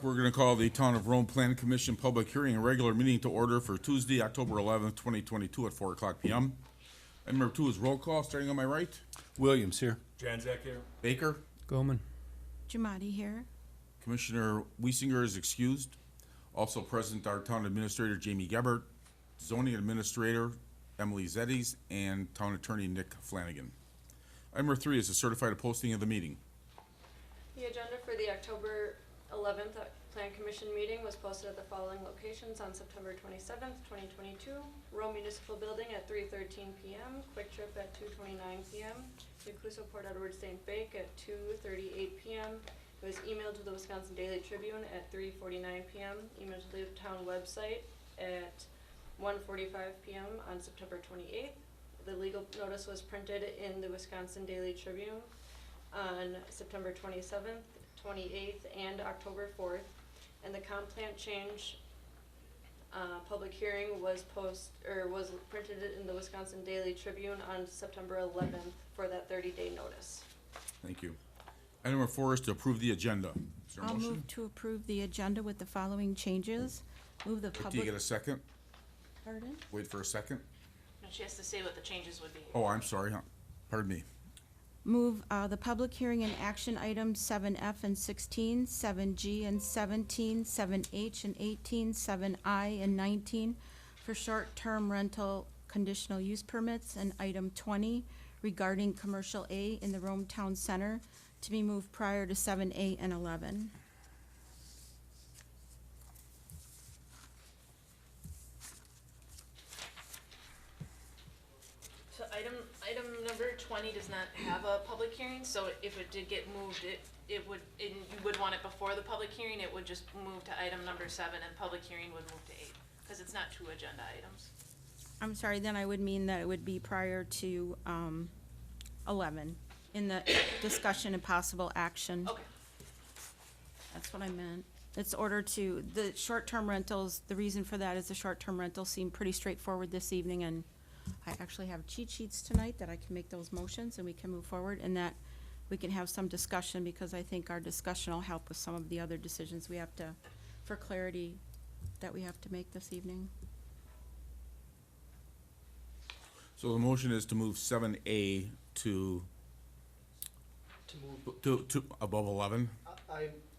We're going to call the Town of Rome Plan Commission public hearing and regular meeting to order for Tuesday, October 11th, 2022 at 4 o'clock p.m. Item number 2 is roll call, starting on my right. Williams here. Janzak here. Baker. Goldman. Jamadi here. Commissioner Wiesinger is excused. Also present are Town Administrator Jamie Gebert, Zoning Administrator Emily Zettes, and Town Attorney Nick Flanagan. Item number 3 is a certified posting of the meeting. The agenda for the October 11th Plan Commission meeting was posted at the following locations on September 27th, 2022. Rome Municipal Building at 3:13 p.m., Quick Trip at 2:29 p.m., Yakuso Port Edward St. Bake at 2:38 p.m. It was emailed to the Wisconsin Daily Tribune at 3:49 p.m., emailed to the town website at 1:45 p.m. on September 28th. The legal notice was printed in the Wisconsin Daily Tribune on September 27th, 28th, and October 4th, and the comp plan change public hearing was printed in the Wisconsin Daily Tribune on September 11th for that 30-day notice. Thank you. Item number 4 is to approve the agenda. Is there a I'll motion? move to approve the agenda with the following changes. Move the Do you public, get a second? pardon? Wait for a second. No, she has to say what the changes would be. Oh, I'm sorry. Pardon me. Move the public hearing and action items 7F and 16, 7G and 17, 7H and 18, 7I and 19 for short-term rental conditional use permits, and item 20 regarding commercial A in the Rome Town Center to be moved prior to 7A and 11. So item number 20 does not have a public hearing, so if it did get moved, you would want it before the public hearing, it would just move to item number 7, and public hearing would move to 8, because it's not 2 agenda items. I'm sorry, then I would mean that it would be prior to 11 in the discussion and possible action. Okay. That's what I meant. It's order to, the short-term rentals, the reason for that is the short-term rentals seem pretty straightforward this evening, and I actually have cheat sheets tonight that I can make those motions and we can move forward, and that we can have some discussion, because I think our discussion will help with some of the other decisions we have to, for clarity, that we have to make this evening. So the motion is to move 7A to above 11.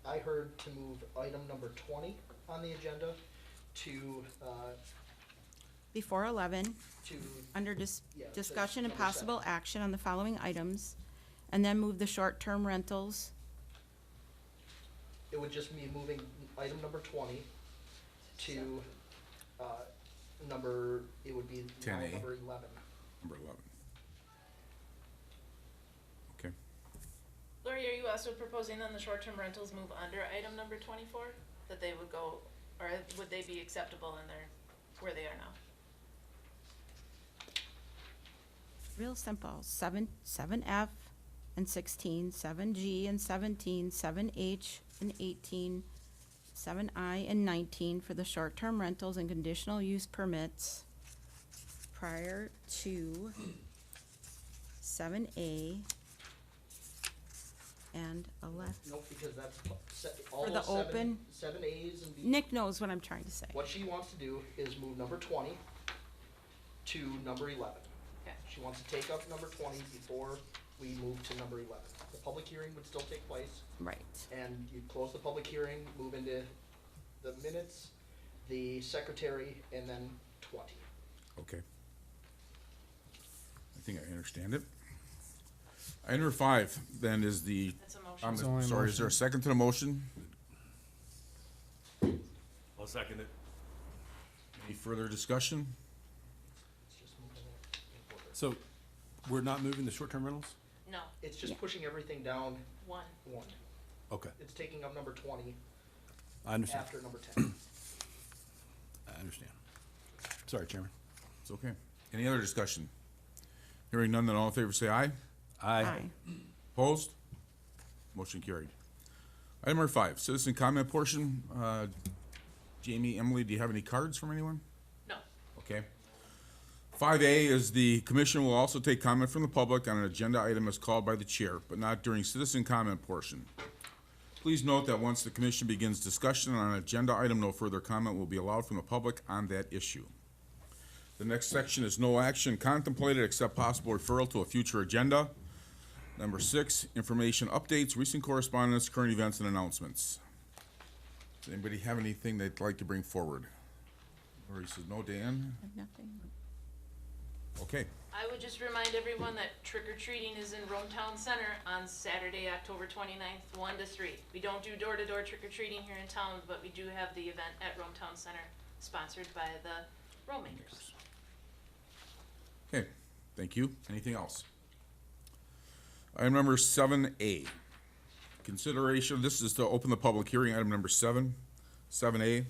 I heard to move item number 20 on the agenda to, Before 11, to, under yeah, discussion and number possible 7. action on the following items, and then move the short-term rentals. It would just be moving item number 20 to, it would be now 10A. number 11. Number 11. Okay. Lori, are you also proposing on the short-term rentals move under item number 24? That they would go, or would they be acceptable in their, where they are now? Real simple, 7F and 16, 7G and 17, 7H and 18, 7I and 19 for the short-term rentals and conditional use permits prior to 7A and 11. Nope, because that's all For those the open- seven A's and B's. Nick knows what I'm trying to say. What she wants to do is move number 20 to number 11. Okay. She wants to take up number 20 before we move to number 11. The public hearing would still take place, Right. and you close the public hearing, move into the minutes, the secretary, and then 20. Okay. I think I understand it. Item number 5 then is the, That's a I'm motion. only a sorry, is there a second to the motion? I'll second it. Any further discussion? It's just moving it in order. So, we're not moving the short-term rentals? No, It's just Yeah. pushing everything down 1. one. Okay, It's taking up number 20 I understand. after number 10. I understand. Sorry, Chairman. It's okay. Any other discussion? Hearing none, then all in favor say aye. Aye. Opposed? Motion carried. Item number 5, citizen comment portion. Jamie, Emily, do you have any cards from anyone? No. Okay. 5A is the commission will also take comment from the public on an agenda item as called by the chair, but not during citizen comment portion. Please note that once the commission begins discussion on an agenda item, no further comment will be allowed from the public on that issue. The next section is no action contemplated except possible referral to a future agenda. Number 6, information updates, recent correspondence, current events, and announcements. Does anybody have anything they'd like to bring forward? Lori says no. Dan? Nothing. Okay. I would just remind everyone that trick or treating is in Rome Town Center on Saturday, October 29th, 1 to 3. We don't do door-to-door trick or treating here in town, but we do have the event at Rome Town Center, sponsored by the Rome Makers. Okay, thank you. Anything else? Item number 7A. Consideration, this is to open the public hearing, item number 7. 7A,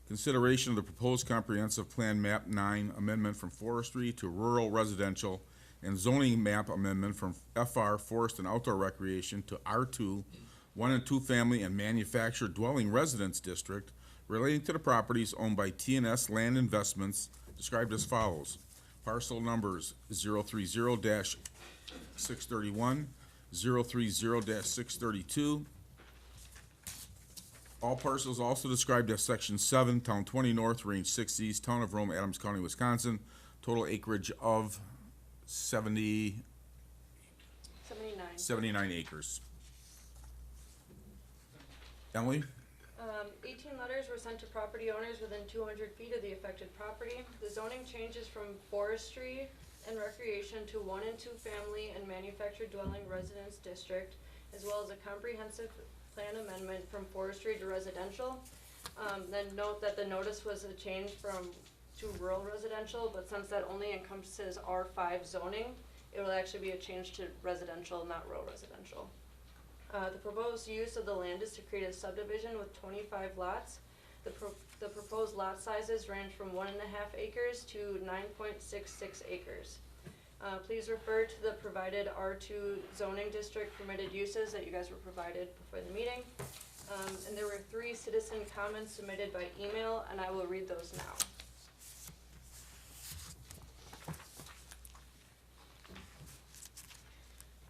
consideration of the proposed comprehensive plan map 9 amendment from forestry to rural residential and zoning map amendment from FR forest and outdoor recreation to R2, 1 and 2 family and manufactured dwelling residence district relating to the properties owned by TNS Land Investments described as follows. Parcel numbers 030-631, 030-632. All parcels also described as Section 7, Town 20 North, Range 6 East, Town of Rome, Adams County, Wisconsin. Total acreage of 79 acres. Emily? 18 letters were sent to property owners within 200 feet of the affected property. The zoning changes from forestry and recreation to 1 and 2 family and manufactured dwelling residence district, as well as a comprehensive plan amendment from forestry to residential. Then note that the notice was a change to rural residential, but since that only encompasses R5 zoning, it will actually be a change to residential, not rural residential. The proposed use of the land is to create a subdivision with 25 lots. The proposed lot sizes range from 1.5 acres to 9.66 acres. Please refer to the provided R2 zoning district permitted uses that you guys were provided before the meeting. And there were 3 citizen comments submitted by email, and I will read those now.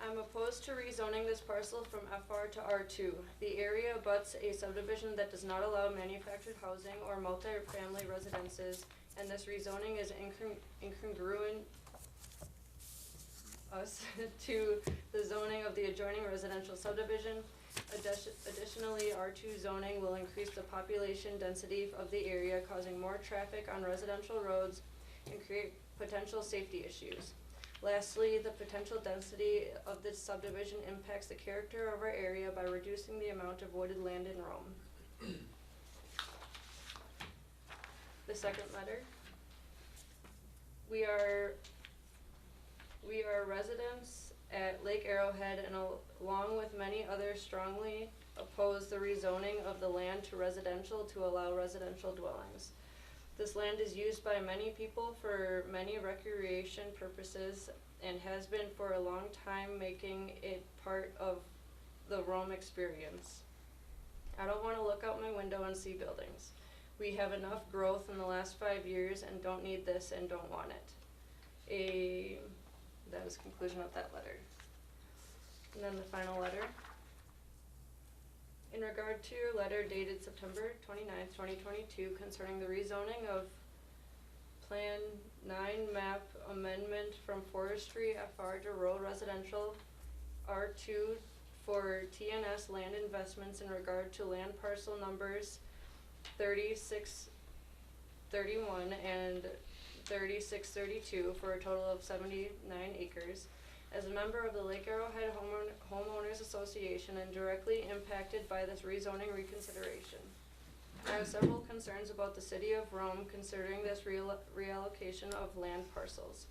I'm opposed to rezoning this parcel from FR to R2. The area abuts a subdivision that does not allow manufactured housing or multi-family residences, and this rezoning is incongruent to the zoning of the adjoining residential subdivision. Additionally, R2 zoning will increase the population density of the area, causing more traffic on residential roads and create potential safety issues. Lastly, the potential density of this subdivision impacts the character of our area by reducing the amount of wooded land in Rome. The second letter. We are residents at Lake Arrowhead and along with many others strongly oppose the rezoning of the land to residential to allow residential dwellings. This land is used by many people for many recreation purposes and has been for a long time, making it part of the Rome experience. I don't want to look out my window and see buildings. We have enough growth in the last 5 years and don't need this and don't want it. That is the conclusion of that letter. And then the final letter. In regard to your letter dated September 29th, 2022 concerning the rezoning of Plan 9 map amendment from forestry FR to rural residential R2 for TNS Land Investments in regard to land parcel numbers 3631 and 3632 for a total of 79 acres. As a member of the Lake Arrowhead Homeowners Association and directly impacted by this rezoning reconsideration, I have several concerns about the city of Rome considering this reallocation of land parcels.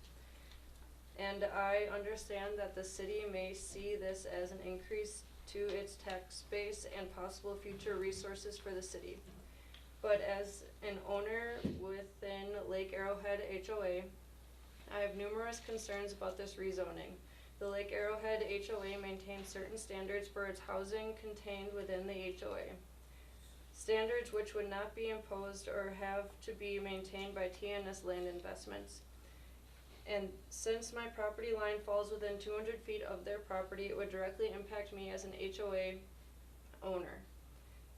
And I understand that the city may see this as an increase to its tax base and possible future resources for the city. But as an owner within Lake Arrowhead HOA, I have numerous concerns about this rezoning. The Lake Arrowhead HOA maintains certain standards for its housing contained within the HOA. Standards which would not be imposed or have to be maintained by TNS Land Investments. And since my property line falls within 200 feet of their property, it would directly impact me as an HOA owner,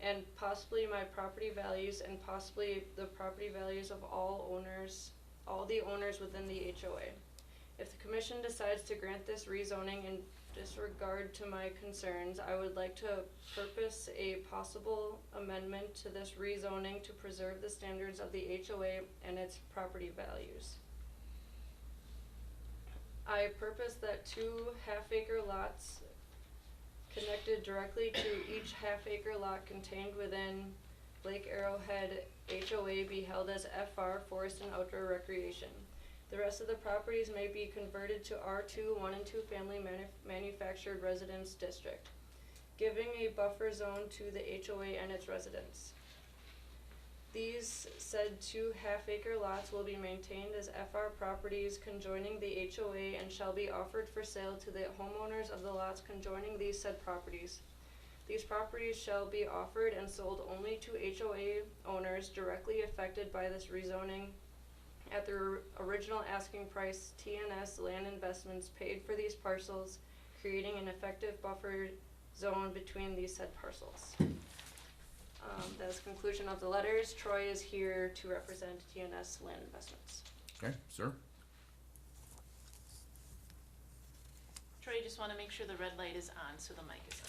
and possibly my property values and possibly the property values of all the owners within the HOA. If the commission decides to grant this rezoning in disregard to my concerns, I would like to purpose a possible amendment to this rezoning to preserve the standards of the HOA and its property values. I purpose that 2 half-acre lots connected directly to each half-acre lot contained within Lake Arrowhead HOA be held as FR, Forest and Outdoor Recreation. The rest of the properties may be converted to R2, 1 and 2 family manufactured residence district, giving a buffer zone to the HOA and its residents. These said 2 half-acre lots will be maintained as FR properties conjoining the HOA and shall be offered for sale to the homeowners of the lots conjoining these said properties. These properties shall be offered and sold only to HOA owners directly affected by this rezoning at the original asking price TNS Land Investments paid for these parcels, creating an effective buffer zone between these said parcels. That's the conclusion of the letters. Troy is here to represent TNS Land Investments. Okay, sir? Troy, you just wanna make sure the red light is on, so the mic is on.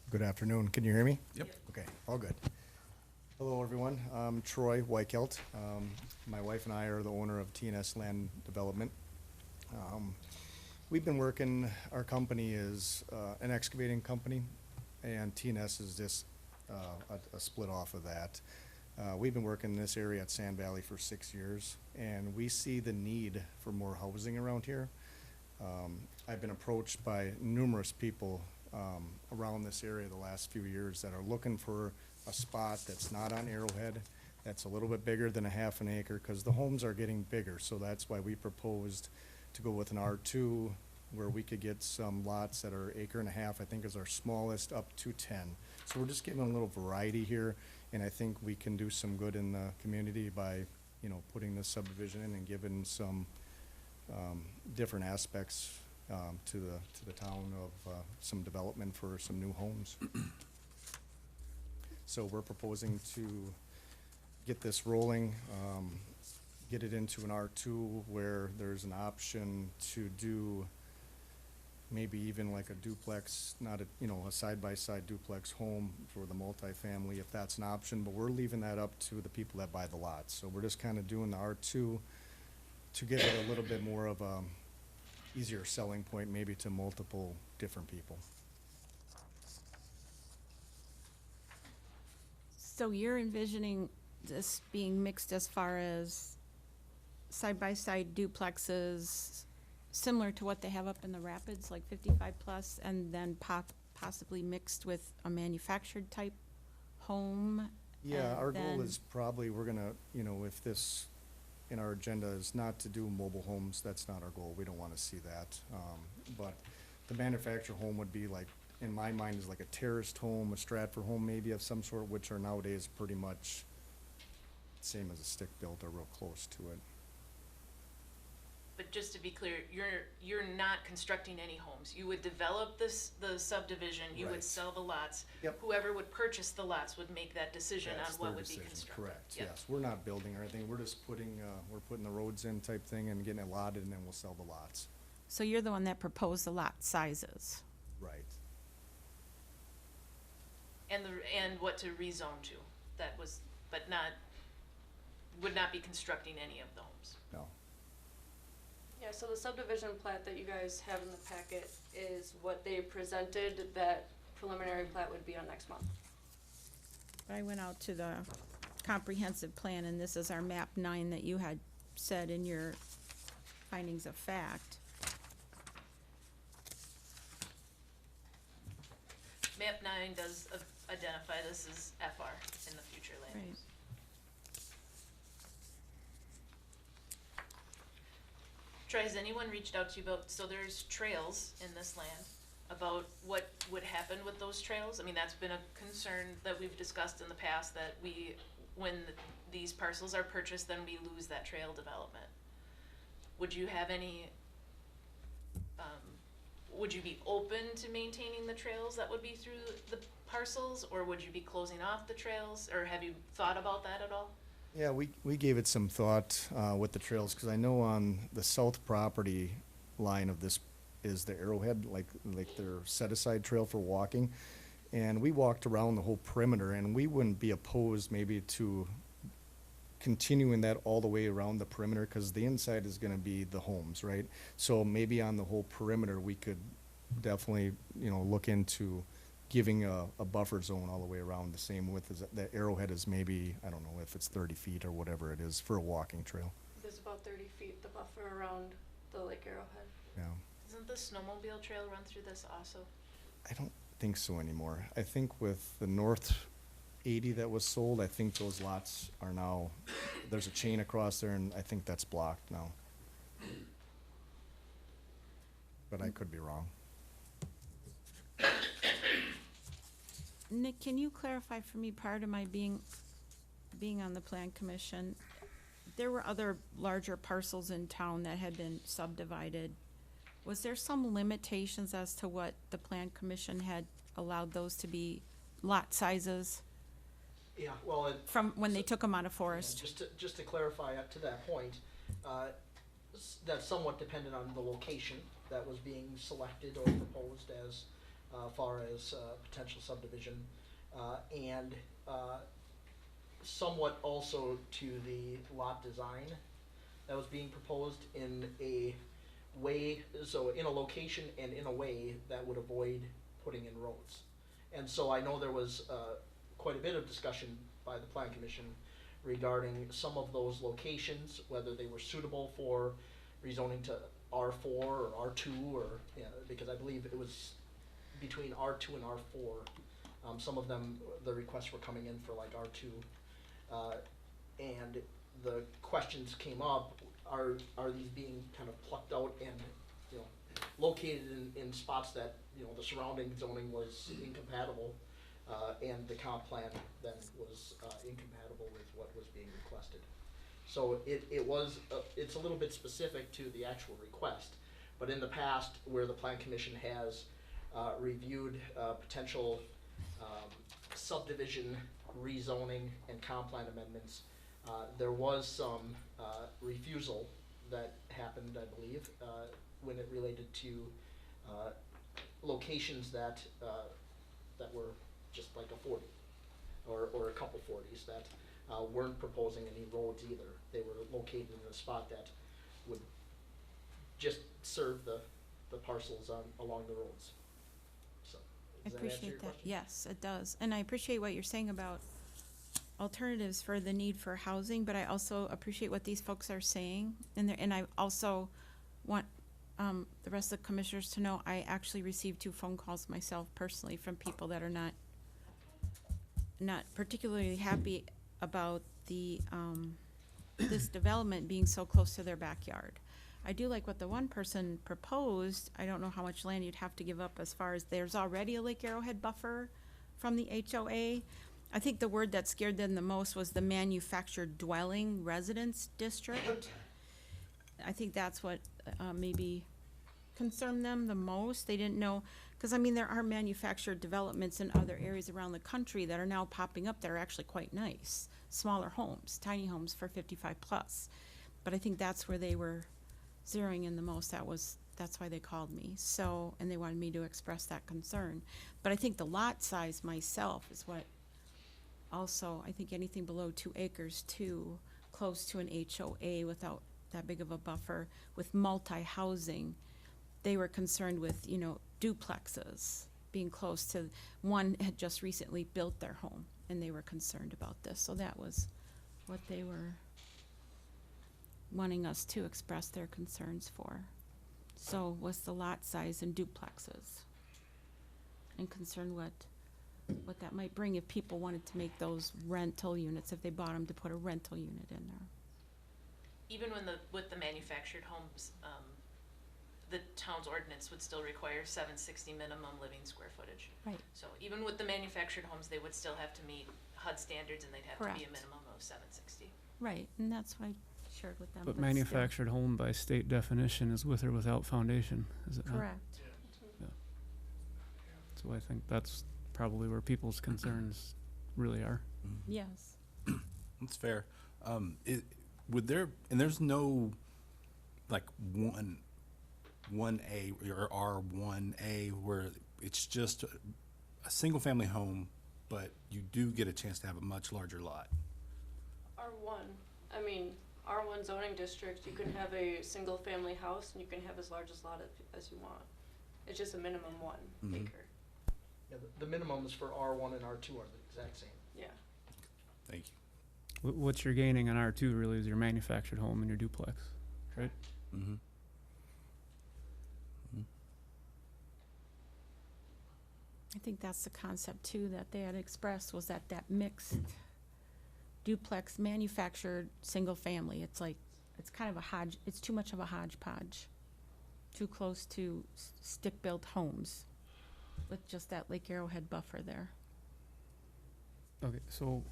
Good afternoon. Can you hear me? Yep. Okay, all good. Hello, everyone. I'm Troy Weichelt. My wife and I are the owner of TNS Land Development. We've been working, our company is an excavating company, and TNS is just a split off of that. We've been working in this area at Sand Valley for 6 years, and we see the need for more housing around here. I've been approached by numerous people around this area the last few years that are looking for a spot that's not on Arrowhead, that's a little bit bigger than a half an acre, because the homes are getting bigger, so that's why we proposed to go with an R2, where we could get some lots that are acre and a half, I think is our smallest, up to 10. So we're just getting a little variety here, and I think we can do some good in the community by, you know, putting this subdivision in and giving some different aspects to the town of some development for some new homes. So we're proposing to get this rolling, get it into an R2 where there's an option to do maybe even like a duplex, not a, you know, a side-by-side duplex home for the multifamily, if that's an option, but we're leaving that up to the people that buy the lots. So we're just kind of doing the R2 to give it a little bit more of a easier selling point, maybe to multiple different people. So you're envisioning this being mixed as far as side-by-side duplexes, similar to what they have up in the Rapids, like 55 plus, and then possibly mixed with a manufactured type home? Yeah, and our goal then- is probably, we're gonna, you know, if this, in our agenda is not to do mobile homes, that's not our goal, we don't wanna see that. But the manufactured home would be like, in my mind, is like a terraced home, a Stratford home maybe of some sort, which are nowadays pretty much same as a stick-built or real close to it. But just to be clear, you're not constructing any homes. You would develop the subdivision, you would Right. sell the lots. Yep. Whoever would purchase the lots would make that decision on That's what their would be decision, constructed. correct, Yep. yes, we're not building or anything, we're just putting, we're putting the roads in type thing and getting it lotted, and then we'll sell the lots. So you're the one that proposed the lot sizes? Right. And what to rezone to, that was, but not, would not be constructing any of the homes. No. Yeah, so the subdivision plat that you guys have in the packet is what they presented. That preliminary plat would be on next month. I went out to the comprehensive plan, and this is our map 9 that you had said in your findings of fact. Map 9 does identify this as FR in the future land Right. use. Troy, has anyone reached out to you about, so there's trails in this land, about what would happen with those trails? I mean, that's been a concern that we've discussed in the past, that when these parcels are purchased, then we lose that trail development. Would you have any, would you be open to maintaining the trails that would be through the parcels, or would you be closing off the trails, or have you thought about that at all? Yeah, we gave it some thought with the trails, because I know on the south property line of this is the Arrowhead, like their set-aside trail for walking. And we walked around the whole perimeter, and we wouldn't be opposed maybe to continuing that all the way around the perimeter, because the inside is gonna be the homes, right? So maybe on the whole perimeter, we could definitely, look into giving a buffer zone all the way around, the same width as, the Arrowhead is maybe, I don't know if it's 30 feet or whatever it is for a walking trail, There's about 30 feet, the buffer around the Lake Arrowhead. yeah. Doesn't the snowmobile trail run through this also? I don't think so anymore. I think with the North 80 that was sold, I think those lots are now, there's a chain across there, and I think that's blocked now. But I could be wrong. Nick, can you clarify for me, prior to my being on the plan commission, there were other larger parcels in town that had been subdivided. Was there some limitations as to what the plan commission had allowed those to be lot sizes Yeah, well, from when they took them out of forest? just to clarify up to that point, that's somewhat dependent on the location that was being selected or proposed as far as potential subdivision, and somewhat also to the lot design that was being proposed in a way, so in a location and in a way that would avoid putting in roads. And so I know there was quite a bit of discussion by the Plan Commission regarding some of those locations, whether they were suitable for rezoning to R4 or R2, or, because I believe it was between R2 and R4. Some of them, the requests were coming in for like R2. And the questions came up, are these being kind of plucked out and, located in spots that, the surrounding zoning was incompatible, and the comp plan then was incompatible with what was being requested. So it's a little bit specific to the actual request, but in the past, where the Plan Commission has reviewed potential subdivision, rezoning, and comp plan amendments, there was some refusal that happened, I believe, when it related to locations that were just like a 40 or a couple 40s that weren't proposing any roads either. They were located in a spot that would just serve the parcels along the roads. So, I does that answer your appreciate that. question? Yes, it does. And I appreciate what you're saying about alternatives for the need for housing, but I also appreciate what these folks are saying. And I also want the rest of the commissioners to know, I actually received 2 phone calls myself personally from people that are not particularly happy about the this development being so close to their backyard. I do like what the one person proposed. I don't know how much land you'd have to give up as far as there's already a Lake Arrowhead buffer from the HOA. I think the word that scared them the most was the manufactured dwelling residence district. I think that's what maybe concerned them the most. They didn't know, because I mean, there are manufactured developments in other areas around the country that are now popping up that are actually quite nice. Smaller homes, tiny homes for 55 plus. But I think that's where they were zeroing in the most. That's why they called me. So, and they wanted me to express that concern. But I think the lot size myself is what also, I think anything below 2 acres too, close to an HOA without that big of a buffer, with multi-housing, they were concerned with, duplexes, being close to, one had just recently built their home, and they were concerned about this. So that was what they were wanting us to express their concerns for. So was the lot size and duplexes, and concerned what that might bring if people wanted to make those rental units, if they bought them to put a rental unit in there. Even with the manufactured homes, the town's ordinance would still require 760 minimum living square footage. Right. So even with the manufactured homes, they would still have to meet HUD standards, and they'd have to be a Correct. minimum of 760. Right, and that's what I shared with them. But still. manufactured home by state definition is with or without foundation, is it not? Correct. So I think that's probably where people's concerns really are. Yes. That's fair. Would there, and there's no, like, one A or R1A where it's just a single-family home, but you do get a chance to have a much larger lot? R1, I mean, R1 zoning district, you can have a single-family house and you can have as large as lot as you want. It's just a minimum 1 acre. Yeah, the minimums for R1 and R2 are the exact same. Yeah. Thank you. What you're gaining on R2 really is your manufactured home and your duplex, right? Mm-hmm. I think that's the concept too that they had expressed, was that mixed duplex manufactured single family. It's like, it's kind of a it's too much of a hodgepodge. Too close to stick-built homes with just that Lake Arrowhead buffer there. Okay, so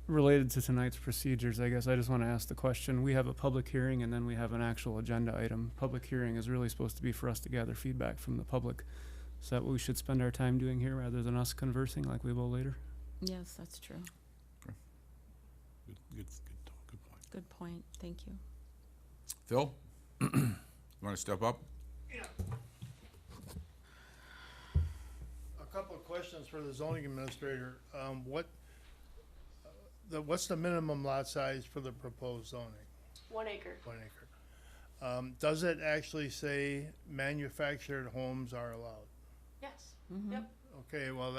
related to tonight's procedures, I guess I just want to ask the question. We have a public hearing and then we have an actual agenda item. Public hearing is really supposed to be for us to gather feedback from the public. Is that what we should spend our time doing here rather than us conversing like we will later? Yes, that's true. Good point. Good point. Thank you. Phil? You wanna step up? A couple of questions for the zoning administrator. What's the minimum lot size for the proposed zoning? 1 acre. 1 acre. Does it actually say manufactured homes are allowed? Yes. Mhm. Yep. Okay, well,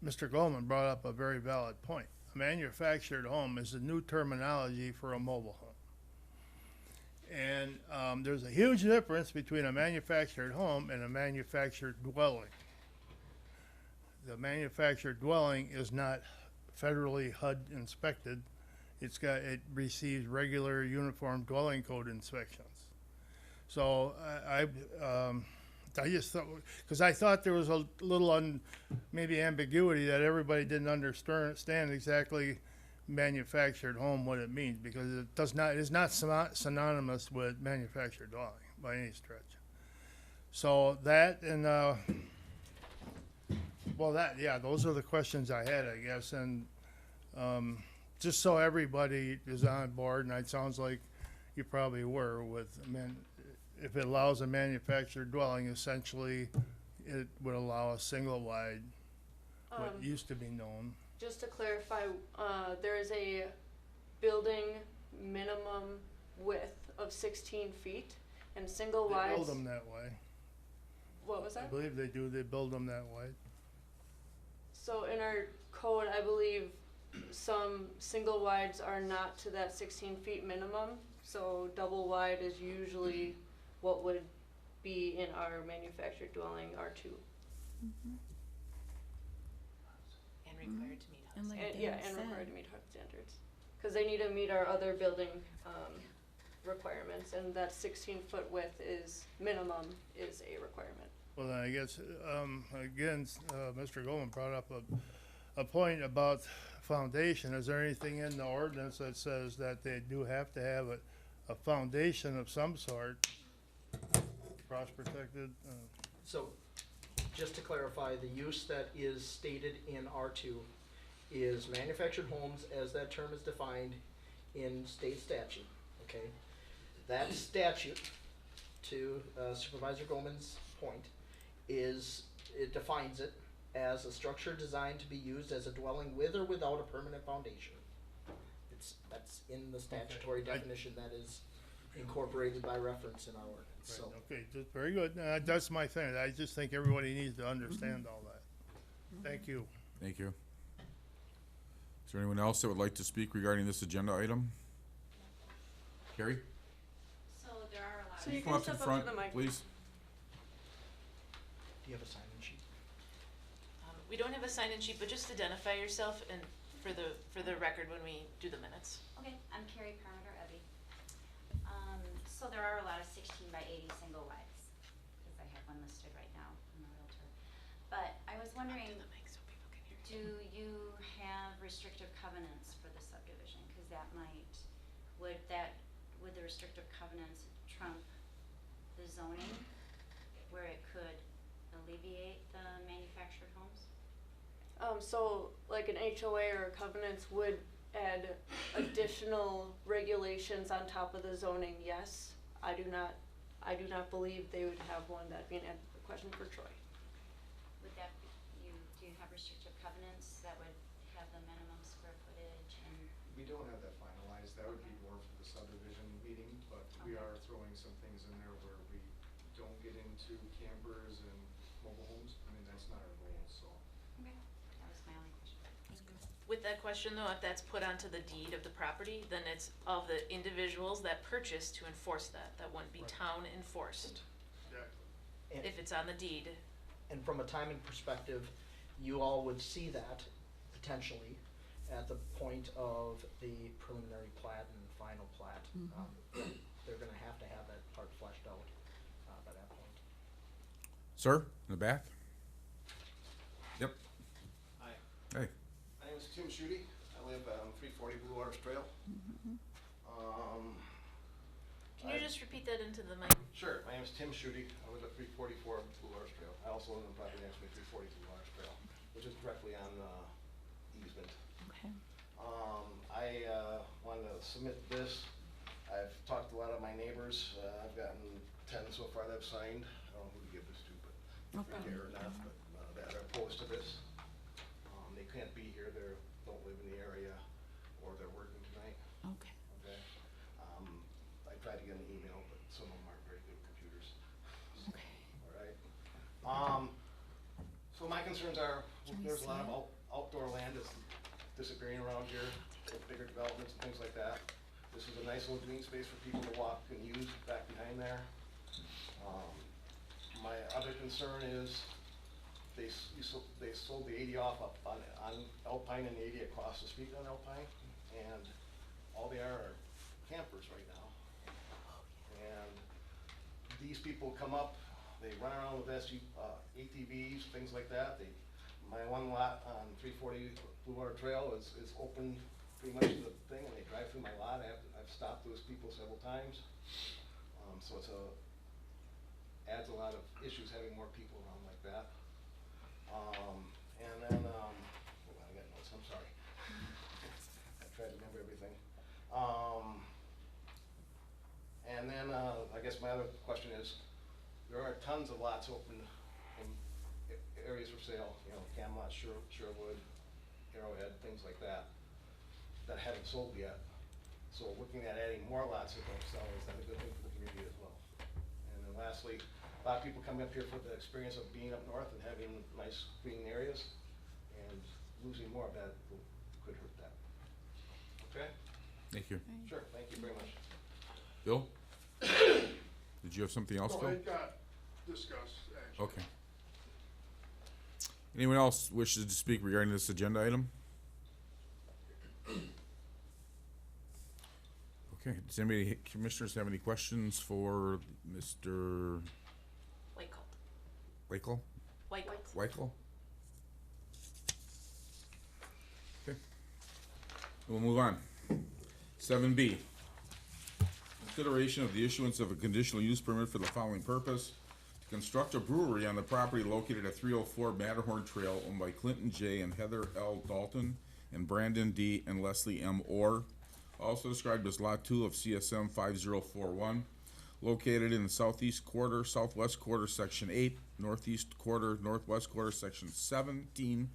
Mr. Goldman brought up a very valid point. A manufactured home is a new terminology for a mobile home. And there's a huge difference between a manufactured home and a manufactured dwelling. The manufactured dwelling is not federally HUD inspected. It receives regular uniform dwelling code inspections. So I just thought, because I thought there was a little maybe ambiguity that everybody didn't understand exactly manufactured home, what it means, because it is not synonymous with manufactured dwelling by any stretch. So that and those are the questions I had, I guess, and just so everybody is on board, and it sounds like you probably were with if it allows a manufactured dwelling, essentially it would allow a single wide, what used to be known. Just to clarify, there is a building minimum width of 16 feet and single They wides. build them that way. What was I that? believe they do, they build them that way. So in our code, I believe some single wides are not to that 16 feet minimum. So double wide is usually what would be in our manufactured dwelling R2. And required to meet And HUD like standards. Yeah, Dan and said. required to meet HUD standards. Cause they need to meet our other building, requirements, and that 16-foot width is minimum is a requirement. Well, then I guess, again, Mr. Goldman brought up a point about foundation. Is there anything in the ordinance that says that they do have to have a foundation of some sort, frost protected? So, just to clarify, the use that is stated in R2 is manufactured homes as that term is defined in state statute, okay? That statute, to Supervisor Goldman's point, it defines it as a structure designed to be used as a dwelling with or without a permanent foundation. That's in the statutory Okay. definition that is incorporated by reference in our ordinance, so. Okay, just very good. That's my thing. I just think everybody needs to understand all that. Thank you. Thank you. Is there anyone else that would like to speak regarding this agenda item? Carrie? So there are a lot So of you Come can up to the step up front, to the mic. please. Do you have a sign-in sheet? we don't have a sign-in sheet, but just identify yourself and for the record when we do the minutes. Okay, I'm Carrie Parmenter Ebby. So there are a lot of 16 by 80 single wides, because I have one listed right now. I'm a realtor. But I was wondering, Do the mic so people can hear. do you have restrictive covenants for the subdivision? Because that might, would the restrictive covenants trump the zoning where it could alleviate the manufactured homes? So like an HOA or covenants would add additional regulations on top of the zoning, yes. I do not believe they would have one. That'd be a question for Troy. Would that be, do you have restrictive covenants that would have the minimum square footage and? We don't have that finalized, that would be more for the subdivision meeting, but we are throwing some things in there where we don't get into campers and mobile homes. I mean, that's not our goal, so. Okay. That was my only question. With that question though, if that's put onto the deed of the property, then it's of the individuals that purchased to enforce that. That wouldn't be town enforced, Exactly. And, if it's on the deed. and from a timing perspective, you all would see that potentially at the point of the preliminary plat and final plat. They're gonna have to have that part fleshed out, by that point. Sir, in the back? Yep. Hi, Hey. my name is Tim Schutte. I live on 340 Blue Waters Trail. Can you I- just repeat that into the mic? Sure, my name is Tim Schutte. I live at 344 Blue Waters Trail. I also live in the property next to me, 340 Blue Waters Trail, which is directly on easement. Okay. I wanted to submit this. I've talked to a lot of my neighbors. I've gotten 10 so far that have signed. I don't know who to give this to, but Okay. here or not, but that are opposed to this. They can't be here. They don't live in the area, or they're working tonight. Okay. Okay. I tried to get an email, but some of them aren't very good computers. Okay. All right. So my concerns are, Can we there's a lot see of outdoor land that's disappearing around here, with bigger developments and things like that. This is a nice little green space for people to walk and use back behind there. My other concern is, they sold the 80 off up on Alpine and the 80 across the street on Alpine, and all they are campers right now. And these people come up, they run around with ATVs, things like that. My one lot on 340 Blue Water Trail is open pretty much to the thing, and they drive through my lot. I've stopped those people several times. So adds a lot of issues having more people around like that. And then, hold on, I got notes, I'm sorry. I tried to remember everything. And then, I guess my other question is, there are tons of lots open in areas for sale, you know, Camelot, Sherwood, Arrowhead, things like that haven't sold yet. So looking at adding more lots that don't sell, is that a good thing for the community as well? And then lastly, a lot of people come up here for the experience of being up north and having nice green areas, and losing more of that could hurt that. Okay? Thank you. Sure, thank you very much. Bill? Did you have something else, Phil? No, it got discussed, actually. Okay. Anyone else wishes to speak regarding this agenda item? Okay, does anybody, commissioners have any questions for Mr. White Weichel? Okay. We'll move on. 7B. Consideration of the issuance of a conditional use permit for the following purpose: to construct a brewery on the property located at 304 Matterhorn Trail, owned by Clinton J. and Heather L. Dalton and Brandon D. and Leslie M. Orr, also described as Lot 2 of CSM 5041, located in the southeast quarter, southwest quarter, section 8, northeast quarter, northwest quarter, section 17,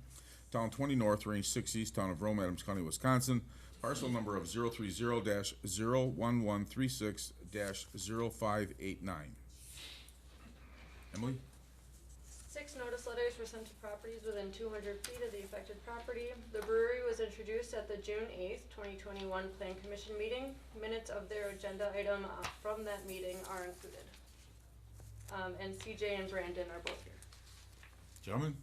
town 20 north, range 6 east, town of Rome, Adams County, Wisconsin, parcel number of 030-01136-0589. Emily? 6 notice letters were sent to properties within 200 feet of the affected property. The brewery was introduced at the June 8th, 2021 Plan Commission meeting. Minutes of their agenda item from that meeting are included. And CJ and Brandon are both here. Gentlemen?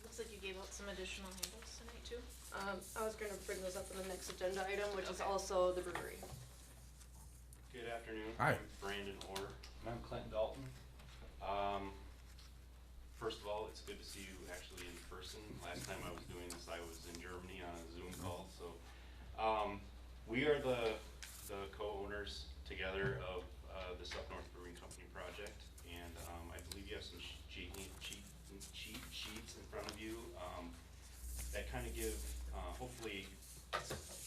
Looks like you gave out some additional handouts tonight too. I was gonna bring those up in the next agenda item, which is Okay. also the brewery. Good afternoon. Hi. I'm Brandon Orr, and I'm Clinton Dalton. First of all, it's good to see you actually in person. Last time I was doing this, I was in Germany on a Zoom call, so. We are the co-owners together of, this Up North Brewing Company project. And, I believe you have some cheat sheets in front of you, that kind of give, hopefully,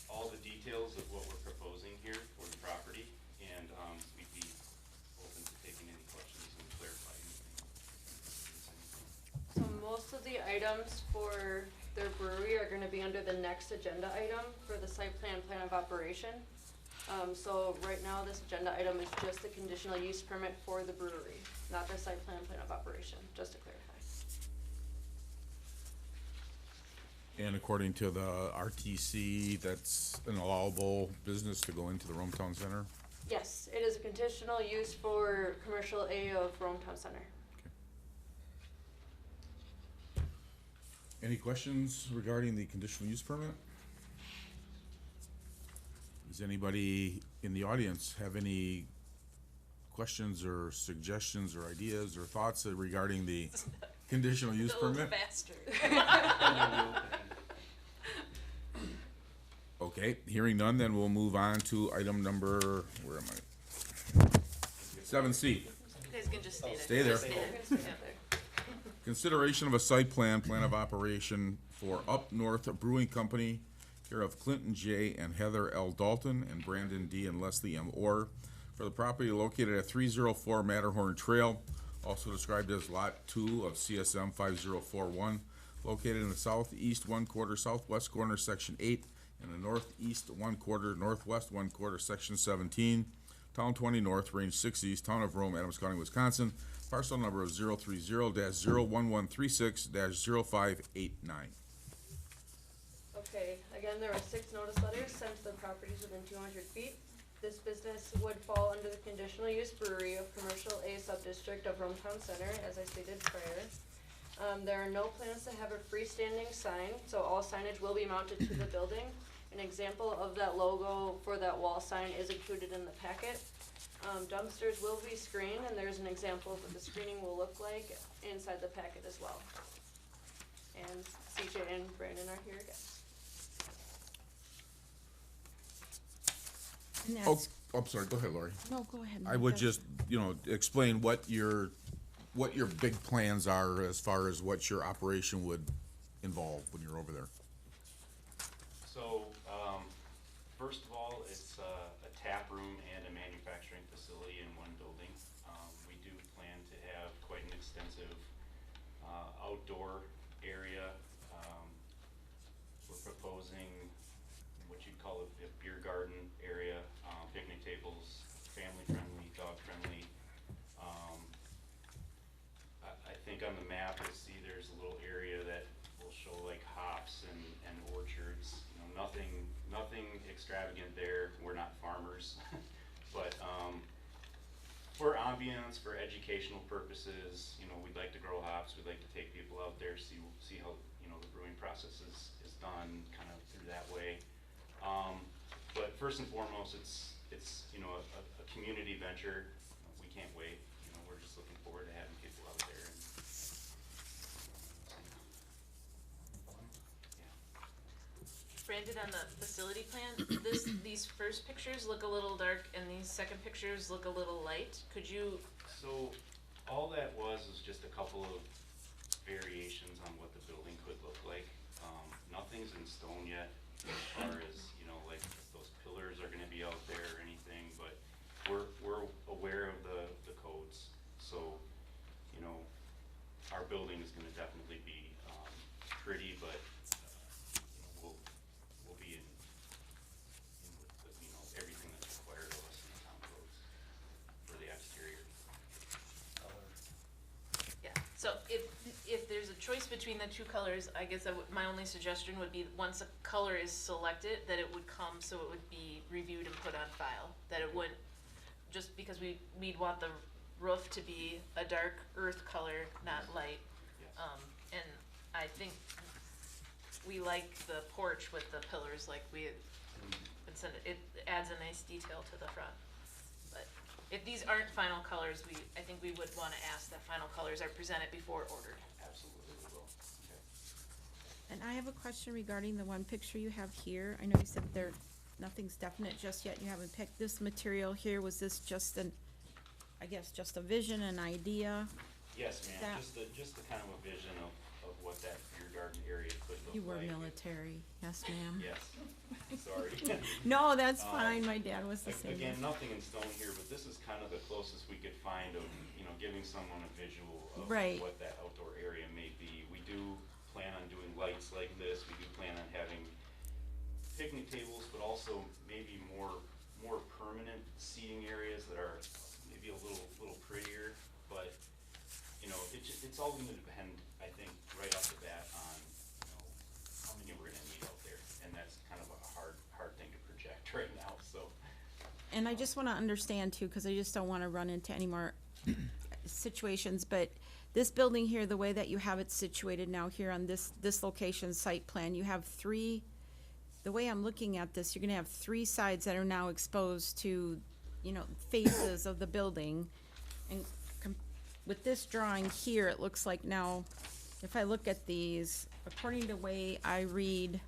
all the details of what we're proposing here for the property. And, we'd be open to taking any questions and clarifying anything. So most of the items for their brewery are gonna be under the next agenda item for the site plan of operation. So right now, this agenda item is just the conditional use permit for the brewery, not the site plan of operation, just to clarify. And according to the RTC, that's an allowable business to go into the Rome Town Center? Yes, it is a conditional use for commercial A of Rome Town Center. Any questions regarding the conditional use permit? Does anybody in the audience have any questions or suggestions or ideas or thoughts regarding the conditional use A little permit? faster. Okay, hearing none, then we'll move on to item number, where am I? 7C. You guys can just stay there. Stay there. Just We're gonna stay up there. Consideration of a site plan of operation for Up North Brewing Company, care of Clinton J. and Heather L. Dalton and Brandon D. and Leslie M. Orr, for the property located at 304 Matterhorn Trail, also described as Lot 2 of CSM 5041, located in the southeast 1/4, southwest corner, Section 8, and the northeast 1/4, northwest 1/4, Section 17, Town 20 North, Range 6 East, Town of Rome, Adams County, Wisconsin, parcel number of 030-01136-0589. Okay, again, there were 6 notice letters sent to the properties within 200 feet. This business would fall under the conditional use brewery of commercial A sub-district of Rome Town Center, as I stated prior. There are no plans to have a freestanding sign, so all signage will be mounted to the building. An example of that logo for that wall sign is included in the packet. Dumpsters will be screened, and there's an example of what the screening will look like inside the packet as well. And CJ and Brandon are here again. And Oh, that's, I'm sorry, go ahead, Lori. no, go ahead. I Mike. would That's- just, explain what your big plans are as far as what your operation would involve when you're over there. So, first of all, it's a tap room and a manufacturing facility in one building. We do plan to have quite an extensive outdoor area. We're proposing what you'd call a beer garden area, picnic tables, family-friendly, dog-friendly. I think on the map, you'll see there's a little area that will show like hops and orchards. Nothing extravagant there. We're not farmers. But for ambiance, for educational purposes, we'd like to grow hops. We'd like to take people out there, see how, the brewing process is done kind of through that way. But first and foremost, it's a community venture. We can't wait. We're just looking forward to having people out there. Brandon, on the facility plan, these first pictures look a little dark and these second pictures look a little light. Could you, So all that was just a couple of variations on what the building could look like. Nothing's in stone yet as far as, like those pillars are gonna be out there or anything, but we're aware of the codes. So, our building is gonna definitely be, pretty, but, we'll be in with everything that's required of us in the town codes for the exterior. yeah, so if there's a choice between the two colors, I guess my only suggestion would be, once a color is selected, that it would come, so it would be reviewed and put on file. That it wouldn't, just because we'd want the roof to be a dark earth color, not light. Yes. And I think we like the porch with the pillars, like we had been said, it adds a nice detail to the front. But if these aren't final colors, I think we would wanna ask that final colors are presented before ordered. Absolutely, we will. Okay. And I have a question regarding the one picture you have here. I know you said they're nothing's definite just yet, you haven't picked this material here, was this just an, I guess, just a vision, an idea? Yes, ma'am, That- just the kind of a vision of what that beer garden area could look like. You were military, yes, ma'am. Yes, sorry. No, that's fine, my dad was the same. Again, nothing in stone here, but this is kind of the closest we could find of, giving someone a visual of Right. what that outdoor area may be. We do plan on doing lights like this, we do plan on having picnic tables, but also maybe more permanent seating areas that are maybe a little prettier, but, it's all gonna depend, I think, right off the bat on, how many we're gonna need out there, and that's kind of a hard thing to project right now, so. And I just wanna understand too, cause I just don't wanna run into any more situations, but this building here, the way that you have it situated now here on this location site plan, you have three, the way I'm looking at this, you're gonna have three sides that are now exposed to, faces of the building. And with this drawing here, it looks like now, if I look at these, according to the way I read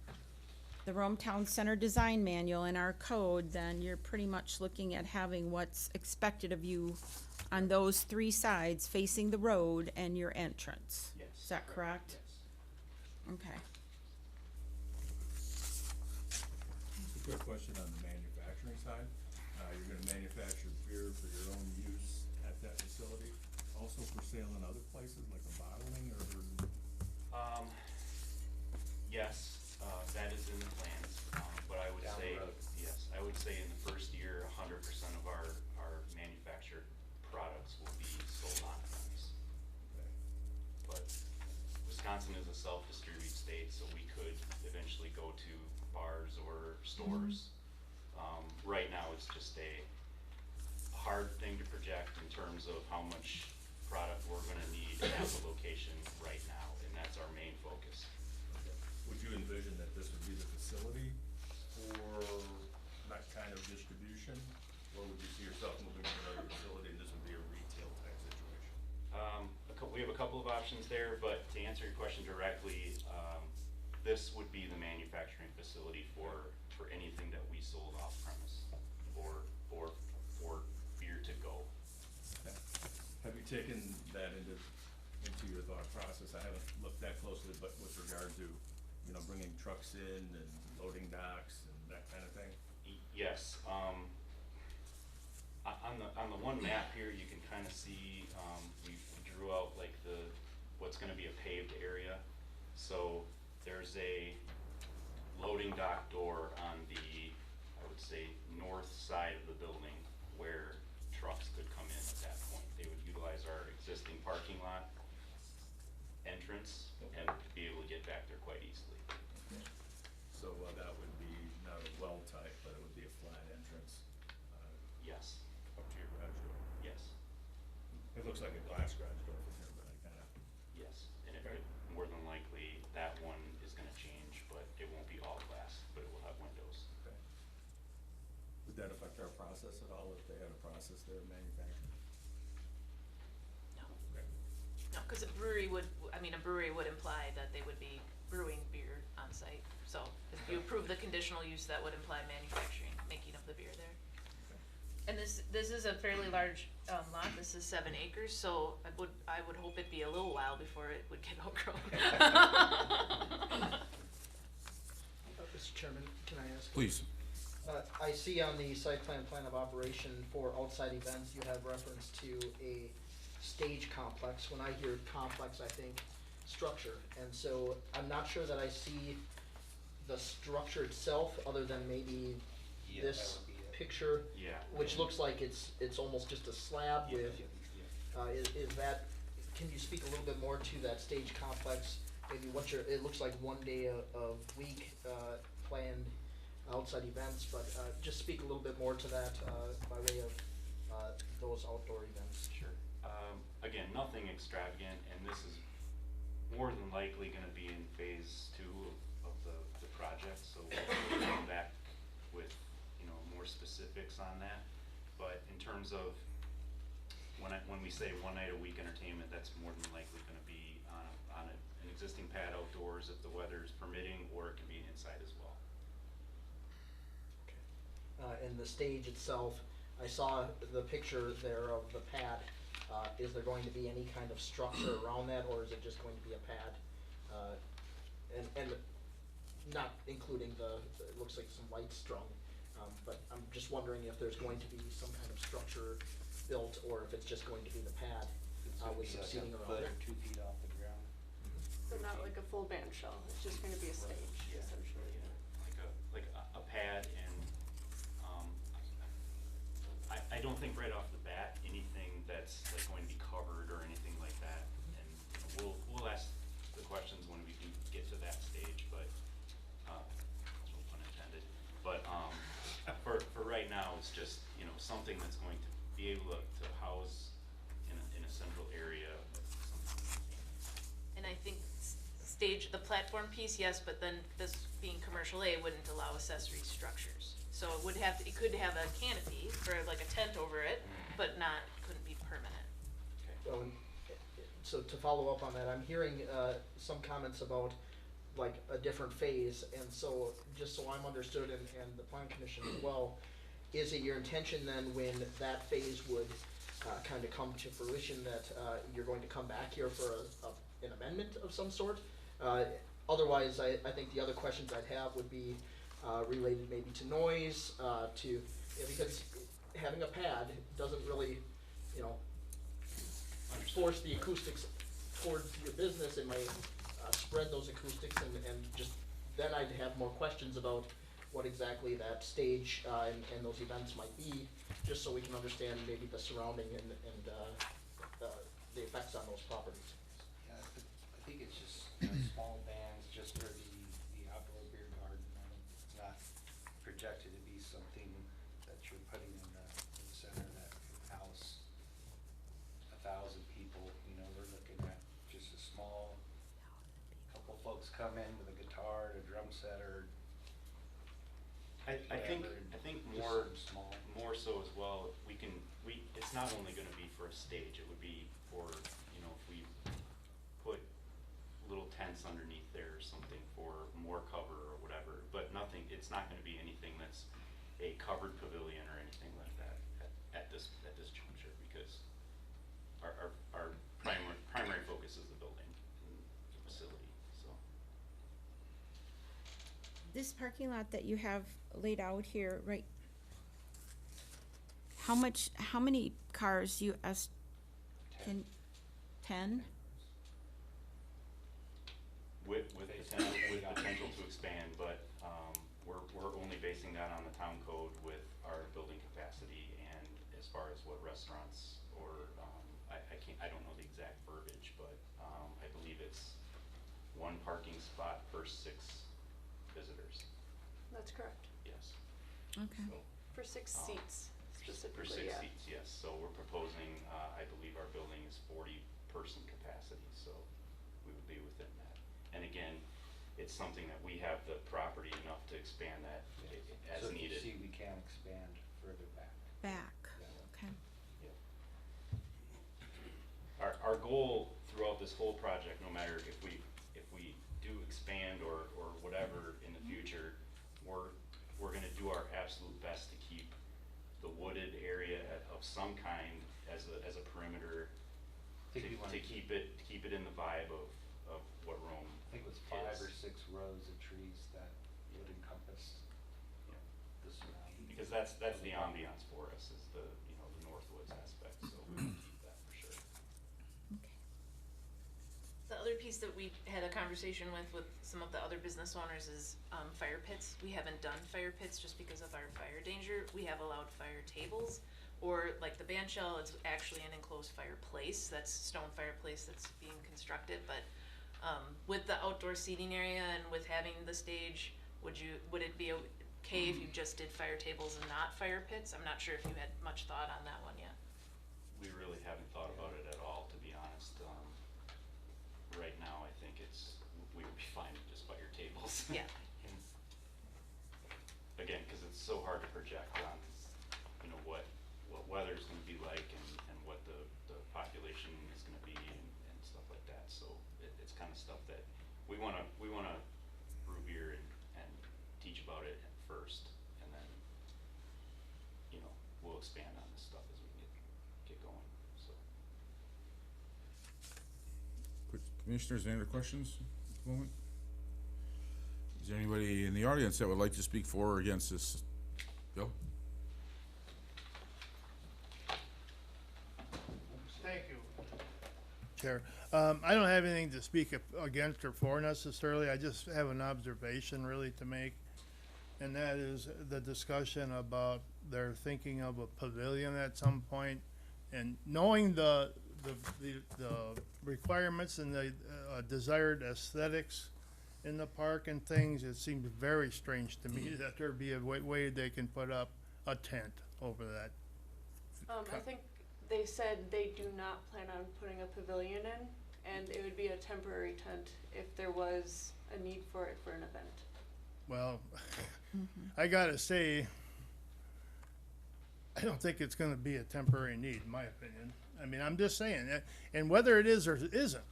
the Rome Town Center Design Manual and our code, then you're pretty much looking at having what's expected of you on those three sides facing the road and your entrance. Yes. Is that correct? Yes. Okay. Just a quick question on the manufacturing side. You're gonna manufacture beer for your own use at that facility, also for sale in other places, like a bottling or? Yes, that is in the plans, but I would Down the say, road. yes, I would say in the first year, 100% of our manufactured products will be sold on premise. Okay. But Wisconsin is a self-distribute state, so we could eventually go to bars or stores. Right now, it's just a hard thing to project in terms of how much product we're gonna need at the location right now, and that's our main focus. Okay. Would you envision that this would be the facility for that kind of distribution? Or would you see yourself moving to another facility and this would be a retail type situation? We have a couple of options there, but to answer your question directly, this would be the manufacturing facility for anything that we sold off premise for beer to go. Okay. Have you taken that into your thought process? I haven't looked that closely, but with regard to, bringing trucks in and loading docks and that kind of thing? Yes, on the one map here, you can kind of see, we drew out like what's gonna be a paved area. So there's a loading dock door on the, I would say, north side of the building where trucks could come in at that point. They would utilize our existing parking lot entrance and be able to get back there quite easily. So that would be not a well type, but it would be a flat entrance, Yes, up to your garage door. yes, It looks like a glass garage door from here, but I kinda, yes. And Okay. more than likely, that one is gonna change, but it won't be all glass, but it will have windows. okay. Would that affect our process at all if they had a process there of manufacturing? No. Okay. No, cause a brewery would imply that they would be brewing beer on site. So if you approve the conditional use, that would imply manufacturing, making of the beer there. And this is a fairly large, lot, this is 7 acres, so I would hope it'd be a little while before it would get outgrown. Mr. Chairman, can I ask? Please. I see on the site plan of operation for outside events, you have reference to a stage complex. When I hear complex, I think structure, and so I'm not sure that I see the structure itself, other than maybe this picture, Yeah. which looks like it's almost just a slab with, is that, can you speak a little bit more to that stage complex? Maybe what it looks like one day of week, planned outside events, but, just speak a little bit more to that, by way of, those outdoor events. Sure. Again, nothing extravagant, and this is more than likely gonna be in phase 2 of the project, so we'll come back with, more specifics on that. But in terms of, when we say one night a week entertainment, that's more than likely gonna be on an existing pad outdoors if the weather's permitting, or it can be inside as well. and the stage itself, I saw the picture there of the pad. Is there going to be any kind of structure around that, or is it just going to be a pad? And not including it looks like some lights strung, but I'm just wondering if there's going to be some kind of structure built, or if it's just going to be the pad with some seating around it. 2 feet off the ground. So not like a full band shell, it's just gonna be a stage, Yeah. essentially. Like a pad and, I don't think right off the bat, anything that's like going to be covered or anything like that. And, you know, we'll ask the questions when we do get to that stage, but, no pun intended. But, for right now, it's just, you know, something that's going to be able to house in a central area. And I think stage, the platform piece, yes, but then this being commercial A wouldn't allow accessory structures. So it could have a canopy or like a tent over it, but couldn't be permanent. Well, so to follow up on that, I'm hearing some comments about like a different phase, and so just so I'm understood, and the plan commission as well, is it your intention then when that phase would kind of come to fruition that you're going to come back here for an amendment of some sort? Otherwise, I think the other questions I'd have would be related maybe to noise, because having a pad doesn't really, you know, force the acoustics towards your business. It may spread those acoustics, and just then I'd have more questions about what exactly that stage and those events might be, just so we can understand maybe the surrounding and the effects on those properties. Yeah, I think it's just small bands just for the outdoor beer garden. It's not projected to be something that you're putting in the center that could house 1,000 people. You know, we're looking at just a small, couple folks come in with a guitar, and a drum set, or I think just more, something small. more so as well, it's not only gonna be for a stage, it would be for, you know, if we put little tents underneath there or something for more cover or whatever, but it's not gonna be anything that's a covered pavilion or anything like that at this juncture, because our primary focus is the building and the facility, so. This parking lot that you have laid out here, right? How many cars you can, 10? With potential to expand, but, we're only basing that on the town code with our building capacity, and as far as what restaurants or, I don't know the exact verbiage, but, I believe it's 1 parking spot per 6 visitors, That's correct, yes. Okay. So, for 6 Um, seats for specifically, 6 yeah. seats, yes, so we're proposing, I believe our building is 40-person capacity, so we would be within that. And again, it's something that we have the property enough to expand that as So you needed. see, we can expand further back. Back, okay. Our goal throughout this whole project, no matter if we do expand or whatever in the future, we're gonna do our absolute best to keep the wooded area of some kind as a perimeter, I think we want to keep it in the vibe of what Rome I think it was 5 is. or 6 rows of trees that would encompass Yeah. the surrounding. Because that's the ambiance for us, is the Northwoods aspect, so we want to keep that for sure. The other piece that we had a conversation with some of the other business owners is fire pits. We haven't done fire pits just because of our fire danger. We have allowed fire tables, or like the band shell, it's actually an enclosed fireplace. That's stone fireplace that's being constructed, but with the outdoor seating area and with having the stage, would it be okay if you just did fire tables and not fire pits? I'm not sure if you had much thought on that one yet. We really haven't thought about it at all, to be honest. Right now, I think we would be fine with just fire tables. Yeah. And again, because it's so hard to project on, you know, what weather's gonna be like and what the population is gonna be and stuff like that. So it's kind of stuff that we wanna brew beer and teach about it first, and then we'll expand on this stuff as we get going, so. Commissioners, any other questions at the moment? Is there anybody in the audience that would like to speak for or against this bill? Thank you, Chair. I don't have anything to speak against or for necessarily. I just have an observation really to make. And that is the discussion about their thinking of a pavilion at some point. And knowing the requirements and the desired aesthetics in the park and things, it seems very strange to me that there'd be a way they can put up a tent over that. I think they said they do not plan on putting a pavilion in, and it would be a temporary tent if there was a need for it for an event. Well, I gotta say, I don't think it's gonna be a temporary need, in my opinion. I mean, I'm just saying, and whether it is or isn't,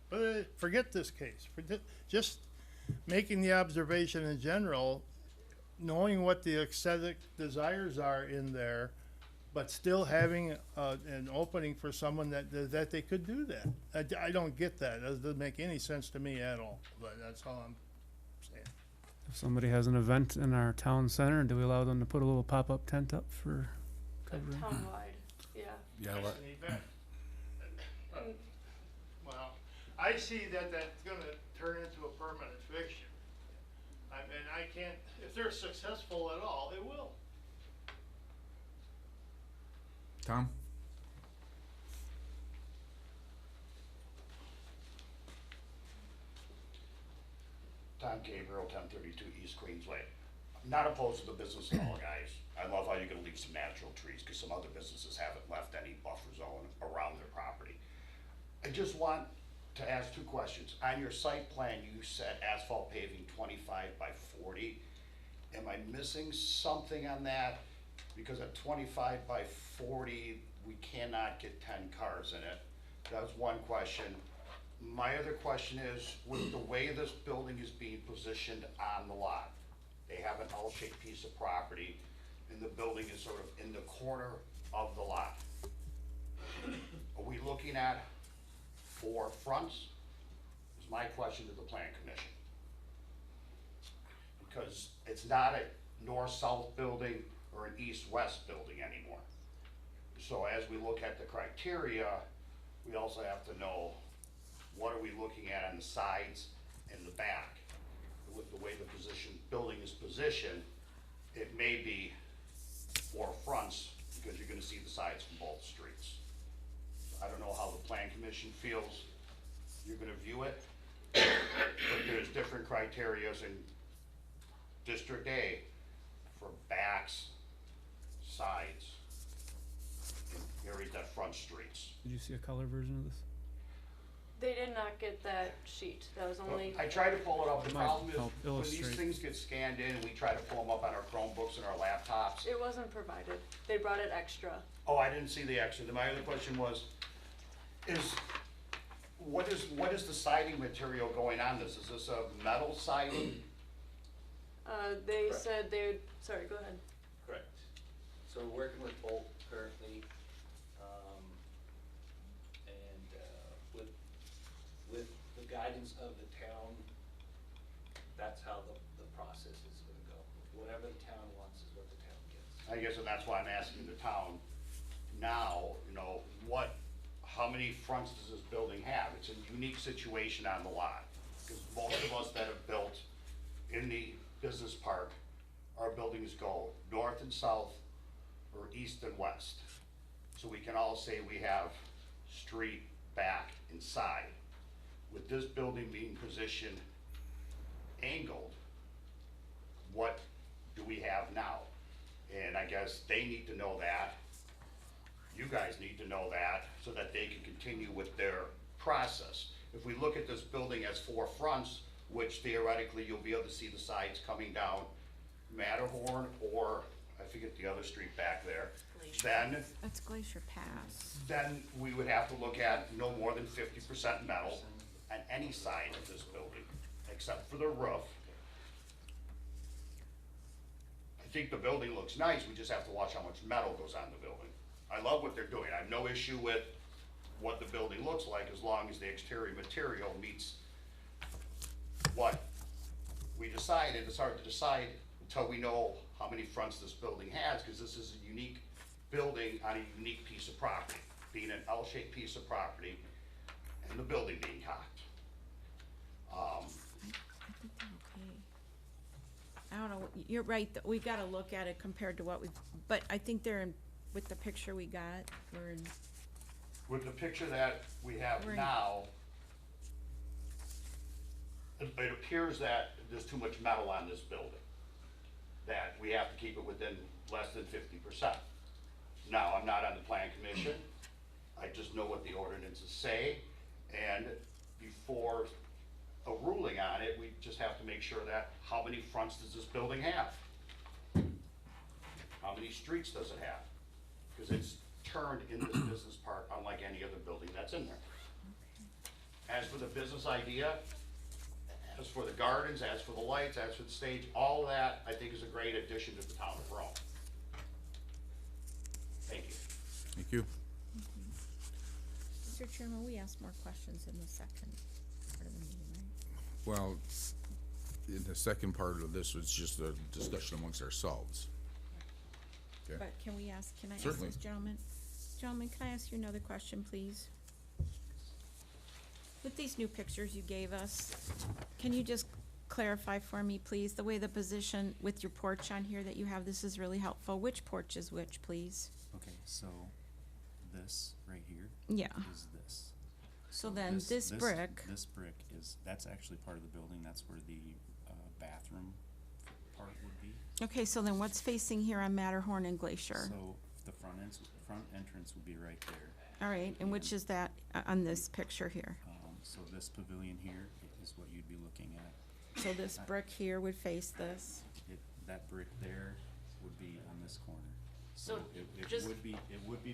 but forget this case. Just making the observation in general, knowing what the aesthetic desires are in there, but still having an opening for someone that they could do that. I don't get that. It doesn't make any sense to me at all, but that's all I'm saying. If somebody has an event in our town center, do we allow them to put a little pop-up tent up for covering? Townwide, yeah. Yeah, That's an event. Well, I see that that's gonna turn into a permanent fixture. I mean, I can't, if they're successful at all, it will. Tom? Tom Gabriel, 1032 East Queensway. I'm not opposed to the business at all, guys. I love how you can leave some natural trees, because some other businesses haven't left any buffer zone around their property. I just want to ask two questions. On your site plan, you said asphalt paving 25 by 40. Am I missing something on that? Because at 25 by 40, we cannot get 10 cars in it. That was one question. My other question is, with the way this building is being positioned on the lot, they have an L-shaped piece of property, and the building is sort of in the corner of the lot. Are we looking at 4 fronts? Is my question to the Plan Commission. Because it's not a north-south building or an east-west building anymore. So as we look at the criteria, we also have to know, what are we looking at on the sides and the back? With the way the building is positioned, it may be 4 fronts, because you're gonna see the sides from both streets. I don't know how the Plan Commission feels you're gonna view it, but there's different criterias in District A for backs, sides, and areas that front streets. Did you see a color version of this? They did not get that sheet. That was only. I tried to pull it up. The Might problem is, help when these illustrate. things get scanned in and we try to pull them up on our Chromebooks and our laptops. It wasn't provided. They brought it extra. Oh, I didn't see the extra. Then my other question was, what is the siding material going on this? Is this a metal siding? They Correct. said they would, sorry, go ahead. Correct. So we're working with Bolt currently, and with the guidance of the town, that's how the process is gonna go. Whatever the town wants is what the town gets. I guess, and that's why I'm asking the town now, how many fronts does this building have? It's a unique situation on the lot, because most of us that have built in the business park, our buildings go north and south, or east and west. So we can all say we have street, back, and side. With this building being positioned angled, what do we have now? And I guess they need to know that. You guys need to know that, so that they can continue with their process. If we look at this building as 4 fronts, which theoretically you'll be able to see the sides coming down Matterhorn, or I forget the other street back there, then That's Glacier Pass. we would have to look at no more than 50% metal on any side of this building, except for the roof. I I think the building looks nice, we just have to watch how much metal goes on the building. I love what they're doing, I have no issue with what the building looks like as long as the exterior material meets what we decided. It's hard to decide until we know how many fronts this building has, because this is a unique building on a unique piece of property, being an L-shaped piece of property and the building being cocked. I think they're okay. I don't know, you're right, we gotta look at it compared to what we've, but I think they're in, with the picture we got, we're in, With the picture that we have Right. now, it appears that there's too much metal on this building, that we have to keep it within less than 50%. Now, I'm not on the plan commission, I just know what the ordinances say, and before a ruling on it, we just have to make sure that, how many fronts does this building have? How many streets does it have? Because it's turned into the business park unlike any other building that's in there. As for the business idea, as for the gardens, as for the lights, as for the stage, all of that, I think is a great addition to the town of Rome. Thank you. Thank you. Mr. Chairman, we asked more questions in the second part of the meeting, right? Well, in the second part of this was just a discussion amongst ourselves. Okay. But can we ask, can I ask Certainly. this gentleman? Gentlemen, can I ask you another question, please? With these new pictures you gave us, can you just clarify for me, please, the way the position with your porch on here that you have, this is really helpful. Which porch is which, please? Okay, so this right here Yeah. is this. So then this brick, This brick is, that's actually part of the building, that's where the bathroom part would be. okay, so then what's facing here on Matterhorn and Glacier? So the front entrance would be right there. All right, and which is that on this picture here? So this pavilion here is what you'd be looking at. So this brick here would face this? That brick there would be on this corner. So it just- would be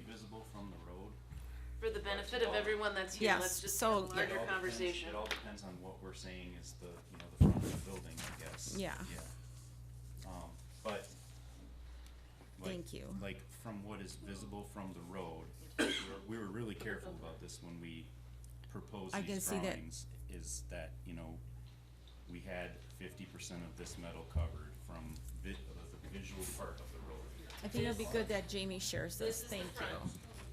visible from the road. For the benefit of everyone that's here, Yes, let's just so- have a Yeah. larger It all depends- conversation. It all depends on what we're saying is the, the front of the building, I guess. Yeah. But. Thank you. Like, from what is visible from the road, we were really careful about this when we proposed I can these see that. drawings, is that, we had 50% of this metal covered from the visual part of the road. I think it'd be good that Jamie shares this, This is thank the you. front.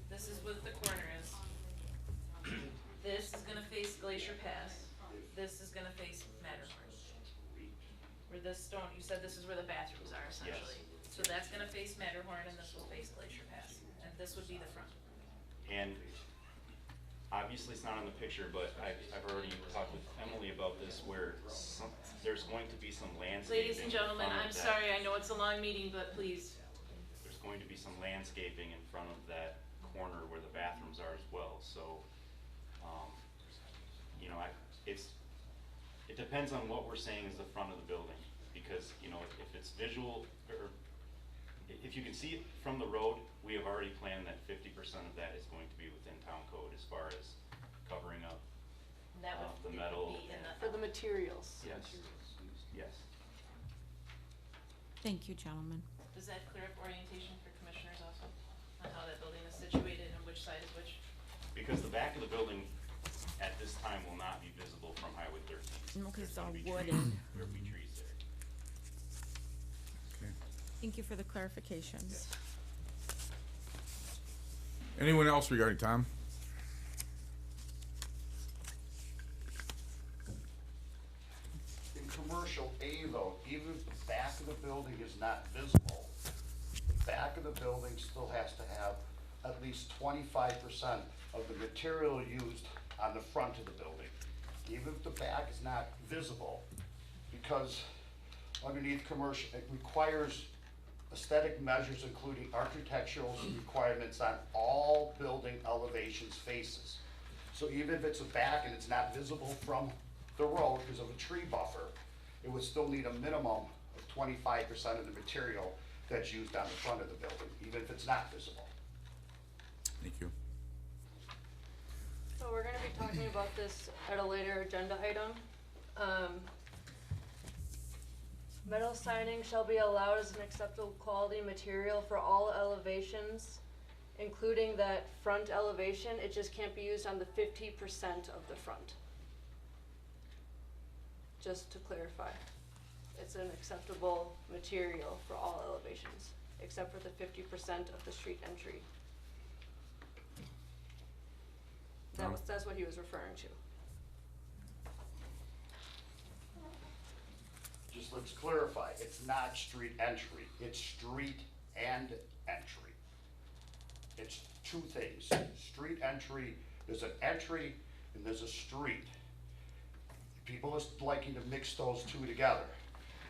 This is what the corner is. This is gonna face Glacier Pass. This is gonna face Matterhorn. Where this stone, you said this is where the bathrooms are essentially. So that's gonna face Matterhorn and this will face Glacier Pass. And this would be the front. And obviously it's not on the picture, but I've already talked with Emily about this, where there's going to be some landscaping. Ladies and in gentlemen, front of I'm that. sorry, I know it's a long meeting, but please. There's going to be some landscaping in front of that corner where the bathrooms are as well, so, it depends on what we're saying is the front of the building, because, if it's visual, or if you can see it from the road, we have already planned that 50% of that is going to be within town code as far as covering up, And that would the metal. be in the. For the materials. Yes, yes. Thank you, gentlemen. Does that clear up orientation for commissioners also, on how that building is situated and which side is which? Because the back of the building at this time will not be visible from Highway 13. Okay, There's it's gonna all be wooded. trees. There'll be trees there. Okay. Thank you for the clarifications. Anyone else regarding Tom? In commercial A though, even if the back of the building is not visible, the back of the building still has to have at least 25% of the material used on the front of the building. Even if the back is not visible, because underneath commercial, it requires aesthetic measures including architectural requirements on all building elevations faces. So even if it's a back and it's not visible from the road because of a tree buffer, it would still need a minimum of 25% of the material that's used on the front of the building, even if it's not visible. Thank you. So we're gonna be talking about this at a later agenda item. Metal siding shall be allowed as an acceptable quality material for all elevations, including that front elevation. It just can't be used on the 50% of the front. Just to clarify, it's an acceptable material for all elevations, except for the 50% of the street entry. That's what he was referring to. Just let's clarify, it's not street entry, it's street and entry. It's two things. Street entry, there's an entry and there's a street. People are liking to mix those two together.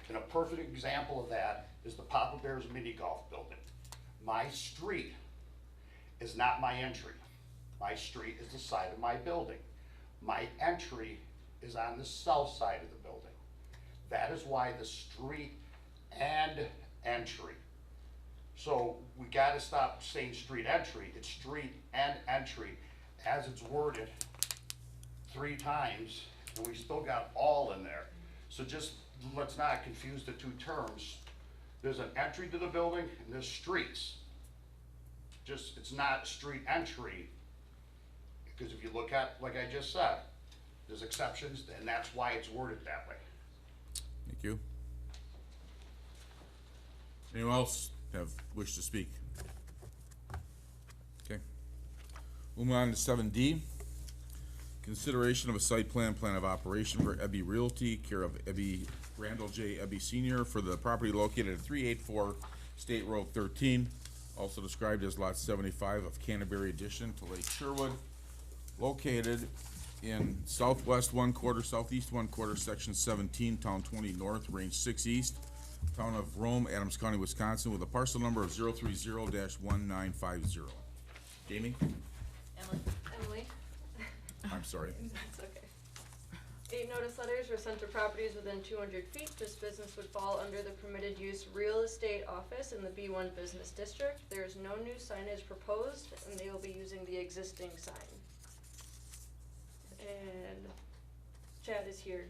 And a perfect example of that is the Papa Bears mini golf building. My street is not my entry. My street is the side of my building. My entry is on the south side of the building. That is why the street and entry. So we gotta stop saying street entry, it's street and entry as it's worded 3 times, and we still got all in there. So just, let's not confuse the two terms. There's an entry to the building and there's streets. Just, it's not street entry, because if you look at, like I just said, there's exceptions, and that's why it's worded that way. Thank you. Anyone else wish to speak? Okay. Moving on to 7D. Consideration of a site plan of operation for Ebby Realty, care of Randall J. Ebby Sr. for the property located at 384 State Road 13, also described as Lot 75 of Canterbury addition to Lake Sherwood, located in southwest 1/4, southeast 1/4, section 17, town 20 north, range 6 east, town of Rome, Adams County, Wisconsin, with a parcel number of 030-1950. Jamie? Emily? I'm sorry. That's okay. 8 notice letters were sent to properties within 200 feet. This business would fall under the permitted use real estate office in the B1 business district. There is no new signage proposed, and they will be using the existing sign. And Chad is here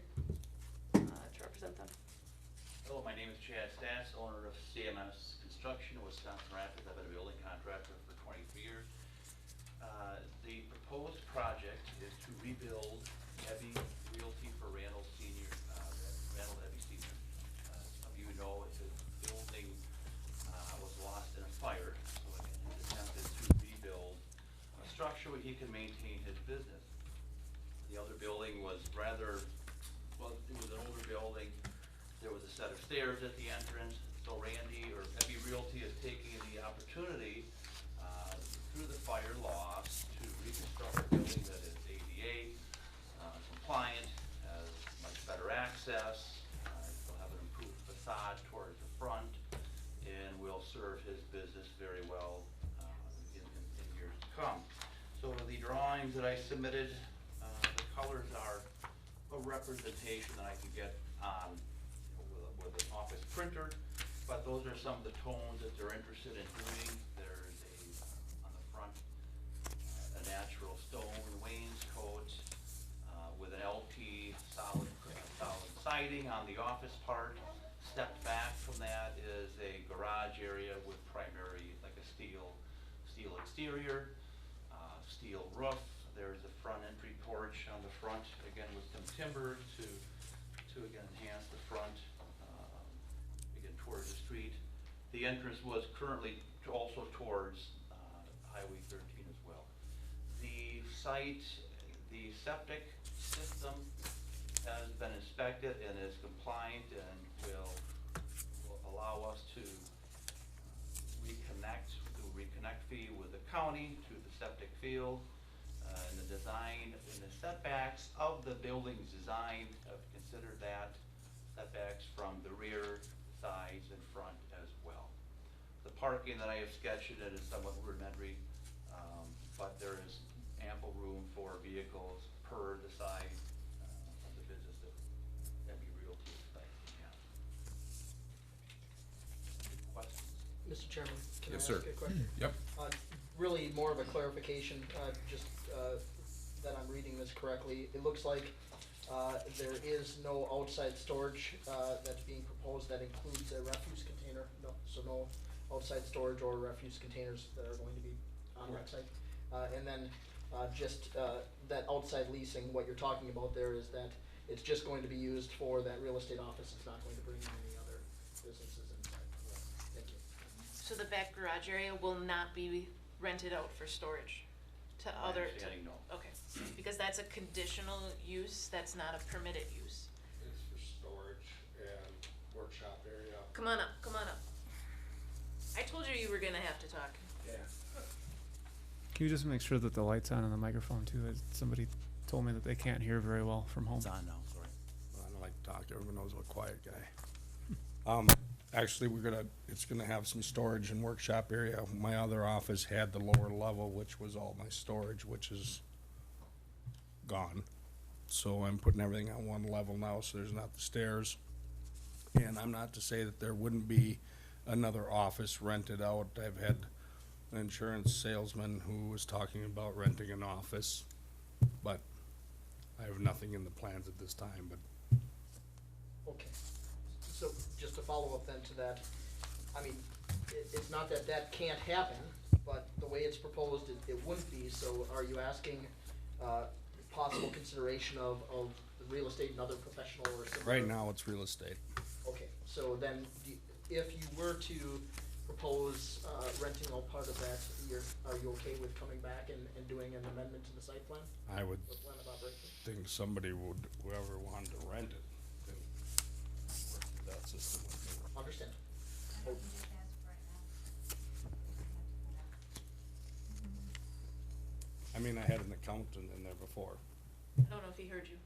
to represent them. Hello, my name is Chad Stats, owner of CMS Construction, Wisconsin Rapids. I've been a building contractor for 23 years. The proposed project is to rebuild Ebby Realty for Randall Senior, Randall Ebby Senior. Some of you know the building was lost in a fire, so again, he attempted to rebuild a structure where he can maintain his business. The other building was rather, well, it was an older building. There was a set of stairs at the entrance. So Randy, or Ebby Realty, is taking the opportunity through the fire loss to reconstruct a building that is ADA compliant, has much better access, will have an improved facade towards the front, and will serve his business very well in years to come. So the drawings that I submitted, the colors are a representation that I can get on with an office printer, but those are some of the tones that they're interested in doing. There's on the front, a natural stone wainscot with an LP solid siding on the office part. Stepped back from that is a garage area with primary, like a steel exterior, steel roof. There's a front entry porch on the front, again with some timber to again enhance the front, again towards the street. The entrance was currently also towards Highway 13 as well. The site, the septic system has been inspected and is compliant and will allow us to reconnect, do a reconnect fee with the county to the septic field. And the design and the setbacks of the building's design, have considered that setbacks from the rear, sides, and front as well. The parking that I have sketched it is somewhat rudimentary, but there is ample room for vehicles per the size of the business that Ebby Realty is like to have. Any questions? Mr. Chairman, can I Yes, ask sir. a question? Yep. Really more of a clarification, just that I'm reading this correctly. It looks like There is no outside storage, that's being proposed that includes a refuse container, no outside storage or refuse containers that are going to be on that site. And then, that outside leasing, what you're talking about there is that it's just going to be used for that real estate office, it's not going to bring in any other businesses inside. Thank you. So the back garage area will not be rented out for storage to My other? understanding, no. Okay, because that's a conditional use, that's not a permitted use. It's for storage and workshop area. Come on up, come on up. I told you you were gonna have to talk. Yeah. Can you just make sure that the light's on the microphone too? As somebody told me that they can't hear very well from home. It's on now, sorry. I don't like to talk, everyone knows I'm a quiet guy. Actually, it's gonna have some storage and workshop area. My other office had the lower level, which was all my storage, which is gone. So I'm putting everything on one level now, so there's not the stairs. And I'm not to say that there wouldn't be another office rented out. I've had an insurance salesman who was talking about renting an office, but I have nothing in the plans at this time, but Okay, so just to follow up then to that, I mean, it's not that that can't happen, but the way it's proposed, it wouldn't be, so are you asking, possible consideration of the real estate and other professional or similar? right now it's real estate. Okay, so then, if you were to propose, renting out part of that, are you okay with coming back and doing an amendment to the site plan? I would The plan of operation? think somebody would, whoever wanted to rent it, then work with that system with me. Understand. I don't think that's right now. I mean, I had an accountant in there before. I don't know if he heard you.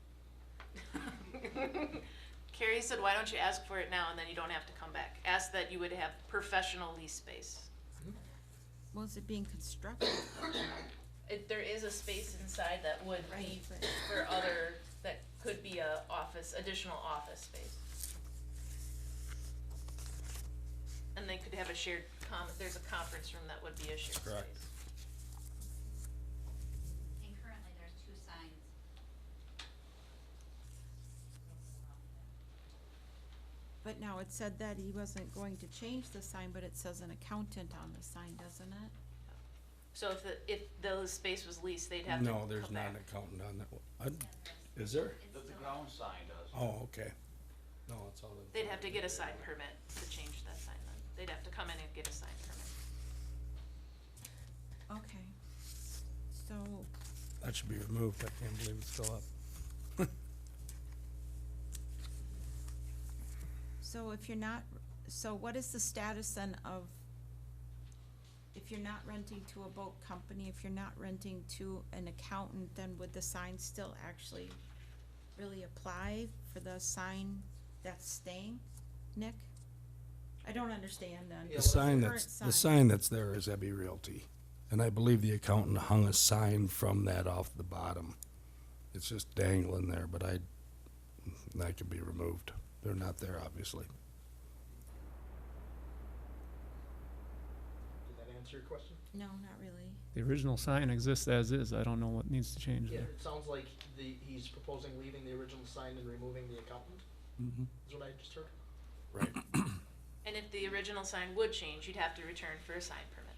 Carrie said, why don't you ask for it now and then you don't have to come back? Ask that you would have professional lease space. Well, is it being constructed? There is a space inside that would be Right, but- for other, that could be a office, additional office space. And they could have a shared there's a conference room that would be a shared space. Correct. And currently, there's 2 signs. But now it said that he wasn't going to change the sign, but it says an accountant on the sign, doesn't it? So if the space was leased, they'd have to come No, back. there's not an accountant on that one. Is there? The ground sign does. Oh, okay. No, it's all in. They'd have to get a sign permit to change that sign then. They'd have to come in and get a sign permit. Okay. So, That should be removed. I can't believe it's still up. so if you're not, so what is the status then of, if you're not renting to a boat company, if you're not renting to an accountant, then would the sign still actually really apply for the sign that's staying, Nick? I don't understand then. Yeah, The sign Current the sign that's there is Ebby Realty. And I believe the accountant hung a sign from that off the bottom. It's just dangling there, but that could be removed. They're not there, obviously. Did that answer your question? No, not really. The original sign exists as is. I don't know what needs to change Yeah, there. it sounds like he's proposing leaving the original sign and removing the accountant, Mm-hmm. is what I just heard. Right. And if the original sign would change, you'd have to return for a sign permit.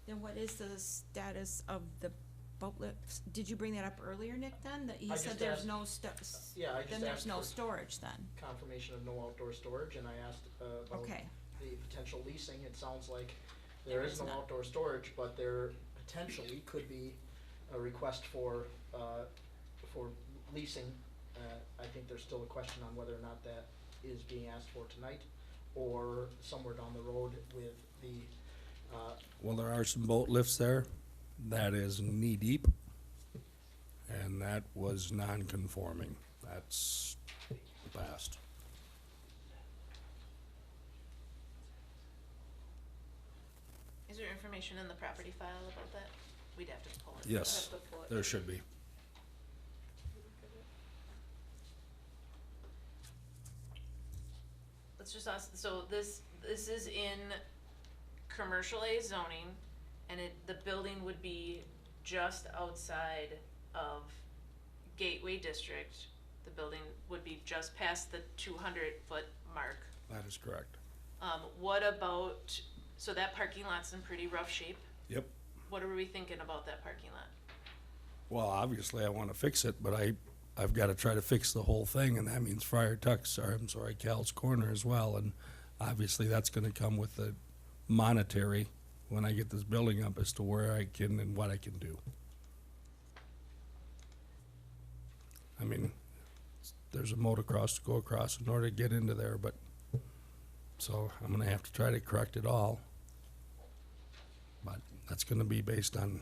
Then what is the status of the boat lifts? Did you bring that up earlier, Nick, then? That he I said just there's asked- no Yeah, I then just there's asked no for storage then? confirmation of no outdoor storage, and I asked, about Okay. the potential leasing. It sounds like there There is is no none. outdoor storage, but there potentially could be a request for leasing. I think there's still a question on whether or not that is being asked for tonight, or somewhere down the road with the, Well, there are some boat lifts there. That is knee deep. And that was non-conforming. That's passed. Is there information in the property file about that? We'd have to pull it. Yes, We'd have to pull it. there should be. Let's just ask, so this is in commercial A zoning, and the building would be just outside of Gateway District. The building would be just past the 200-foot mark. That is correct. What about, so that parking lot's in pretty rough shape. Yep. What are we thinking about that parking lot? Well, obviously I wanna fix it, but I've gotta try to fix the whole thing, and that means Cal's Corner as well, and obviously that's gonna come with the monetary when I get this building up as to where I can and what I can do. I mean, there's a motocross to go across in order to get into there, but, so I'm gonna have to try to correct it all. But that's gonna be based on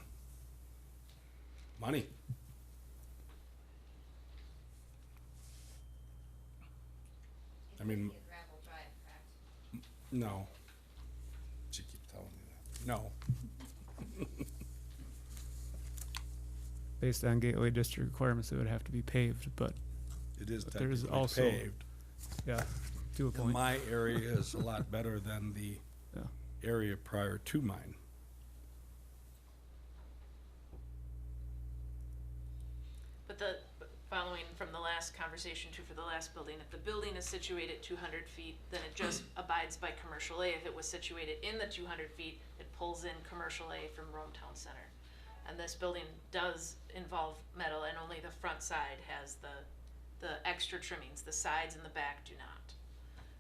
money. I mean, Gravel drive, correct? no. She keeps telling me that. No. Based on Gateway District requirements, it would have to be paved, but It is But there's technically also- paved. yeah, to a And point. my area is a lot better than the Yeah. area prior to mine. But the, following from the last conversation too, for the last building, if the building is situated 200 feet, then it just abides by commercial A. If it was situated in the 200 feet, it pulls in commercial A from Rome Town Center. And this building does involve metal, and only the front side has the extra trimmings. The sides and the back do not.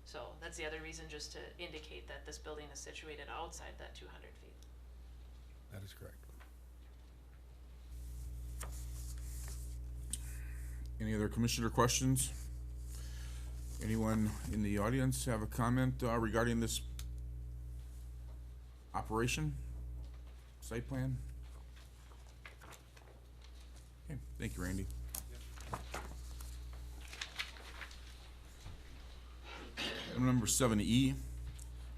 So that's the other reason, just to indicate that this building is situated outside that 200 feet. That is correct. Any other commissioner questions? Anyone in the audience have a comment regarding this operation, site plan? Okay, thank you, Randy. Item number 7E,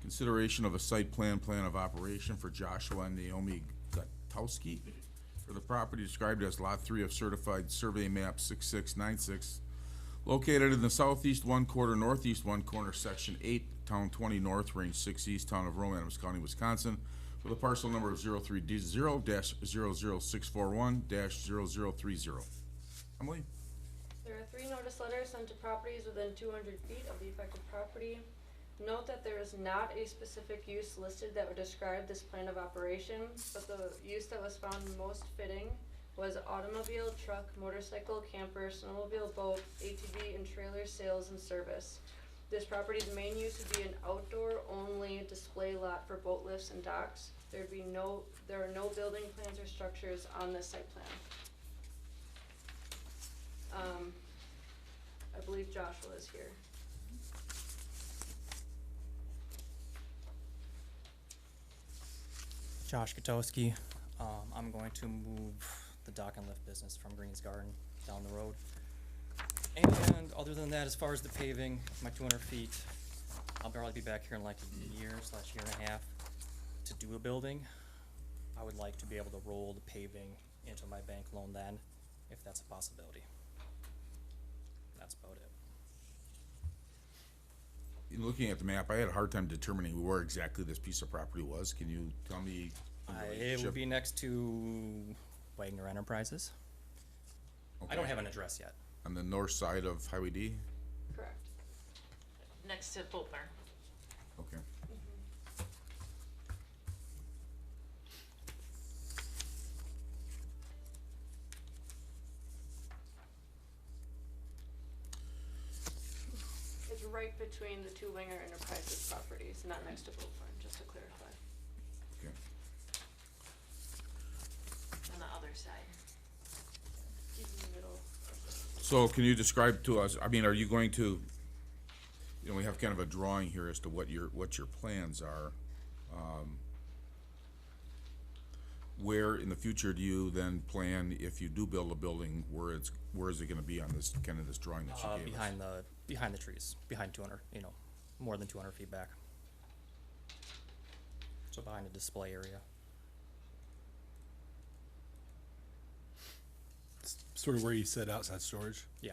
consideration of a site plan of operation for Joshua and Naomi Gutowski for the property described as Lot 3 of Certified Survey Map 6696, located in the southeast 1/4, northeast 1/4, Section 8, Town 20 North, Range 6 East, Town of Rome, Adams County, Wisconsin, with a parcel number of 03D0-00641-0030. Emily? There are 3 notice letters sent to properties within 200 feet of the affected property. Note that there is not a specific use listed that would describe this plan of operation, but the use that was found most fitting was automobile, truck, motorcycle, camper, snowmobile, boat, ATV, and trailer sales and service. This property's main use would be an outdoor-only display lot for boat lifts and docks. There are no building plans or structures on this site plan. I believe Joshua is here. Josh Gutowski. I'm going to move the dock and lift business from Green's Garden down the road. And other than that, as far as the paving, my 200 feet, I'll probably be back here in like a year / year and a half to do a building. I would like to be able to roll the paving into my bank loan then, if that's a possibility. That's about it. In looking at the map, I had a hard time determining where exactly this piece of property was. Can you tell me? the It relationship? would be next to Wagner Enterprises. I don't Okay. have an address yet. On the north side of Highway D? Correct. Next to Boat Barn. Okay. It's right between the 2 Winger Enterprises properties, not next to Boat Barn, just to clarify. Okay. On the other side. He's in the middle of the. So can you describe to us, I mean, are you going to, you know, we have kind of a drawing here as to what your plans are. Where in the future do you then plan, if you do build a building, where is it gonna be on this, kind of this drawing that you gave us? Behind the trees, behind 200, more than 200 feet back. So behind the display area. Sort of where you said outside storage. Yeah.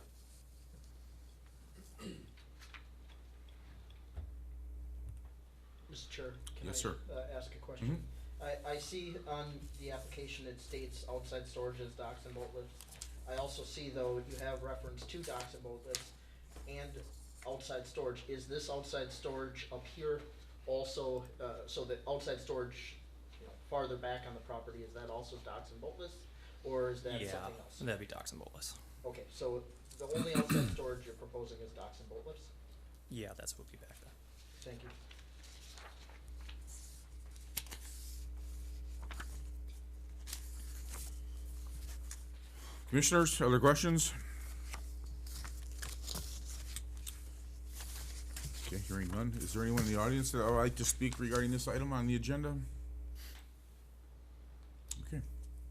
Mr. Chair, can Yes, I sir. ask a question? I see on the application it states outside storage as docks and boat lifts. I also see though you have reference to docks and boat lifts and outside storage. Is this outside storage up here also, so that outside storage, you know, farther back on the property, is that also docks and boat lifts? Or is that Yeah, something else? that'd be docks and boat lifts. Okay, so the only outside storage you're proposing is docks and boat lifts? Yeah, that's what would be back there. Thank you. Commissioners, other questions? Okay, hearing none. Is there anyone in the audience that would like to speak regarding this item on the agenda? Okay,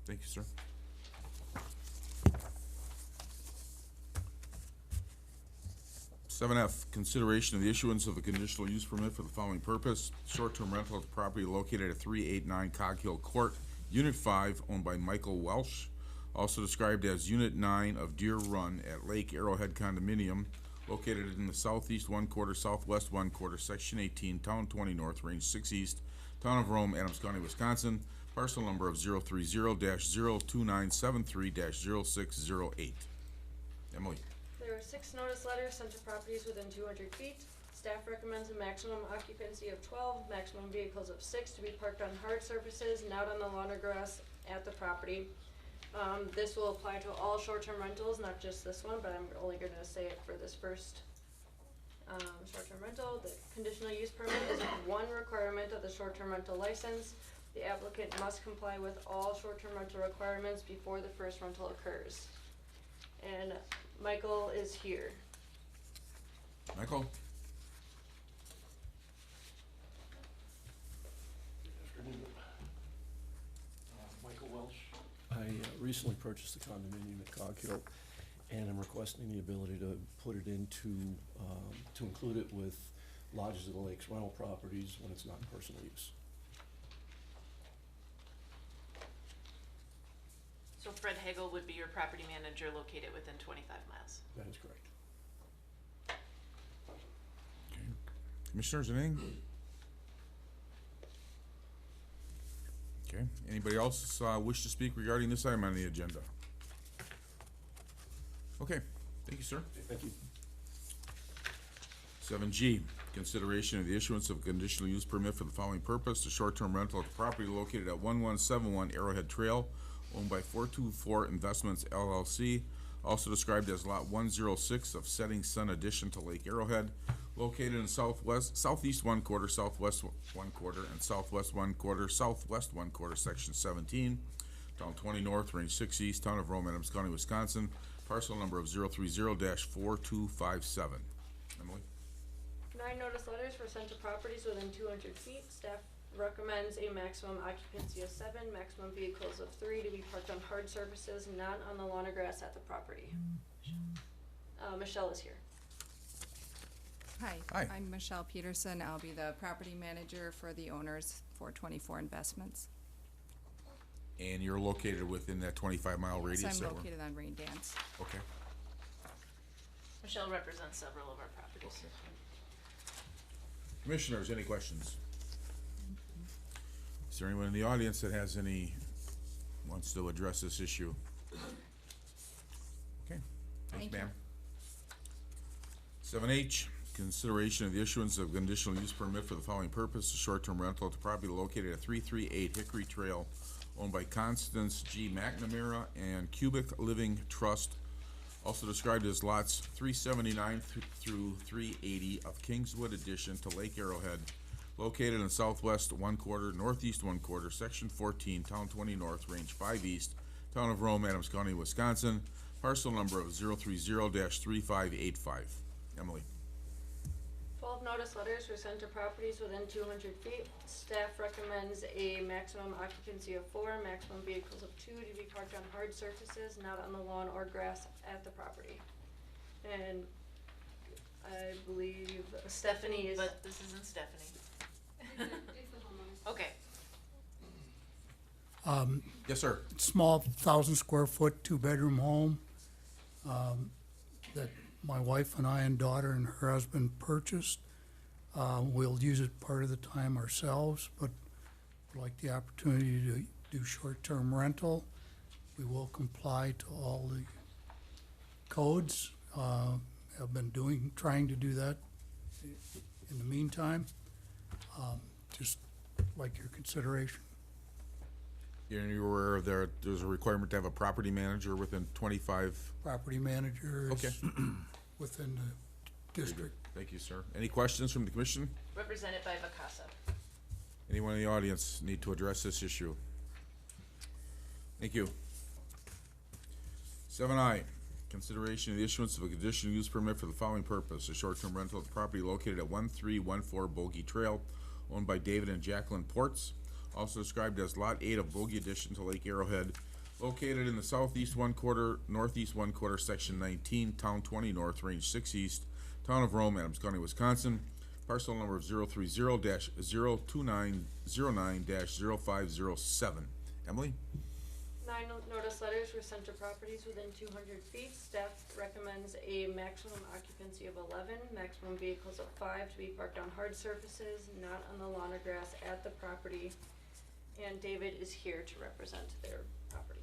thank you, sir. Seven F, consideration of the issuance of a conditional use permit for the following purpose: short-term rental of the property located at 389 Cog Hill Court, Unit 5, owned by Michael Welsh, also described as Unit 9 of Deer Run at Lake Arrowhead Condominium, located in the southeast 1/4, southwest 1/4, Section 18, Town 20 North, Range 6 East, Town of Rome, Adams County, Wisconsin, parcel number of 030-02973-0608. Emily? There were 6 notice letters sent to properties within 200 feet. Staff recommends a maximum occupancy of 12, maximum vehicles of 6 to be parked on hard surfaces, not on the lawn or grass at the property. This will apply to all short-term rentals, not just this one, but I'm only gonna say it for this first, short-term rental. The conditional use permit is one requirement of the short-term rental license. The applicant must comply with all short-term rental requirements before the first rental occurs. And Michael is here. Michael? Michael Welsh. I recently purchased a condominium at Cog Hill, and I'm requesting the ability to put it into, to include it with Lodges of the Lakes rental properties when it's not in personal use. So Fred Hagel would be your property manager located within 25 miles. That is correct. Commissioners, anything? Okay, anybody else wish to speak regarding this item on the agenda? Okay, thank you, sir. Thank you. 7G, consideration of the issuance of a conditional use permit for the following purpose: the short-term rental of the property located at 1171 Arrowhead Trail, owned by 424 Investments LLC, also described as Lot 106 of Setting Sun addition to Lake Arrowhead, located in southeast 1/4, southwest 1/4, and southwest 1/4, southwest 1/4, Section 17, Town 20 North, Range 6 East, Town of Rome, Adams County, Wisconsin, parcel number of 030-4257. Emily? 9 notice letters were sent to properties within 200 feet. Staff recommends a maximum occupancy of 7, maximum vehicles of 3 to be parked on hard surfaces, not on the lawn or grass at the property. Michelle is here. Hi. Hi. I'm Michelle Peterson. I'll be the property manager for the owners for 24 Investments. And you're located within that 25-mile So radius? I'm that we're- located on Rain Dance. Okay. Michelle represents several of our properties. Commissioners, any questions? Is there anyone in the audience that has wants to address this issue? Okay, thanks, Thank you. ma'am. 7H, consideration of the issuance of conditional use permit for the following purpose: a short-term rental at the property located at 338 Hickory Trail, owned by Constance G. McNamara and Cubic Living Trust, also described as lots 379 through 380 of Kingswood addition to Lake Arrowhead, located in southwest 1/4, northeast 1/4, section 14, town 20 north, range 5 east, town of Rome, Adams County, Wisconsin, parcel number of 030-3585. Emily? 12 notice letters were sent to properties within 200 feet. Staff recommends a maximum occupancy of 4, maximum vehicles of 2 to be parked on hard surfaces, not on the lawn or grass at the property. And I believe Stephanie is. But this isn't Stephanie. Okay. Yes, sir. Small 1,000 square foot, 2-bedroom home, that my wife and I and daughter and her husband purchased. We'll use it part of the time ourselves, but would like the opportunity to do short-term rental. We will comply to all the codes. Have been trying to do that in the meantime. Just like your consideration. You're aware of there's a requirement to have a property manager within 25? Property managers Okay. within the district. Thank you, sir. Any questions from the commission? Represented by Vakasa. Anyone in the audience need to address this issue? Thank you. 7I, consideration of the issuance of a conditional use permit for the following purpose: a short-term rental of property located at 1314 Bogey Trail, owned by David and Jacqueline Ports, also described as Lot 8 of Bogey addition to Lake Arrowhead, located in the southeast 1/4, northeast 1/4, section 19, town 20 north, range 6 east, town of Rome, Adams County, Wisconsin, parcel number 030-02909-0507. Emily? 9 notice letters were sent to properties within 200 feet. Staff recommends a maximum occupancy of 11, maximum vehicles of 5 to be parked on hard surfaces, not on the lawn or grass at the property. And David is here to represent their property.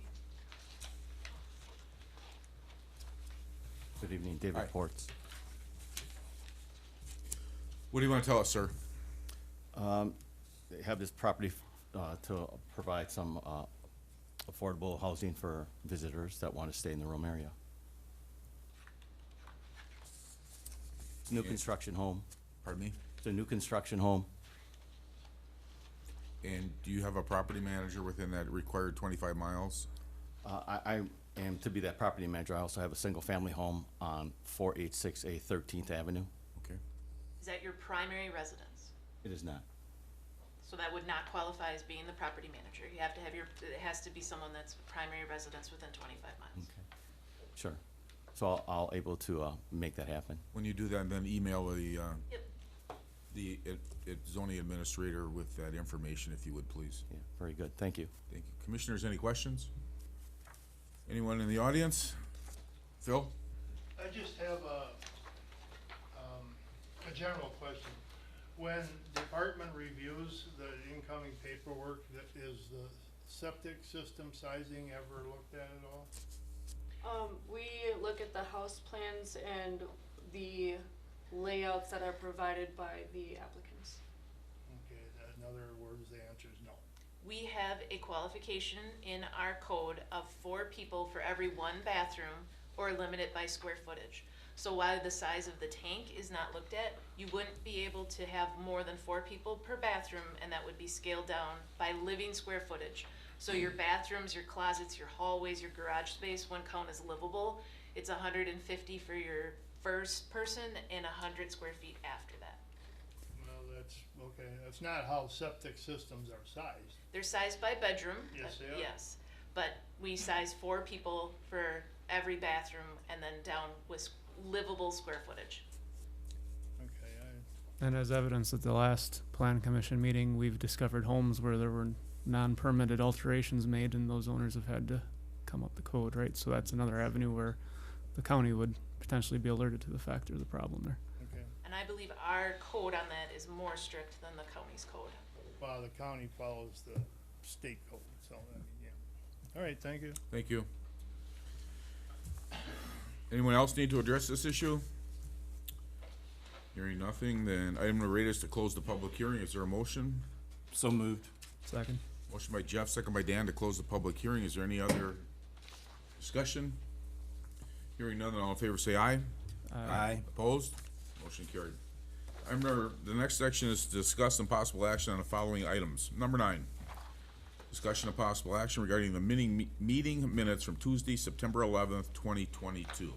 Good evening, David Ports. What do you want to tell us, sir? They have this property to provide some affordable housing for visitors that want to stay in the Rome area. It's a new construction home. Pardon me? It's a new construction home. And do you have a property manager within that required 25 miles? I am to be that property manager. I also have a single-family home on 486A 13th Avenue. Okay. Is that your primary residence? It is not. So that would not qualify as being the property manager. You have to have it has to be someone that's primary residence within 25 miles. Okay. Sure. So I'll able to make that happen. When you do that, then email the Yep. zoning administrator with that information, if you would, please. Yeah, very good. Thank you. Thank you. Commissioners, any questions? Anyone in the audience? Phil? I just have a general question. When department reviews the incoming paperwork, is the septic system sizing ever looked at all? We look at the house plans and the layouts that are provided by the applicants. Okay, in other words, the answer is no. We have a qualification in our code of 4 people for every 1 bathroom or limited by square footage. So while the size of the tank is not looked at, you wouldn't be able to have more than 4 people per bathroom, and that would be scaled down by living square footage. So your bathrooms, your closets, your hallways, your garage space, when count as livable, it's 150 for your first person and 100 square feet after that. Well, that's, okay, that's not how septic systems are sized. They're sized by bedroom. Yes, they are. Yes, but we size 4 people for every bathroom and then down with livable square footage. Okay, And as evidence at the last plan commission meeting, we've discovered homes where there were non-permitted alterations made and those owners have had to come up the code, right? So that's another avenue where the county would potentially be alerted to the fact there's a problem there. okay. And I believe our code on that is more strict than the county's code. Well, the county follows the state code, so, I mean, yeah. All right, thank you. Thank you. Anyone else need to address this issue? Hearing nothing, then item number 8 is to close the public hearing. Is there a motion? So moved. Second. Motion by Jeff, second by Dan to close the public hearing. Is there any other discussion? Hearing none, then all in favor say aye. Aye. Opposed? Motion carried. Item number, the next section is to discuss some possible action on the following items. Number 9, discussion of possible action regarding the meeting minutes from Tuesday, September 11th, 2022.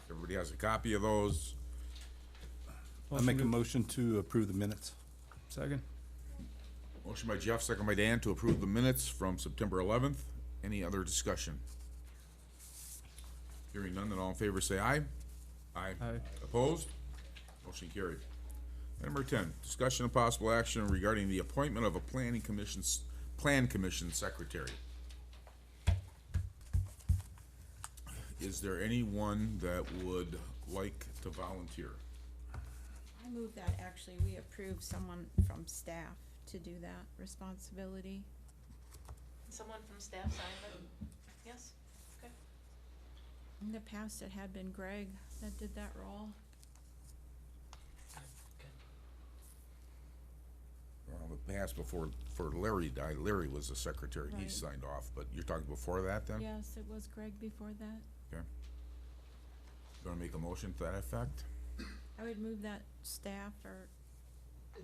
Everybody has a copy of those. I make a motion to approve the minutes. Second. Motion by Jeff, second by Dan to approve the minutes from September 11th. Any other discussion? Hearing none, then all in favor say aye. Aye. Aye. Opposed? Motion carried. Item number 10, discussion of possible action regarding the appointment of a plan commission secretary. Is there anyone that would like to volunteer? I move that actually we approve someone from staff to do that responsibility. Someone from staff sign it? Yes? Okay. In the past, it had been Greg that did that role. Well, the past before Larry died, Larry was the secretary, and he Right. signed off, but you're talking before that then? Yes, it was Greg before that. Okay. You wanna make a motion to that effect? I would move that staff or,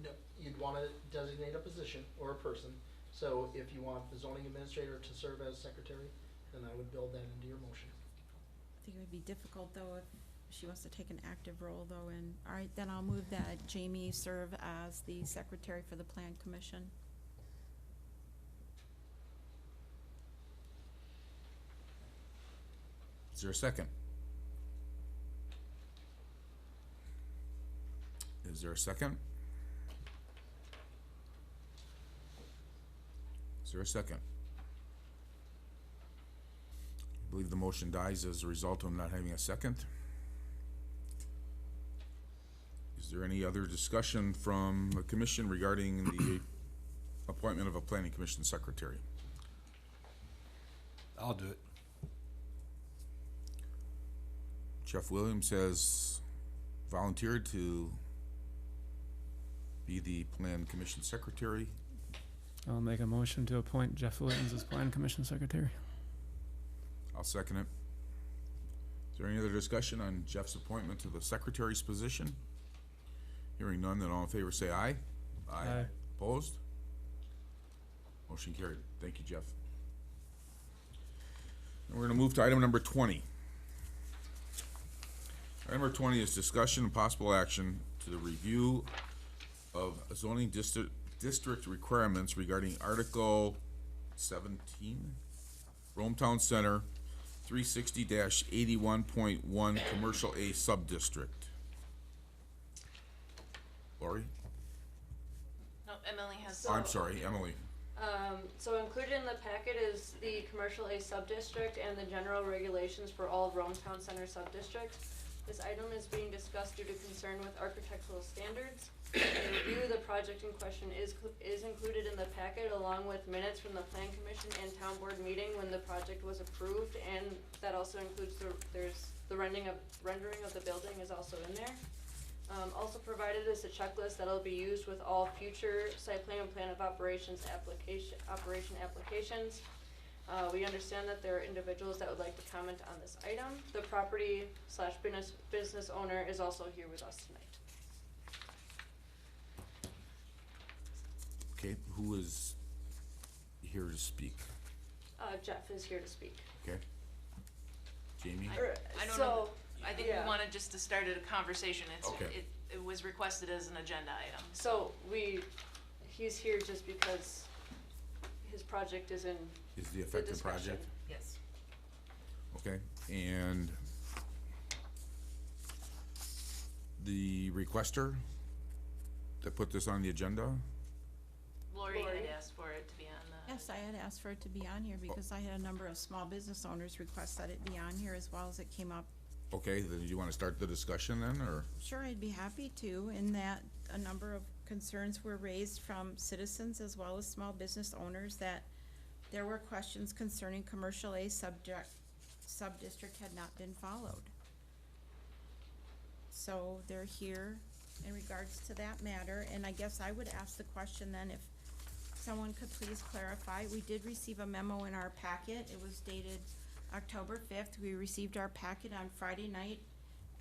No, you'd wanna designate a position or a person. So if you want the zoning administrator to serve as secretary, then I would build that into your motion. I think it would be difficult though if she wants to take an active role though, and, all right, then I'll move that Jamie serve as the secretary for the plan commission. Is there a second? Is there a second? Is there a second? I believe the motion dies as a result of not having a second. Is there any other discussion from the commission regarding the appointment of a planning commission secretary? I'll do it. Jeff Williams has volunteered to be the plan commission secretary. I'll make a motion to appoint Jeff Williams as Plan Commission Secretary. I'll second it. Is there any other discussion on Jeff's appointment to the secretary's position? Hearing none, then all in favor say aye. Aye. Opposed? Motion carried. Thank you, Jeff. And we're gonna move to item number 20. Item number 20 is discussion and possible action to the review of zoning district requirements regarding Article 17, Rome Town Center, 360-81.1 Commercial A Sub-District. Lori? No, Emily has. Oh, I'm sorry, Emily. So included in the packet is the commercial A sub-district and the general regulations for all of Rome Town Center sub-districts. This item is being discussed due to concern with architectural standards. The review of the project in question is included in the packet along with minutes from the Plan Commission and Town Board meeting when the project was approved, and that also includes the rendering of the building is also in there. Also provided is a checklist that'll be used with all future site plan and plan of operations operation applications. We understand that there are individuals that would like to comment on this item. The property / business owner is also here with us tonight. Okay, who is here to speak? Jeff is here to speak. Okay. Jamie? I don't So, know, I think yeah. we wanted just to start a conversation, Okay. it was requested as an agenda item. So he's here just because his project is in Is the affected discussion. project? Yes. Okay, and the requester that put this on the agenda? Lori Lori. had asked for it to be on the. Yes, I had asked for it to be on here because I had a number of small business owners request that it be on here as well as it came up. Okay, then you wanna start the discussion then, or? Sure, I'd be happy to, in that a number of concerns were raised from citizens as well as small business owners that there were questions concerning commercial A sub-district had not been followed. So they're here in regards to that matter, and I guess I would ask the question then if someone could please clarify. We did receive a memo in our packet. It was dated October 5th. We received our packet on Friday night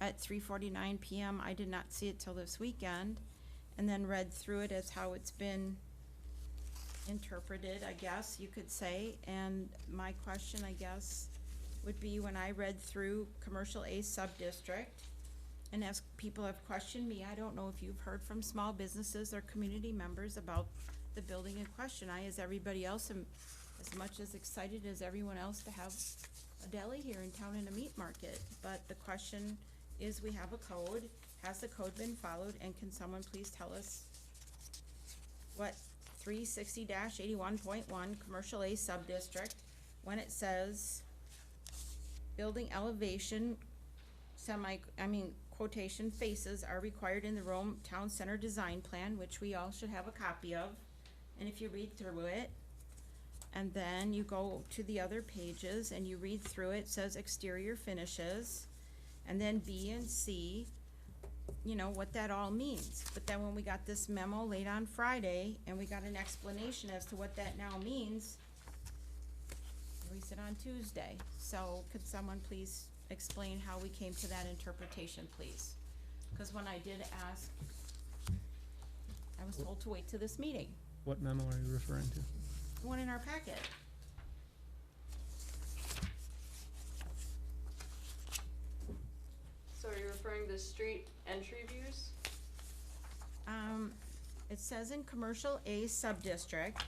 at 3:49 PM. I did not see it till this weekend, and then read through it as how it's been interpreted, I guess you could say. And my question, I guess, would be when I read through commercial A sub-district, and as people have questioned me, I don't know if you've heard from small businesses or community members about the building in question. I, as everybody else, am as much as excited as everyone else to have a deli here in town and a meat market. But the question is, we have a code. Has the code been followed? And can someone please tell us what 360-81.1 Commercial A Sub-District, when it says building elevation, quotation faces are required in the Rome Town Center Design Plan, which we all should have a copy of. And if you read through it, and then you go to the other pages and you read through it, it says exterior finishes, and then B and C, you know, what that all means. But then when we got this memo late on Friday, and we got an explanation as to what that now means, we said on Tuesday. So could someone please explain how we came to that interpretation, please? Because when I did ask, I was told to wait till this meeting. What memo are you referring to? The one in our packet. So are you referring to street entry views? It says in commercial A sub-district,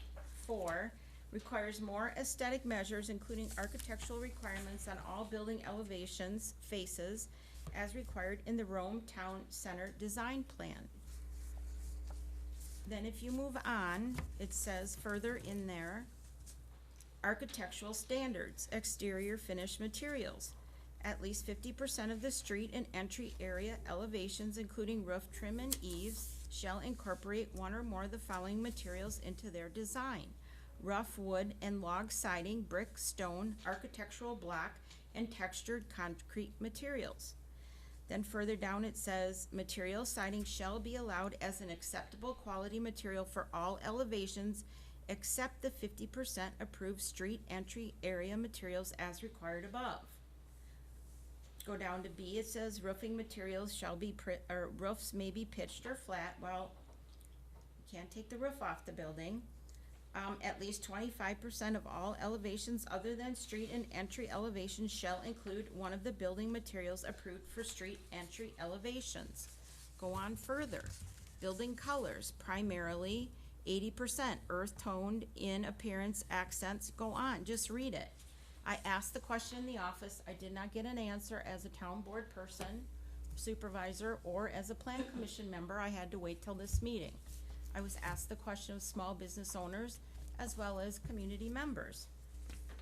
4, requires more aesthetic measures, including architectural requirements on all building elevations, faces, as required in the Rome Town Center Design Plan. Then if you move on, it says further in there, architectural standards, exterior finished materials. At least 50% of the street and entry area elevations, including roof trim and eaves, shall incorporate one or more of the following materials into their design: rough wood and log siding, brick, stone, architectural block, and textured concrete materials. Then further down it says, material siding shall be allowed as an acceptable quality material for all elevations except the 50% approved street entry area materials as required above. Go down to B, it says roofing materials shall be, roofs may be pitched or flat. Well, you can't take the roof off the building. At least 25% of all elevations other than street and entry elevations shall include one of the building materials approved for street entry elevations. Go on further. Building colors, primarily 80% earth toned in appearance accents. Go on, just read it. I asked the question in the office. I did not get an answer as a town board person, supervisor, or as a plan commission member. I had to wait till this meeting. I was asked the question of small business owners as well as community members.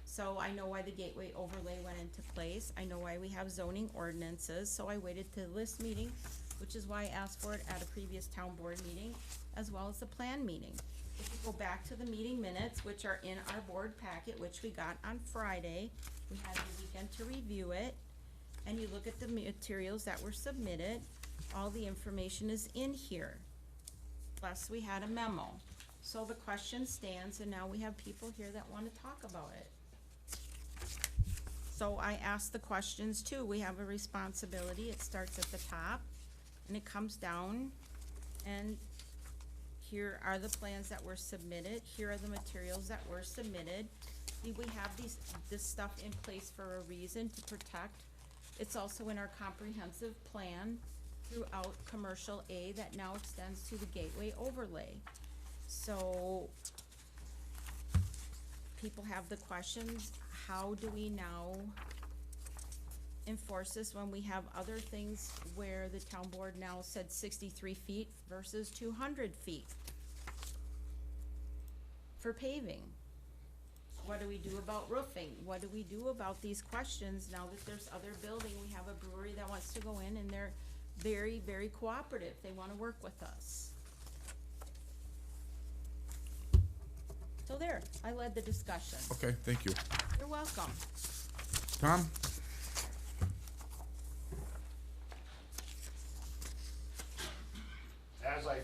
So I know why the gateway overlay went into place. I know why we have zoning ordinances, so I waited till this meeting, which is why I asked for it at a previous town board meeting, as well as the plan meeting. If you go back to the meeting minutes, which are in our board packet, which we got on Friday, we had the weekend to review it, and you look at the materials that were submitted, all the information is in here. Plus, we had a memo. So the question stands, and now we have people here that want to talk about it. So I asked the questions too. We have a responsibility. It starts at the top, and it comes down, and here are the plans that were submitted. Here are the materials that were submitted. We have this stuff in place for a reason, to protect. It's also in our comprehensive plan throughout commercial A that now extends to the gateway overlay. So people have the questions, how do we now enforce this when we have other things where the town board now said 63 feet versus 200 feet for paving? What do we do about roofing? What do we do about these questions now that there's other building? We have a brewery that wants to go in, and they're very, very cooperative. They want to work with us. So there, I led the discussion. Okay, thank you. You're welcome. Tom? As I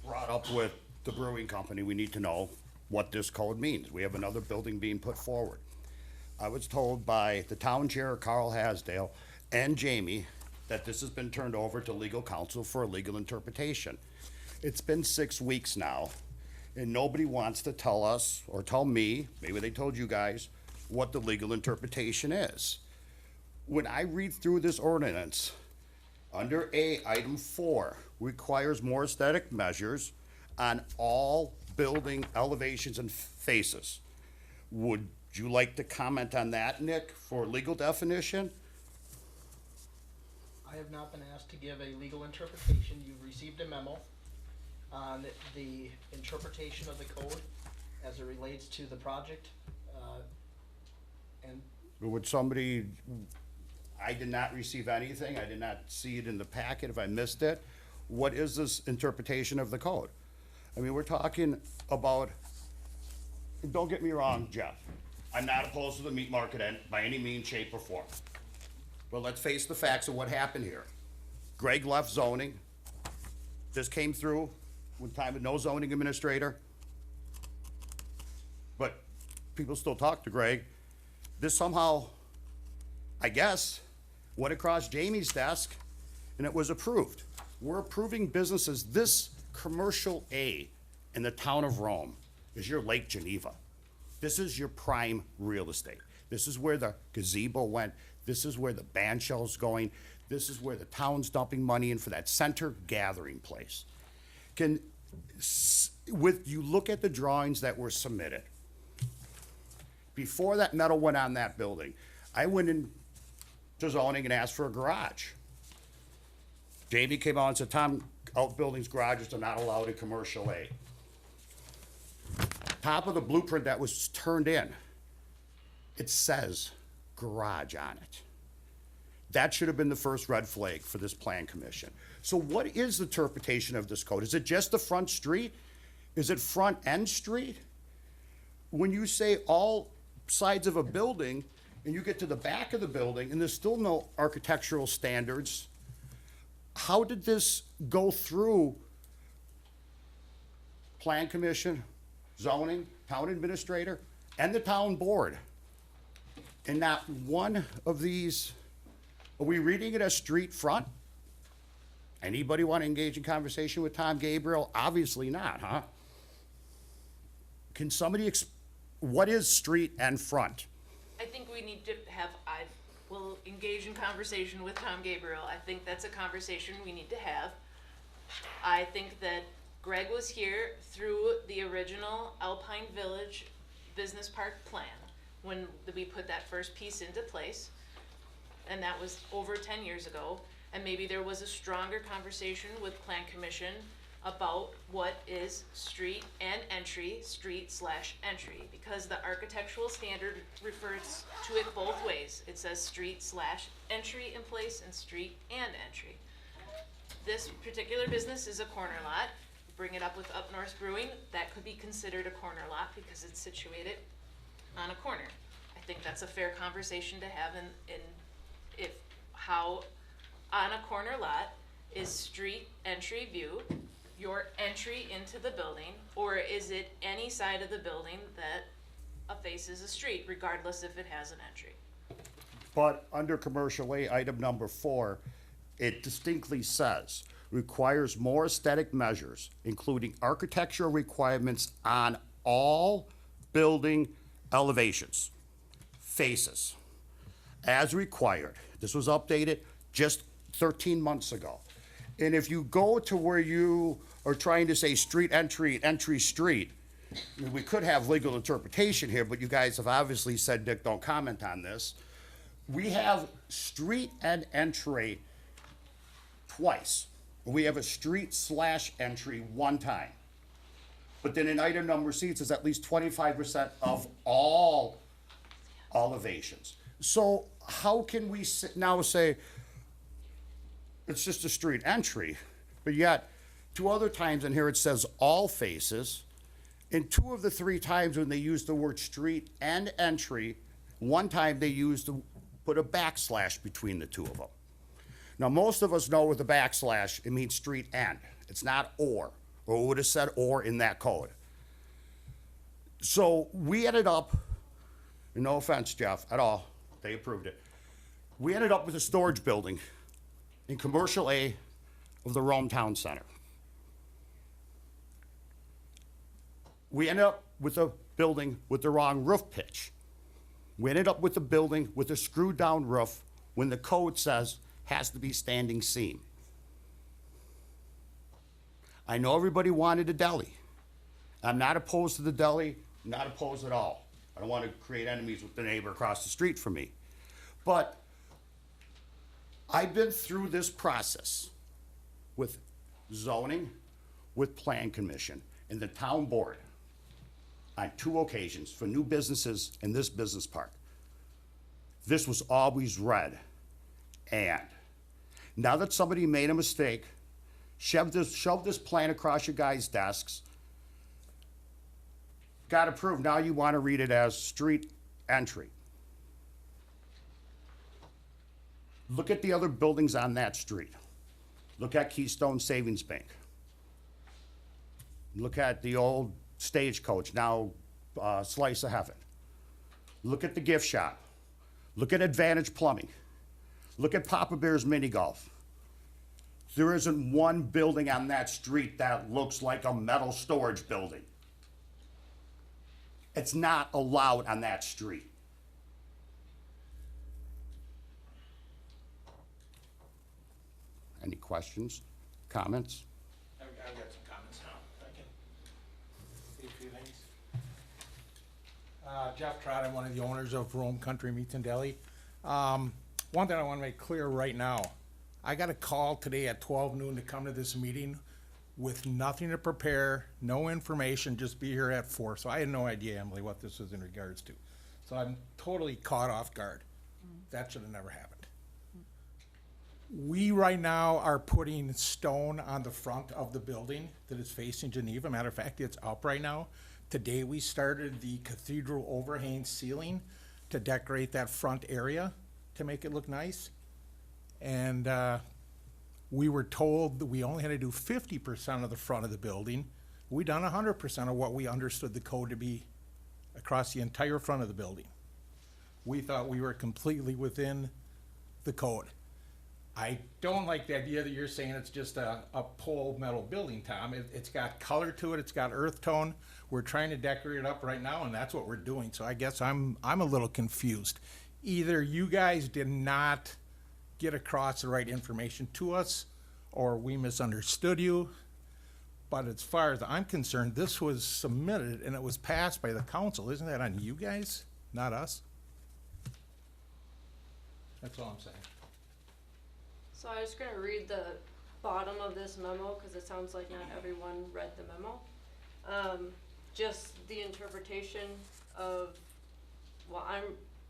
brought up with the brewing company, we need to know what this code means. We have another building being put forward. I was told by the town chair, Carl Hasdale, and Jamie, that this has been turned over to legal counsel for a legal interpretation. It's been 6 weeks now, and nobody wants to tell us, or tell me, maybe they told you guys, what the legal interpretation is. When I read through this ordinance, under A, item 4, requires more aesthetic measures on all building elevations and faces. Would you like to comment on that, Nick, for legal definition? I have not been asked to give a legal interpretation. You've received a memo on the interpretation of the code as it relates to the project. And Would somebody, I did not receive anything, I did not see it in the packet if I missed it. What is this interpretation of the code? I mean, we're talking about, don't get me wrong, Jeff, I'm not opposed to the meat market by any means, shape, or form. But let's face the facts of what happened here. Greg left zoning. This came through with time with no zoning administrator. But people still talk to Greg. This somehow, I guess, went across Jamie's desk and it was approved. We're approving businesses. This commercial A in the town of Rome is your Lake Geneva. This is your prime real estate. This is where the gazebo went. This is where the band shell's going. This is where the town's dumping money in for that center gathering place. You look at the drawings that were submitted. Before that metal went on that building, I went in to zoning and asked for a garage. Jamie came out and said, Tom, outbuildings, garages are not allowed in commercial A. Top of the blueprint that was turned in, it says garage on it. That should have been the first red flag for this plan commission. So what is the interpretation of this code? Is it just the front street? Is it front end street? When you say all sides of a building and you get to the back of the building and there's still no architectural standards, how did this go through plan commission, zoning, town administrator, and the town board? And not one of these, are we reading it as street front? Anybody want to engage in conversation with Tom Gabriel? Obviously not, huh? Can somebody, what is street and front? I think we need to have, I will engage in conversation with Tom Gabriel. I think that's a conversation we need to have. I think that Greg was here through the original Alpine Village Business Park plan when we put that first piece into place. And that was over 10 years ago. And maybe there was a stronger conversation with Plan Commission about what is street and entry, street/entry, because the architectural standard refers to it both ways. It says street/entry in place and street and entry. This particular business is a corner lot. Bring it up with Up North Brewing, that could be considered a corner lot because it's situated on a corner. I think that's a fair conversation to have in if how on a corner lot is street entry view, your entry into the building, or is it any side of the building that faces a street, regardless if it has an entry? But under commercial A, item number 4, it distinctly says, requires more aesthetic measures, including architectural requirements on all building elevations, faces, as required. This was updated just 13 months ago. And if you go to where you are trying to say street entry, entry street, we could have legal interpretation here, but you guys have obviously said, Dick, don't comment on this. We have street and entry twice. We have a street/entry one time. But then in item number C, it says at least 25% of all elevations. So how can we now say it's just a street entry, but yet 2 other times in here it says all faces, and 2 of the 3 times when they use the word street and entry, one time they put a backslash between the 2 of them. Now, most of us know with the backslash, it means street and. It's not or it would have said or in that code. So we ended up, no offense, Jeff, at all, they approved it. We ended up with a storage building in commercial A of the Rome Town Center. We ended up with a building with the wrong roof pitch. We ended up with a building with a screwed down roof when the code says has to be standing seam. I know everybody wanted a deli. I'm not opposed to the deli, not opposed at all. I don't want to create enemies with the neighbor across the street from me. But I've been through this process with zoning, with plan commission, and the town board on 2 occasions for new businesses in this business park. This was always read. And now that somebody made a mistake, shoved this plan across your guys' desks, got approved, now you wanna read it as street entry. Look at the other buildings on that street. Look at Keystone Savings Bank. Look at the old Stagecoach, now Slice of Heaven. Look at the gift shop. Look at Advantage Plumbing. Look at Papa Bear's Mini Golf. There isn't one building on that street that looks like a metal storage building. It's not allowed on that street. Any questions, comments? I've got some comments now. I can say a few things. Jeff Trott, I'm one of the owners of Rome Country Meats and Deli. One thing I want to make clear right now, I got a call today at 12 noon to come to this meeting with nothing to prepare, no information, just be here at 4. So I had no idea, Emily, what this was in regards to. So I'm totally caught off guard. That should have never happened. We right now are putting stone on the front of the building that is facing Geneva. Matter of fact, it's up right now. Today we started the cathedral overhang ceiling to decorate that front area to make it look nice. And we were told that we only had to do 50% of the front of the building. We done 100% of what we understood the code to be across the entire front of the building. We thought we were completely within the code. I don't like the idea that you're saying it's just a pole metal building, Tom. It's got color to it, it's got earth tone. We're trying to decorate it up right now, and that's what we're doing. So I guess I'm a little confused. Either you guys did not get across the right information to us, or we misunderstood you. But as far as I'm concerned, this was submitted and it was passed by the council. Isn't that on you guys, not us? That's all I'm saying. So I'm just gonna read the bottom of this memo, cause it sounds like not everyone read the memo. Just the interpretation of, well,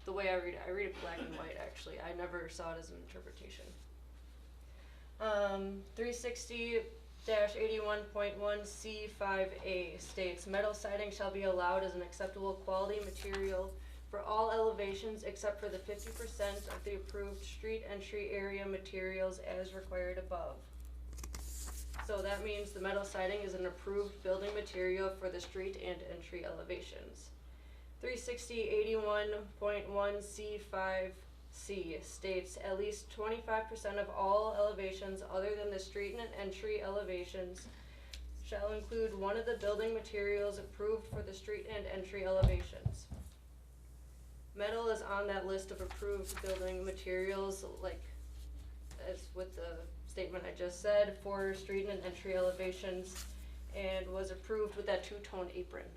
the way I read it black and white actually. I never saw it as an interpretation. 360-81.1C5A states, metal siding shall be allowed as an acceptable quality material for all elevations except for the 50% of the approved street entry area materials as required above. So that means the metal siding is an approved building material for the street and entry elevations. 360-81.1C5C states at least 25% of all elevations other than the street and entry elevations shall include one of the building materials approved for the street and entry elevations. Metal is on that list of approved building materials, like as with the statement I just said, for street and entry elevations, and was approved with that two-tone apron.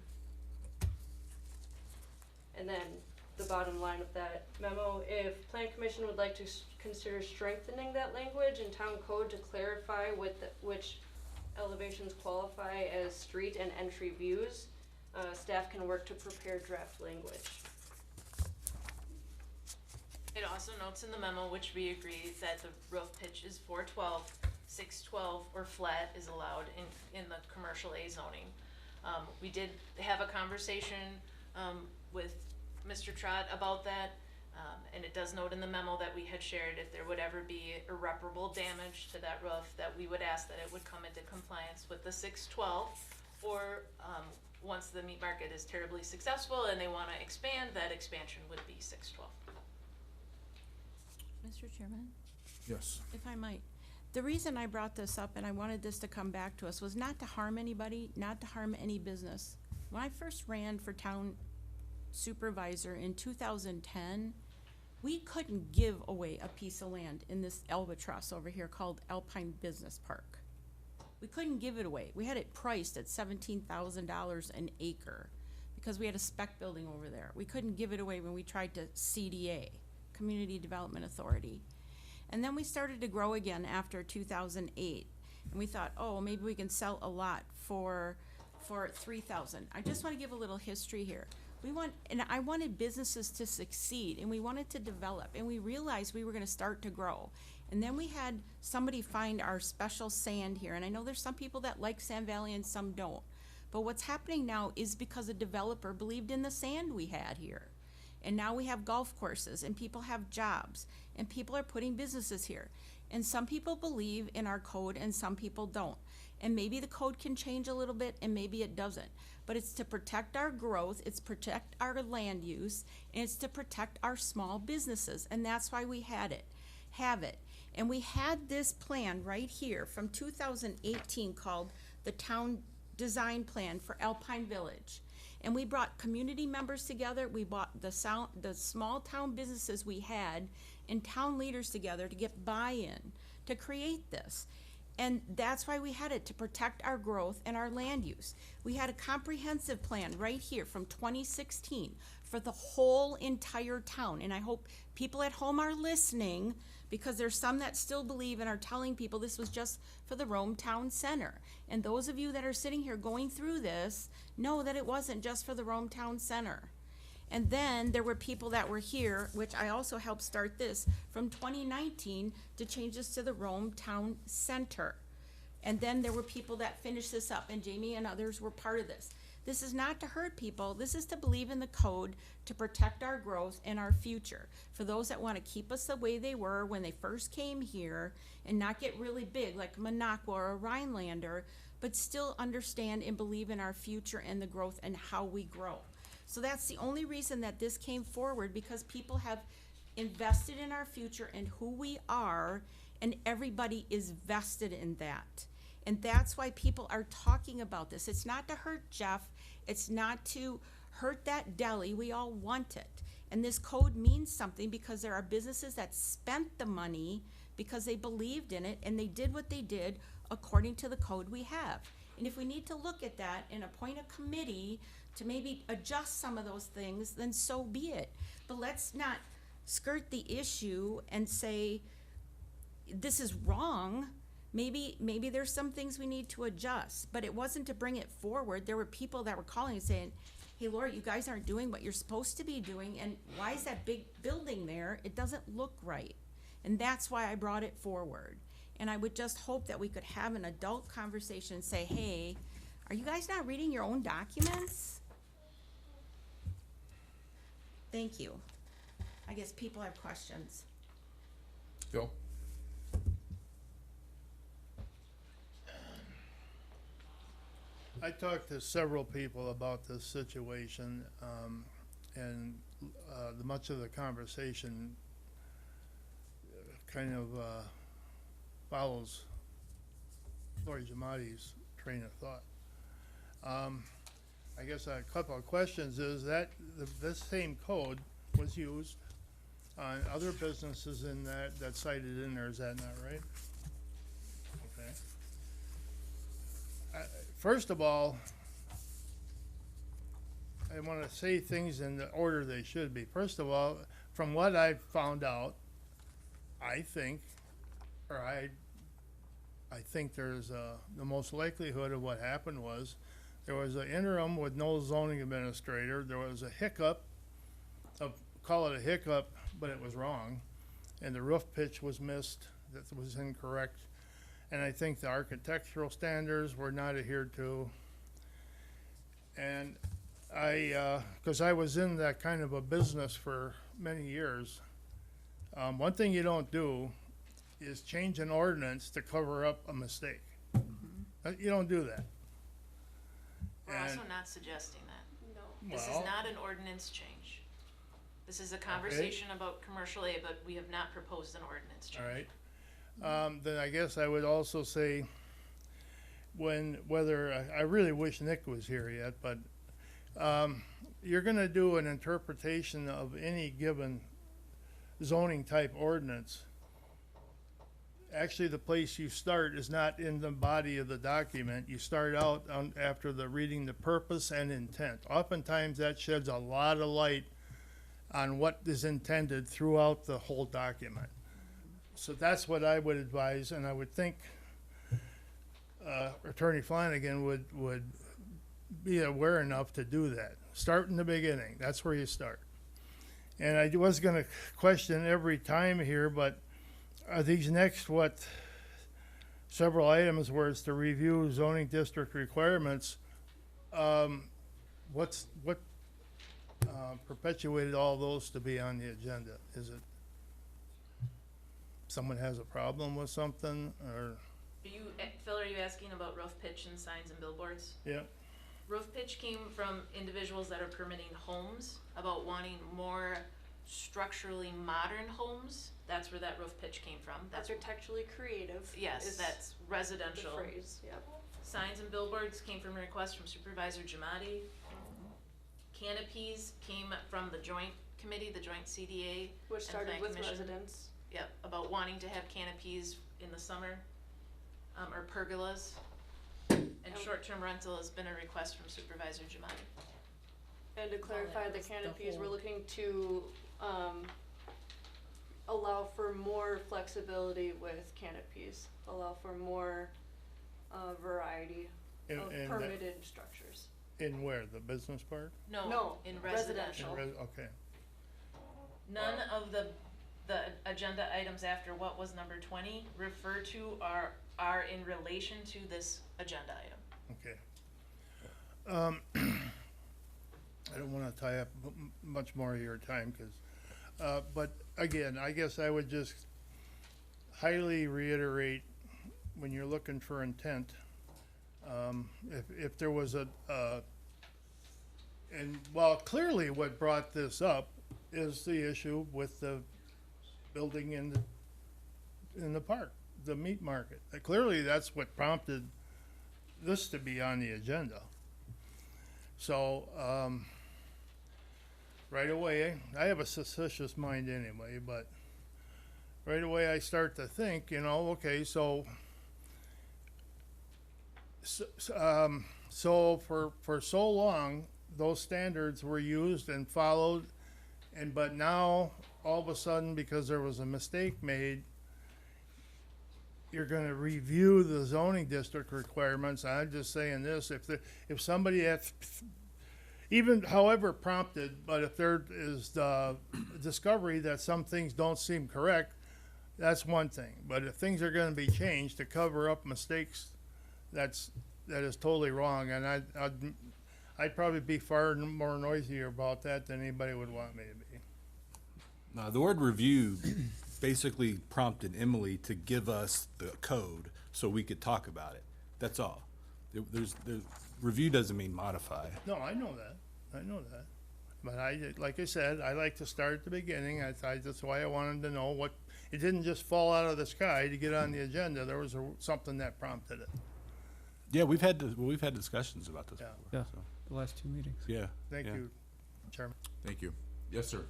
And then the bottom line of that memo, if Plan Commission would like to consider strengthening that language in town code to clarify which elevations qualify as street and entry views, staff can work to prepare draft language. It also notes in the memo, which we agree, that the roof pitch is 412, 612, or flat is allowed in the commercial A zoning. We did have a conversation with Mr. Trott about that, and it does note in the memo that we had shared if there would ever be irreparable damage to that roof, that we would ask that it would come into compliance with the 612, or once the meat market is terribly successful and they want to expand, that expansion would be 612. Mr. Chairman? Yes. If I might, the reason I brought this up and I wanted this to come back to us was not to harm anybody, not to harm any business. When I first ran for town supervisor in 2010, we couldn't give away a piece of land in this albatross over here called Alpine Business Park. We couldn't give it away. We had it priced at $17,000 an acre because we had a spec building over there. We couldn't give it away when we tried to CDA, Community Development Authority. And then we started to grow again after 2008. And we thought, oh, maybe we can sell a lot for $3,000. I just want to give a little history here. I wanted businesses to succeed, and we wanted to develop, and we realized we were going to start to grow. And then we had somebody find our special sand here, and I know there's some people that like Sand Valley and some don't. But what's happening now is because a developer believed in the sand we had here. And now we have golf courses, and people have jobs, and people are putting businesses here. And some people believe in our code and some people don't. And maybe the code can change a little bit and maybe it doesn't. But it's to protect our growth, it's protect our land use, and it's to protect our small businesses. And that's why we have it. And we had this plan right here from 2018 called the Town Design Plan for Alpine Village. And we brought community members together, we brought the small town businesses we had and town leaders together to get buy-in to create this. And that's why we had it, to protect our growth and our land use. We had a comprehensive plan right here from 2016 for the whole entire town. And I hope people at home are listening, because there's some that still believe and are telling people this was just for the Rome Town Center. And those of you that are sitting here going through this know that it wasn't just for the Rome Town Center. And then there were people that were here, which I also helped start this, from 2019 to change this to the Rome Town Center. And then there were people that finished this up, and Jamie and others were part of this. This is not to hurt people. This is to believe in the code to protect our growth and our future. For those that want to keep us the way they were when they first came here and not get really big like Minocqua or a Rhinelander, but still understand and believe in our future and the growth and how we grow. So that's the only reason that this came forward, because people have invested in our future and who we are, and everybody is vested in that. And that's why people are talking about this. It's not to hurt Jeff. It's not to hurt that deli. We all want it. And this code means something because there are businesses that spent the money because they believed in it and they did what they did according to the code we have. And if we need to look at that and appoint a committee to maybe adjust some of those things, then so be it. But let's not skirt the issue and say, this is wrong. Maybe there's some things we need to adjust, but it wasn't to bring it forward. There were people that were calling and saying, hey, Laura, you guys aren't doing what you're supposed to be doing, and why is that big building there? It doesn't look right. And that's why I brought it forward. And I would just hope that we could have an adult conversation and say, hey, are you guys not reading your own documents? Thank you. I guess people have questions. Bill? I talked to several people about this situation, and much of the conversation kind of follows Lori Giamatti's train of thought. I guess a couple of questions is that this same code was used on other businesses in that cited in there, is that not right? Okay. First of all, I want to say things in the order they should be. First of all, from what I've found out, I think there's the most likelihood of what happened was there was an interim with no zoning administrator. There was a hiccup, call it a hiccup, but it was wrong. And the roof pitch was missed, that was incorrect. And I think the architectural standards were not adhered to. And because I was in that kind of a business for many years, one thing you don't do is change an ordinance to cover up a mistake. You don't do that. We're also not suggesting that. No. This is Well- not an ordinance change. This is a conversation about commercial aid, but we have not proposed an ordinance change. All right. Then I guess I would also say, I really wish Nick was here yet, but you're gonna do an interpretation of any given zoning type ordinance. Actually, the place you start is not in the body of the document. You start out after reading the purpose and intent. Oftentimes that sheds a lot of light on what is intended throughout the whole document. So that's what I would advise, and I would think Attorney Flanagan would be aware enough to do that. Start in the beginning. That's where you start. And I was going to question every time here, but are these next several items where it's to review zoning district requirements? what perpetuated all those to be on the agenda? Is it someone has a problem with something, or, Phil, are you asking about roof pitch and signs and billboards? yeah? Roof pitch came from individuals that are permitting homes, about wanting more structurally modern homes. That's where that roof pitch came from. That's, Architecturally creative. yes, is that's the residential. phrase, yep. Signs and billboards came from a request from Supervisor Jamadi. Canopies came from the joint committee, the joint CDA. Which and started Plan with Commission. residents. Yep, about wanting to have canopies in the summer, or pergolas. And short-term rental has been a request from Supervisor Jamadi. And to clarify, the was the canopies, we're whole- looking to, allow for more flexibility with canopies, allow for more, variety In- of in the- permitted structures. In where, the business park? No, in residential. residential. Okay. None of the agenda items after what was number 20 refer to are in relation to this agenda item. Okay. I don't wanna tie up much more of your time, cause, but again, I guess I would just highly reiterate, when you're looking for intent, if there was and well, clearly what brought this up is the issue with the building in the park, the meat market. Clearly, that's what prompted this to be on the agenda. So, right away, I have a suspicious mind anyway, but right away I start to think, okay, so for so long, those standards were used and followed, but now, all of a sudden, because there was a mistake made, you're gonna review the zoning district requirements. I'm just saying this, if somebody has, even however prompted, but if there is the discovery that some things don't seem correct, that's one thing. But if things are gonna be changed to cover up mistakes, that is totally wrong, and I'd probably be far more noisier about that than anybody would want me to be. The word review basically prompted Emily to give us the code so we could talk about it. That's all. Review doesn't mean modify. No, I know that. But like I said, I like to start at the beginning. That's why I wanted to know what, it didn't just fall out of the sky to get on the agenda. There was something that prompted it. Yeah, we've had discussions about this Yeah. before. Yeah, so. the last 2 meetings. Yeah. Thank yeah. you, Chairman. Thank you. Yes, sir.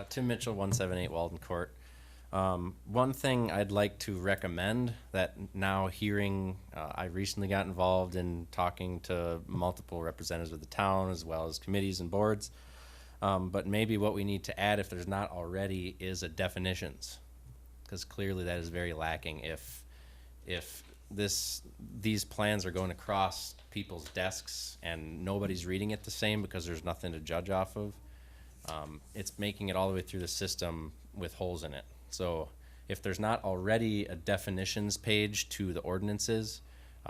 Tim Mitchell, 178 Walden Court. One thing I'd like to recommend that now hearing, I recently got involved in talking to multiple representatives of the town as well as committees and boards. But maybe what we need to add, if there's not already, is a definitions, because clearly that is very lacking. If these plans are going across people's desks and nobody's reading it the same because there's nothing to judge off of, it's making it all the way through the system with holes in it. So if there's not already a definitions page to the ordinances,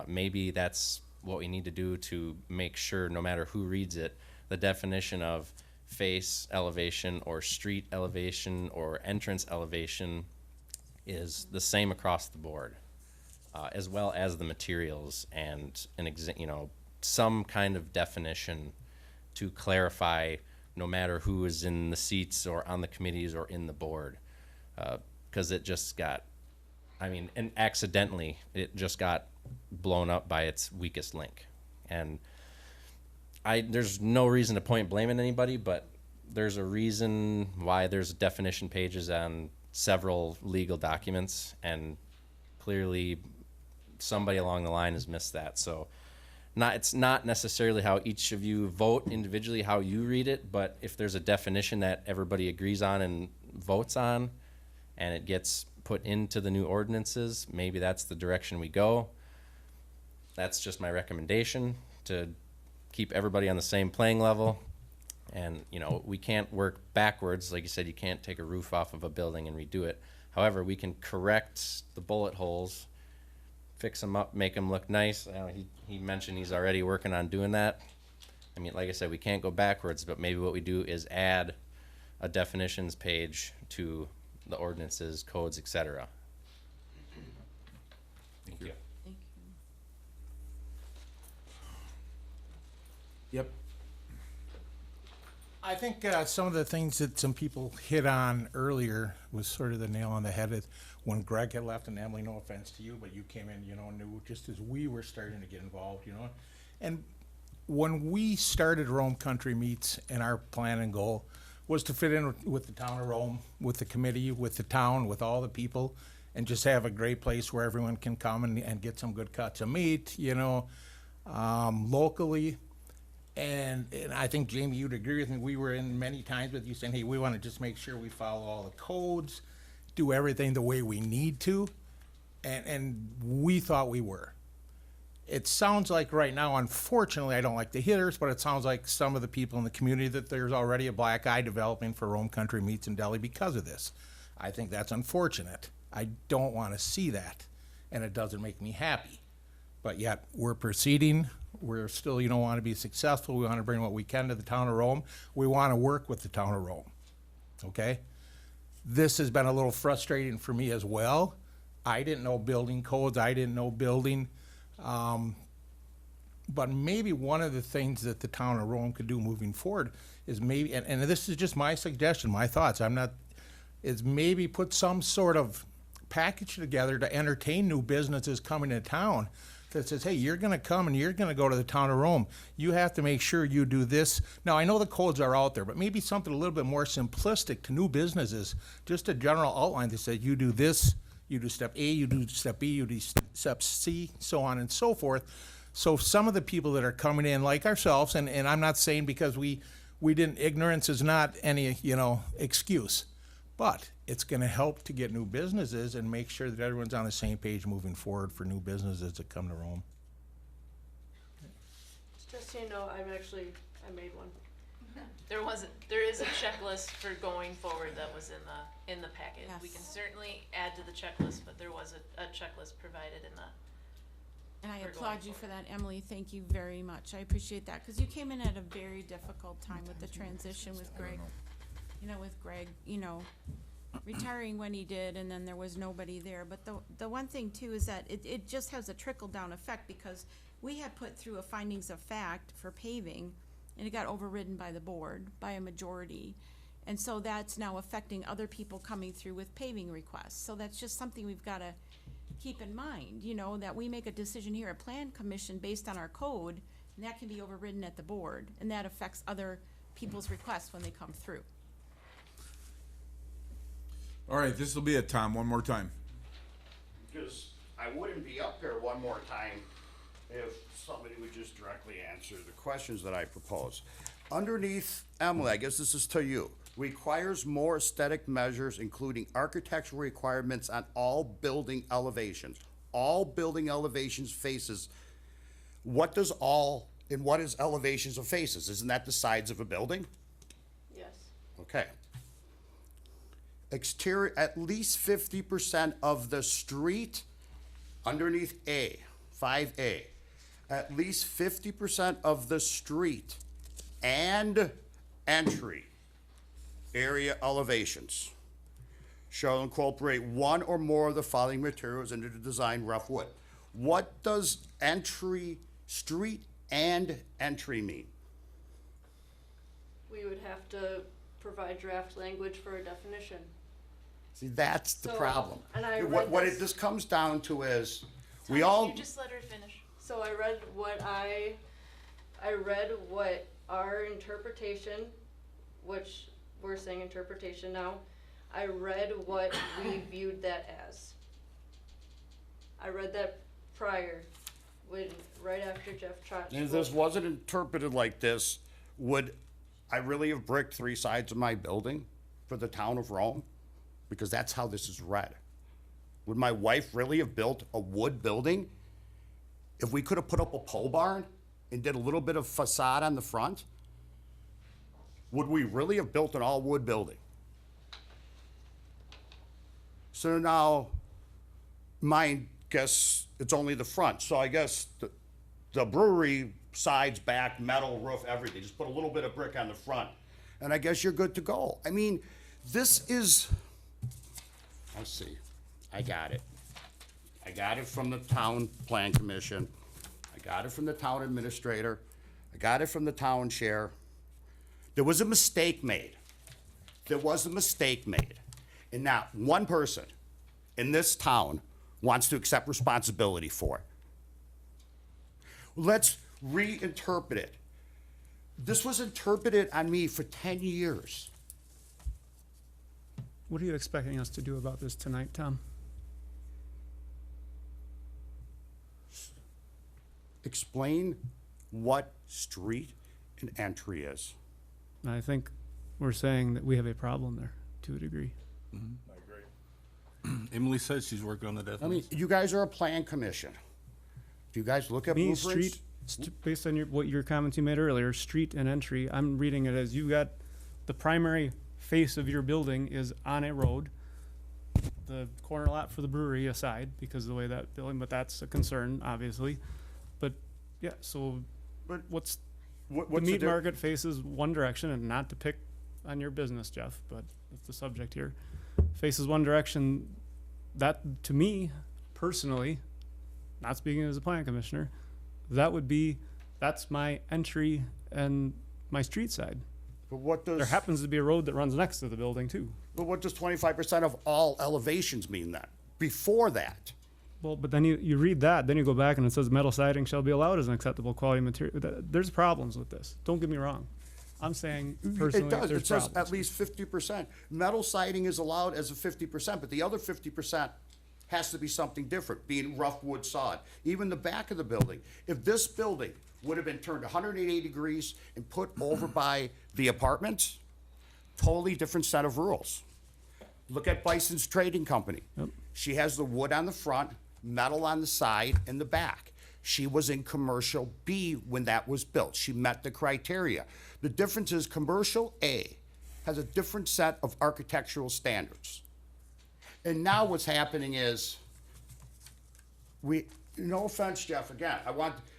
maybe that's what we need to do to make sure, no matter who reads it, the definition of face elevation or street elevation or entrance elevation is the same across the board, as well as the materials and some kind of definition to clarify, no matter who is in the seats or on the committees or in the board, because it just got, and accidentally, it just got blown up by its weakest link. And there's no reason to point blame at anybody, but there's a reason why there's definition pages on several legal documents, and clearly somebody along the line has missed that. So it's not necessarily how each of you vote individually, how you read it, but if there's a definition that everybody agrees on and votes on, and it gets put into the new ordinances, maybe that's the direction we go. That's just my recommendation, to keep everybody on the same playing level. And we can't work backwards. Like you said, you can't take a roof off of a building and redo it, However, we can correct the bullet holes, fix them up, make them look nice. He mentioned he's already working on doing that. I mean, like I said, we can't go backwards, but maybe what we do is add a definitions page to the ordinances, codes, etc. Thank you. Thank you. Yep. I think some of the things that some people hit on earlier was sort of the nail on the head. Is when Greg had left, and Emily, no offense to you, but you came in, knew just as we were starting to get involved, And when we started Rome Country Meets, and our plan and goal was to fit in with the town of Rome, with the committee, with the town, with all the people, and just have a great place where everyone can come and get some good cuts of meat, locally. And I think, Jamie, you'd agree with me. We were in many times with you saying, hey, we want to just make sure we follow all the codes, do everything the way we need to. And we thought we were. It sounds like right now, unfortunately, I don't like the hitters, but it sounds like some of the people in the community that there's already a black eye developing for Rome Country Meats in Delhi because of this. I think that's unfortunate. I don't want to see that, and it doesn't make me happy. But yet, we're proceeding. We're still, want to be successful. We want to bring what we can to the town of Rome. We want to work with the town of Rome, okay? This has been a little frustrating for me as well. I didn't know building codes. I didn't know building. But maybe one of the things that the town of Rome could do moving forward is maybe, and this is just my suggestion, my thoughts, is maybe put some sort of package together to entertain new businesses coming to town that says, hey, you're going to come and you're going to go to the town of Rome. You have to make sure you do this. Now, I know the codes are out there, but maybe something a little bit more simplistic to new businesses, just a general outline that says you do this, you do step A, you do step B, you do step C, so on and so forth. So some of the people that are coming in, like ourselves, and I'm not saying because we didn't, ignorance is not any, excuse, but it's going to help to get new businesses and make sure that everyone's on the same page moving forward for new businesses that come to Rome. Just so you know, I made one. There is a checklist for going forward that was in the packet. Yes. We can certainly add to the checklist, but there was a checklist provided in the. And I for applaud going you for forward. that, Emily. Thank you very much. I appreciate that, because you came in at a very difficult time with the transition with Greg. With Greg, retiring when he did, and then there was nobody there. But the one thing too is that it just has a trickle-down effect, because we had put through a findings of fact for paving, and it got overridden by the board, by a majority. And so that's now affecting other people coming through with paving requests. So that's just something we've got to keep in mind, that we make a decision here at Plan Commission based on our code, and that can be overridden at the board, and that affects other people's requests when they come through. All right, this will be it, Tom, one more time. Because I wouldn't be up here one more time if somebody would just directly answer the questions that I propose. Underneath, Emily, I guess this is to you, requires more aesthetic measures, including architectural requirements on all building elevations. All building elevations faces, what does all, and what is elevations of faces? Isn't that the sides of a building? Yes. Okay. Exterior, at least 50% of the street underneath A, 5A, at least 50% of the street and entry area elevations shall incorporate one or more of the following materials into the design: rough wood. What does street and entry mean? We would have to provide draft language for a definition. See, that's the So, problem. and I What read this comes down to is, Tommy, we all, can you just let her finish? So I read what our interpretation, which we're saying interpretation now, I read what we viewed that as. I read that prior, right after Jeff Trotch if spoke. this wasn't interpreted like this, would I really have bricked 3 sides of my building for the town of Rome? Because that's how this is read. Would my wife really have built a wood building if we could have put up a pole barn and did a little bit of facade on the front? Would we really have built an all-wood building? So now, mine, guess it's only the front, so I guess the brewery, sides, back, metal, roof, everything, just put a little bit of brick on the front, and I guess you're good to go. I mean, this is, let's see, I got it. I got it from the town plan commission, I got it from the town administrator, I got it from the town chair. There was a mistake made. There was a mistake made. And not one person in this town wants to accept responsibility for it. Let's reinterpret it. This was interpreted on me for 10 years. What are you expecting us to do about this tonight, Tom? Explain what street and entry is. I think we're saying that we have a problem there, to a degree. I agree. Emily says she's working on the I definition. mean, you guys are a plan commission. Do you guys look at Me, blueprints? street, based on what your comments you made earlier, street and entry, I'm reading it as you got the primary face of your building is on a road. The corner lot for the brewery aside, because of the way that building, but that's a concern, obviously. But, yeah, so But what's the what's the meat di- market faces one direction, and not to pick on your business, Jeff, but that's the subject here. Faces one direction, that, to me, personally, not speaking as a plan commissioner, that's my entry and my street side. But what does There happens to be a road that runs next to the building too. But what does 25% of all elevations mean then? Before that, Well, but then you read that, then you go back and it says metal siding shall be allowed as an acceptable quality material. There's problems with this. Don't get me wrong. I'm saying personally, it does. there's It says problems. at least 50%. Metal siding is allowed as a 50%, but the other 50% has to be something different, being rough wood sod. Even the back of the building. If this building would have been turned 180 degrees and put over by the apartments, totally different set of rules. Look at Bison's Trading Company. She has the wood on the front, metal on the side and the back. She was in commercial B when that was built. She met the criteria. The difference is commercial A has a different set of architectural standards. And now what's happening is no offense, Jeff, again,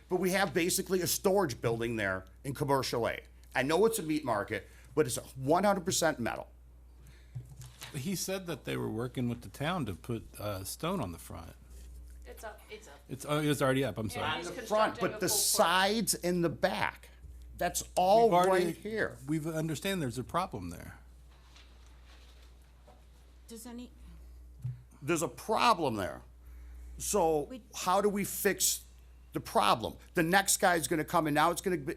but we have basically a storage building there in commercial A. I know it's a meat market, but it's 100% metal. He said that they were working with the town to put stone on the front. It's up. It's already up, I'm sorry. Yeah. On the He's front, constructing but a the full court. sides and the back, that's all We've already- right here. We understand there's a problem there. Does any, There's a problem there. So how do we fix the problem? The next guy's gonna come in, now it's gonna be,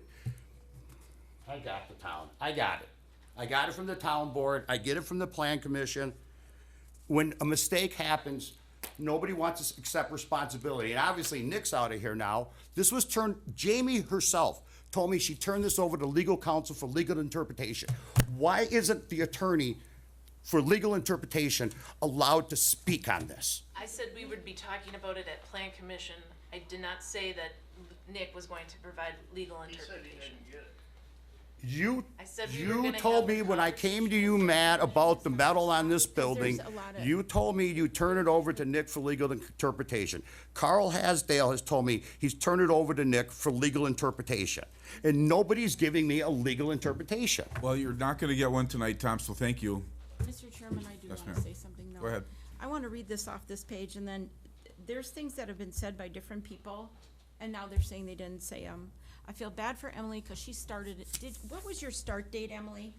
I got the town, I got it. I got it from the town board, I get it from the plan commission. When a mistake happens, nobody wants to accept responsibility, and obviously Nick's out of here now. This was Jamie herself told me she turned this over to legal counsel for legal interpretation. Why isn't the attorney for legal interpretation allowed to speak on this? I said we would be talking about it at Plan Commission. I did not say that Nick was going to provide legal interpretation. I said we were You gonna told have me a when I came to you, Matt, about the metal on this building, there's a lot of- you told me you turn it over to Nick for legal interpretation. Carl Hasdale has told me he's turned it over to Nick for legal interpretation. And nobody's giving me a legal interpretation. Well, you're not gonna get one tonight, Tom, so thank you. Mr. Chairman, I do Yes, want to ma'am. say something though. Go ahead. I want to read this off this page, and then there's things that have been said by different people, and now they're saying they didn't say them. I feel bad for Emily because she started it. What was your start date, Emily?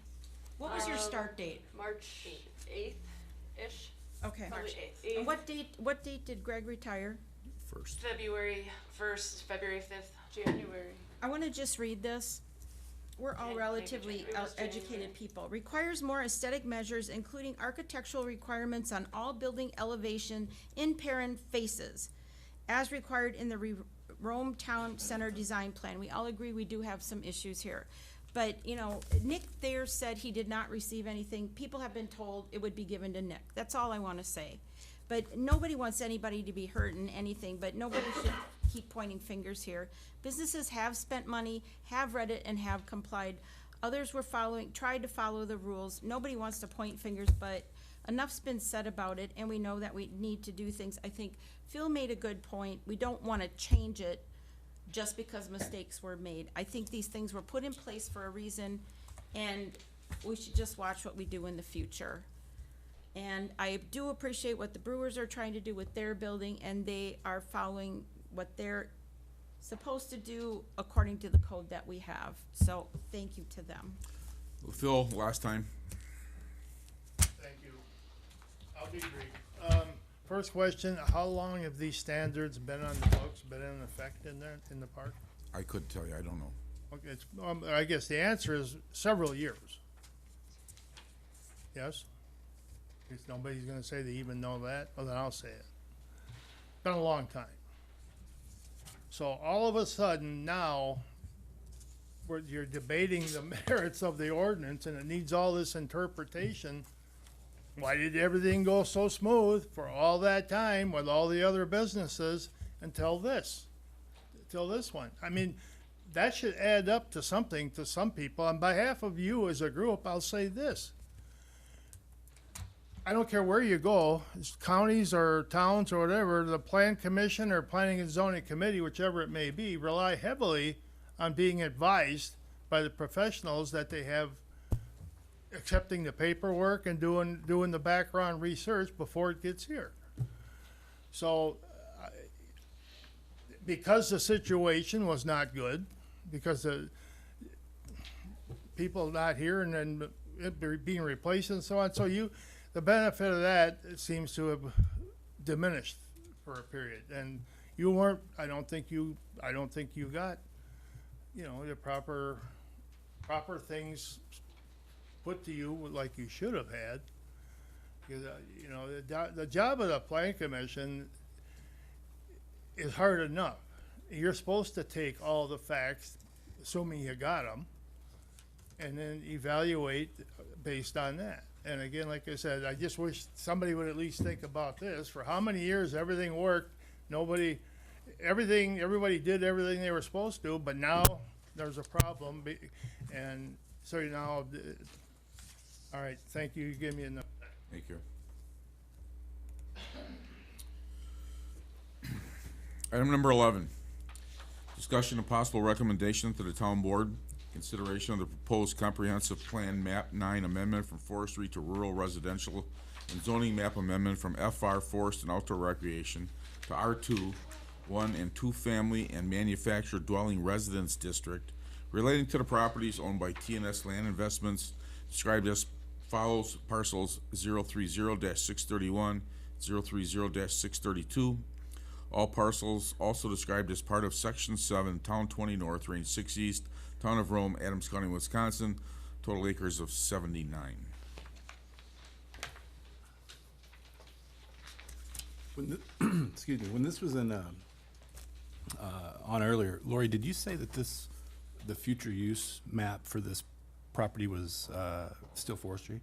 What was your start date? March 8th-ish. Okay. March And what date did Greg retire? First. February 1st, February 5th. January. I want to just read this. We're all Okay, relatively maybe it was educated January. people. Requires more aesthetic measures, including architectural requirements on all building elevation in parent faces, as required in the Rome Town Center Design Plan. We all agree we do have some issues here. But, you know, Nick there said he did not receive anything. People have been told it would be given to Nick. That's all I want to say. But nobody wants anybody to be hurt in anything, but nobody should keep pointing fingers here. Businesses have spent money, have read it, and have complied. Others were tried to follow the rules. Nobody wants to point fingers, but enough's been said about it, and we know that we need to do things. I think Phil made a good point. We don't want to change it just because mistakes were made. I think these things were put in place for a reason, and we should just watch what we do in the future. And I do appreciate what the Brewers are trying to do with their building, and they are following what they're supposed to do according to the code that we have. So thank you to them. Phil, last time. Thank you. I'll be brief. First question, how long have these standards been on the books, been in effect in there, in the park? I couldn't tell you, I don't know. Okay, it's, I guess the answer is several years. Yes? If nobody's gonna say they even know that, well, then I'll say it. Been a long time. So all of a sudden now, you're debating the merits of the ordinance and it needs all this interpretation. Why did everything go so smooth for all that time with all the other businesses until this one? I mean, that should add up to something to some people. On behalf of you as a group, I'll say this. I don't care where you go, counties or towns or whatever, the plan commission or planning and zoning committee, whichever it may be, rely heavily on being advised by the professionals that they have accepting the paperwork and doing the background research before it gets here. So, because the situation was not good, because the people not here and then it being replaced and so on, so the benefit of that seems to have diminished for a period. And you weren't, I don't think you got, the proper things put to you like you should have had. Because, the job of the plan commission is hard enough. You're supposed to take all the facts, assuming you got them, and then evaluate based on that. And again, like I said, I just wish somebody would at least think about this. For how many years everything worked, everybody did everything they were supposed to, but now there's a problem. And so now, all right, thank you. You gave me enough. Thank you. Item number 11, discussion of possible recommendation to the town board, consideration of the proposed comprehensive plan map 9 amendment from forestry to rural residential and zoning map amendment from FR forest and outdoor recreation to R2, 1 and 2 family and manufactured dwelling residence district relating to the properties owned by TNS Land Investments described as follows: parcels 030-631, 030-632. All parcels also described as part of Section 7, Town 20 North, Range 6 East, Town of Rome, Adams County, Wisconsin, total acres of 79. Excuse me, when this was on earlier, Lori, did you say that the future use map for this property was still forestry?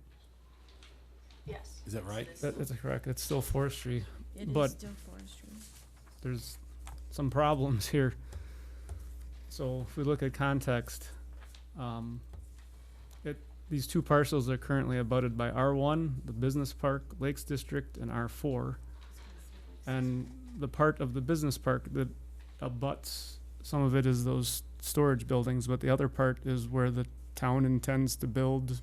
Yes. Is that right? That's correct. It's still forestry, It is but still forestry. there's some problems here. So if we look at context, these two parcels are currently abutted by R1, the Business Park, Lakes District, and R4. And the part of the business park that abuts, some of it is those storage buildings, but the other part is where the town intends to build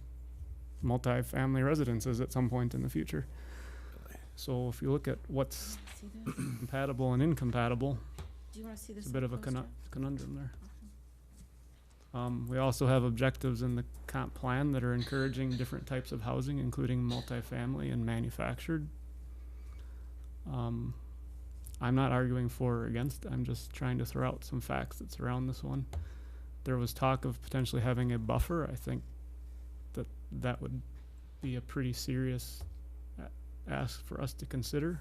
multi-family residences at some point in the future. So if you look at what's See this? compatible and incompatible, Do you want to see this? it's a bit of a poster? conundrum there. We also have objectives in the comp plan that are encouraging different types of housing, including multifamily and manufactured. I'm not arguing for or against, I'm just trying to throw out some facts that surround this one. There was talk of potentially having a buffer. I think that would be a pretty serious ask for us to consider,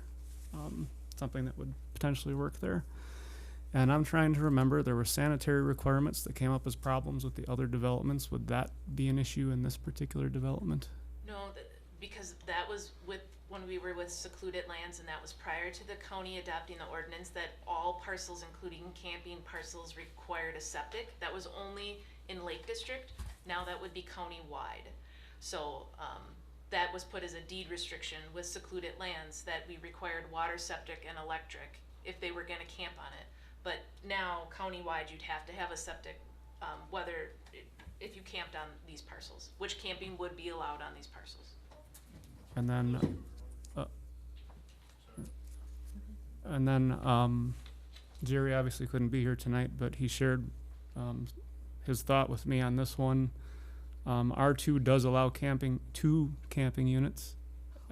something that would potentially work there. And I'm trying to remember, there were sanitary requirements that came up as problems with the other developments. Would that be an issue in this particular development? No, because that was when we were with secluded lands, and that was prior to the county adopting the ordinance that all parcels, including camping parcels, required a septic. That was only in Lake District. Now that would be county-wide. So that was put as a deed restriction with secluded lands, that we required water, septic, and electric if they were gonna camp on it. But now countywide, you'd have to have a septic, if you camped on these parcels, which camping would be allowed on these parcels. And then, Jerry obviously couldn't be here tonight, but he shared, his thought with me on this one. R2 does allow camping, 2 camping units,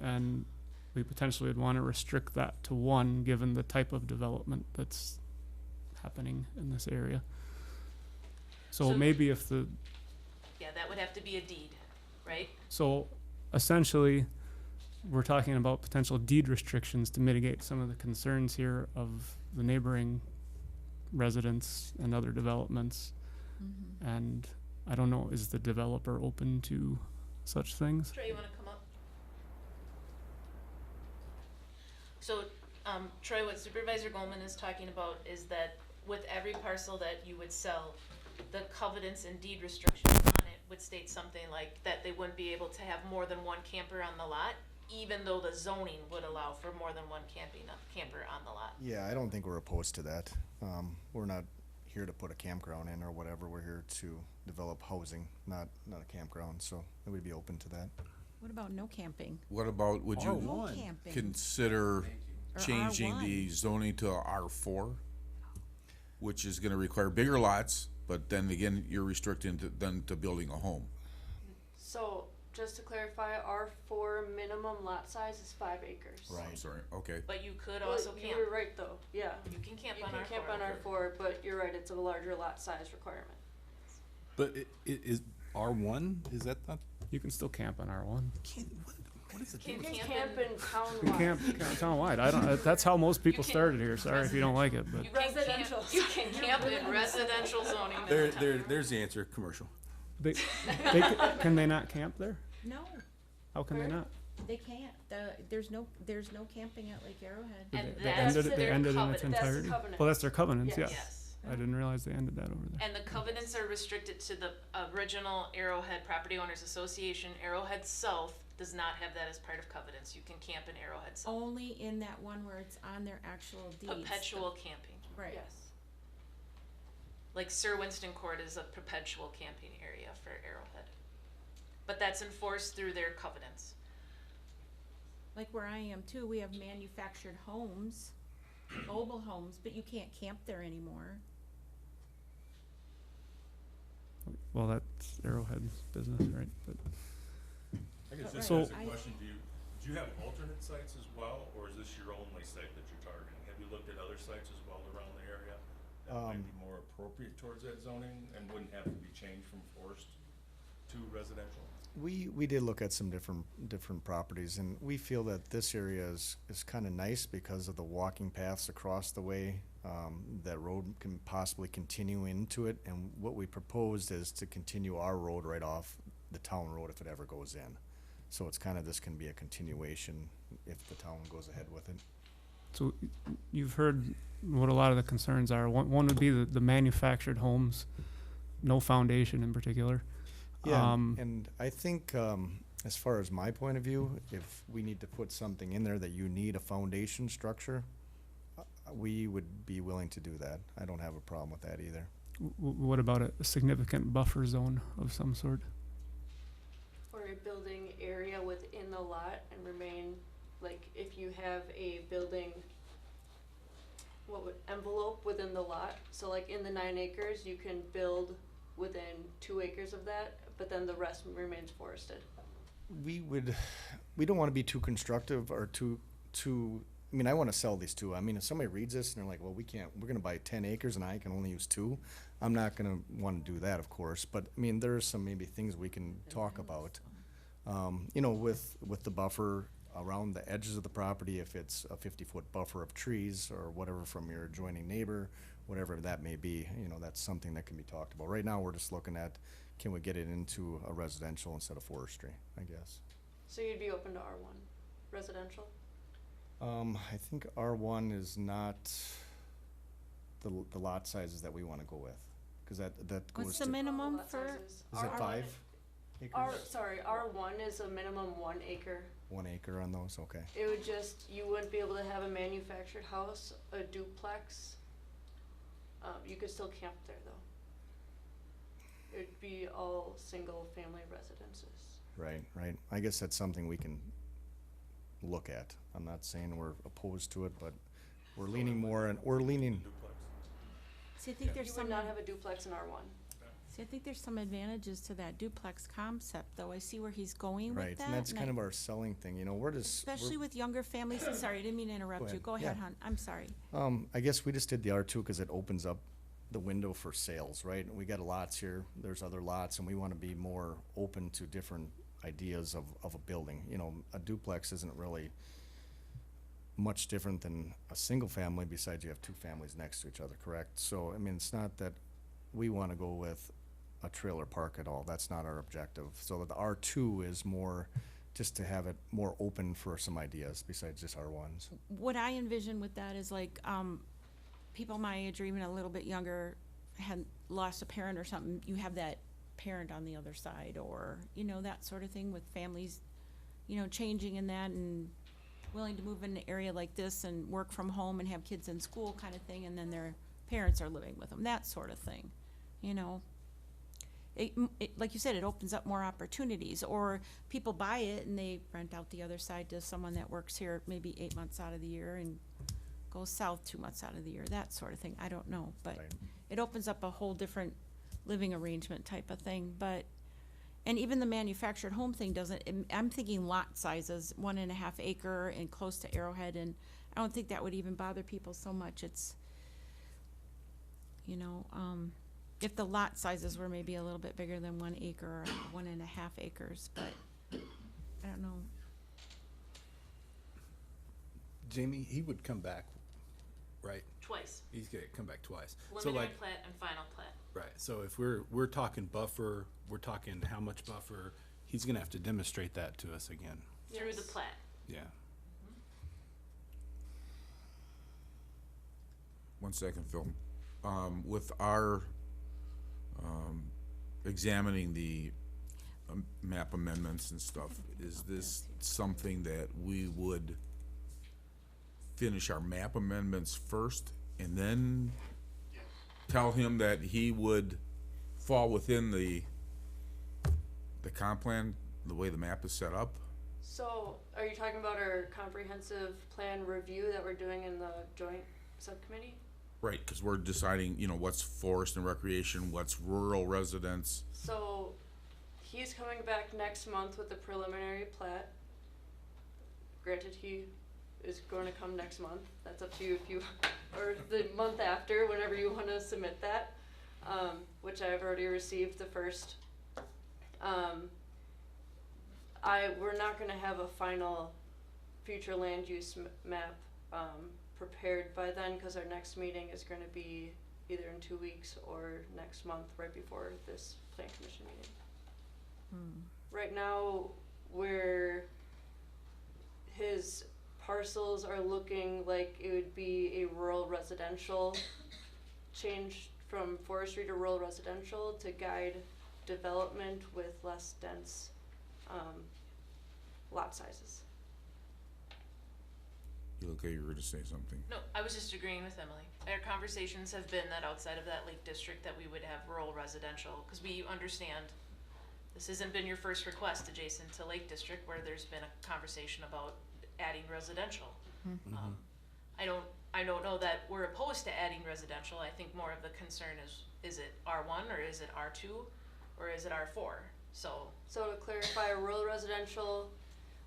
and we potentially would want to restrict that to 1, given the type of development that's happening in this area. So So- maybe if the, Yeah, that would have to be a deed, right? so essentially, we're talking about potential deed restrictions to mitigate some of the concerns here of the neighboring residents and other developments. And I don't know, is the developer open to such things? Trey, you wanna come up? So, Troy, what Supervisor Goldman is talking about is that with every parcel that you would sell, the covenants and deed restrictions on it would state something like that they wouldn't be able to have more than 1 camper on the lot, even though the zoning would allow for more than 1 camper on the lot. Yeah, I don't think we're opposed to that. We're not here to put a campground in or whatever. We're here to develop housing, not a campground, so we'd be open to that. What about no camping? What about, would you No camping. consider Or changing the R1. zoning to R4? Which is gonna require bigger lots, but then again, you're restricting them to building a home. So, just to clarify, R4 minimum lot size is 5 acres. I'm sorry, okay. But you could Well, also you camp. were right though, yeah. You can camp You on can R4. camp on R4, but you're right, it's a larger lot size requirement. But it is R1, is that not? You can still camp on R1. What is it? You can camp in You townwide. can camp townwide. I don't, that's how most people started here. Sorry if you don't like it, but. You can Residential. camp, you can camp in residential zoning. in There, the there, town. there's the answer, commercial. They can they not camp there? No, How can they not? they can't. There's no camping at Lake Arrowhead. And They that's ended it, they their ended in covenant. its That's the entirety? covenant. Well, that's their covenants, Yes. yeah. Yes. I didn't realize they ended that over there. And the covenants are restricted to the original Arrowhead Property Owners Association. Arrowhead South does not have that as part of covenants. You can camp in Arrowhead South. Only in that one where it's on their actual deeds. Perpetual camping. Right. Yes. Like Sir Winston Court is a perpetual camping area for Arrowhead. But that's enforced through their covenants. Like where I am too, we have manufactured homes, mobile homes, but you can't camp there anymore. Well, that's Arrowhead's business, right? But I guess just So- as a question, do you have alternate sites as well, or is this your only site that you're targeting? Have you looked at other sites as well around the area that might be more appropriate towards that zoning and wouldn't have to be changed from forest to residential? We did look at some different properties, and we feel that this area is kind of nice because of the walking paths across the way. That road can possibly continue into it, and what we proposed is to continue our road right off the town road if it ever goes in. So it's kind of, this can be a continuation if the town goes ahead with it. So you've heard what a lot of the concerns are. One would be the manufactured homes, no foundation in particular. Yeah, and I think, as far as my point of view, if we need to put something in there that you need a foundation structure, we would be willing to do that. I don't have a problem with that either. What about a significant buffer zone of some sort? Or a building area within the lot and remain, like, if you have a building, envelope within the lot, so like in the 9 acres, you can build within 2 acres of that, but then the rest remains forested. We don't wanna be too constructive or too, I mean, I wanna sell these too. I mean, if somebody reads this and they're like, well, we're gonna buy 10 acres and I can only use 2, I'm not gonna wanna do that, of course, but, I mean, there are some maybe things we can talk about. You know, with the buffer around the edges of the property, if it's a 50-foot buffer of trees or whatever from your adjoining neighbor, whatever that may be, you know, that's something that can be talked about. Right now, we're just looking at, can we get it into a residential instead of forestry, I guess. So you'd be open to R1, residential? I think R1 is not the lot sizes that we wanna go with, cause that goes to. What's the minimum Lot for? sizes. Is it R1 5? Sorry, R1 is a minimum 1 acre. 1 acre on those, okay. It would just, you wouldn't be able to have a manufactured house, a duplex. You could still camp there though. It'd be all single-family residences. Right, right. I guess that's something we can look at. I'm not saying we're opposed to it, but we're leaning more, and we're leaning, See, I think there's You some. would not have a duplex in R1. See, I think there's some advantages to that duplex concept, though. I see where he's going with right, that. and that's kind I- of our selling thing, you know, we're just. Especially with younger families. Sorry, I didn't mean to interrupt you. ahead. Go ahead, Yeah. hon. I'm sorry. I guess we just did the R2 because it opens up the window for sales, right? We got lots here, there's other lots, and we want to be more open to different ideas of a building. You know, a duplex isn't really much different than a single family, besides you have two families next to each other, correct? So, I mean, it's not that we want to go with a trailer park at all, that's not our objective. So the R2 is more, just to have it more open for some ideas besides just R1s. What I envision with that is like, people my age or even a little bit younger had lost a parent or something. You have that parent on the other side, or, you know, that sort of thing with families, you know, changing in that and willing to move in an area like this and work from home and have kids in school kind of thing, and then their parents are living with them, that sort of thing, you know. Like you said, it opens up more opportunities, or people buy it and they rent out the other side to someone that works here maybe 8 months out of the year and goes south 2 months out of the year, that sort of thing. I don't know, but it opens up a whole different living arrangement type of thing. But, and even the manufactured home thing doesn't, I'm thinking lot sizes, 1.5 acre and close to Arrowhead, and I don't think that would even bother people so much. It's, you know, if the lot sizes were maybe a little bit bigger than 1 acre or 1.5 acres, but I don't know. Jamie, he would come back, right? Twice. He's gonna come back twice. So Preliminary like, plat and final plat. right, so if we're talking buffer, we're talking how much buffer, he's gonna have to demonstrate that to us again. Through the plat. Yeah. 1 second, Phil. With our, examining the map amendments and stuff, is this something that we would finish our map amendments first and then tell him that he would fall within the comp plan, the way the map is set up? So, are you talking about our comprehensive plan review that we're doing in the joint subcommittee? Right, because we're deciding, you know, what's forest and recreation, what's rural residence. So, he's coming back next month with the preliminary plat. Granted, he is going to come next month. That's up to you if you, or the month after, whenever you want to submit that, which I've already received the first. We're not going to have a final future land use map prepared by then, because our next meeting is going to be either in 2 weeks or next month, right before this plan commission meeting. Right now, his parcels are looking like it would be a rural residential, change from forestry to rural residential to guide development with less dense lot sizes. You look like you were gonna say something. No, I was just agreeing with Emily. Our conversations have been that outside of that Lake District that we would have rural residential, because we understand this hasn't been your first request adjacent to Lake District where there's been a conversation about adding residential. I don't know that we're opposed to adding residential. I think more of the concern is it R1 or is it R2 or is it R4? So to clarify, rural residential,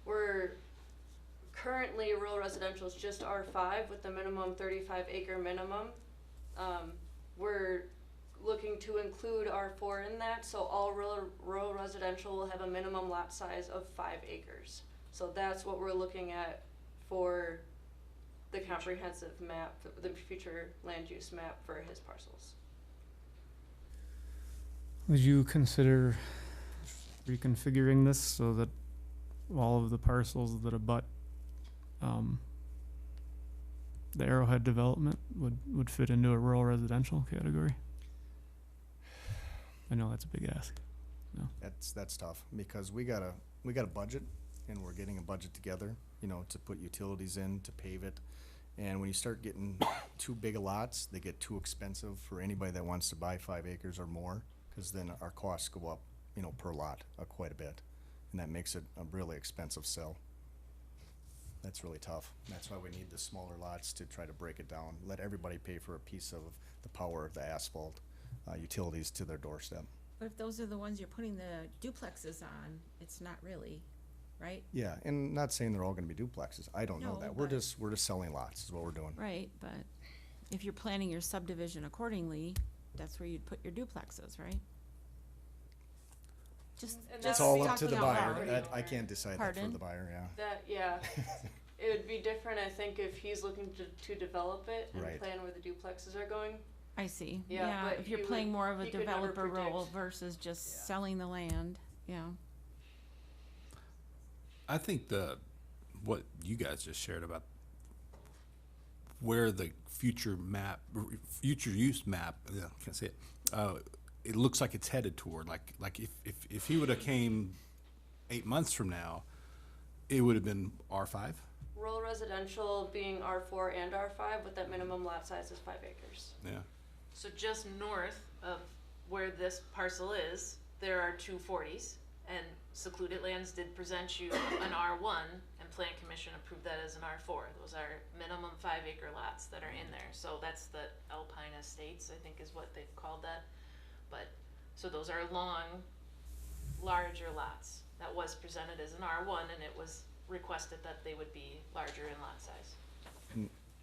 we're currently rural residential is just R5 with the minimum 35 acre minimum. We're looking to include R4 in that, so all rural residential will have a minimum lot size of 5 acres. So that's what we're looking at for the comprehensive map, the future land use map for his parcels. Would you consider reconfiguring this so that all of the parcels that abut the Arrowhead development would fit into a rural residential category? I know that's a big ask. Yeah. That's tough, because we got a budget, and we're getting a budget together, you know, to put utilities in, to pave it. And when you start getting too big of lots, they get too expensive for anybody that wants to buy 5 acres or more, cause then our costs go up, you know, per lot, quite a bit. And that makes it a really expensive sell. That's really tough. That's why we need the smaller lots to try to break it down, let everybody pay for a piece of the power of the asphalt, utilities to their doorstep. But if those are the ones you're putting the duplexes on, it's not really, right? Yeah, and not saying they're all gonna be duplexes, I don't know No, that, we're but- just selling lots, is what we're doing. Right, but if you're planning your subdivision accordingly, that's where you'd put your duplexes, right? Just It's all up to talking the out buyer, loud. that, I can't decide that for Pardon? the buyer, yeah. That, yeah, it would be different, I think, if he's looking to develop it and Right. plan where the duplexes are going. I see, Yeah, yeah, but if you're you playing would- more of a you could never developer role predict. versus just selling the land, yeah. I think what you guys just shared about where the future use map, yeah, I can't say it, it looks like it's headed toward, like if he would've came 8 months from now, it would've been R5? Rural residential being R4 and R5, but that minimum lot size is 5 acres. Yeah. So just north of where this parcel is, there are 240s, and Secluded Lands did present you an R1, and Plan Commission approved that as an R4. Those are minimum 5 acre lots that are in there. So that's the Alpine Estates, I think is what they've called that. But, so those are long, larger lots. That was presented as an R1, and it was requested that they would be larger in lot size.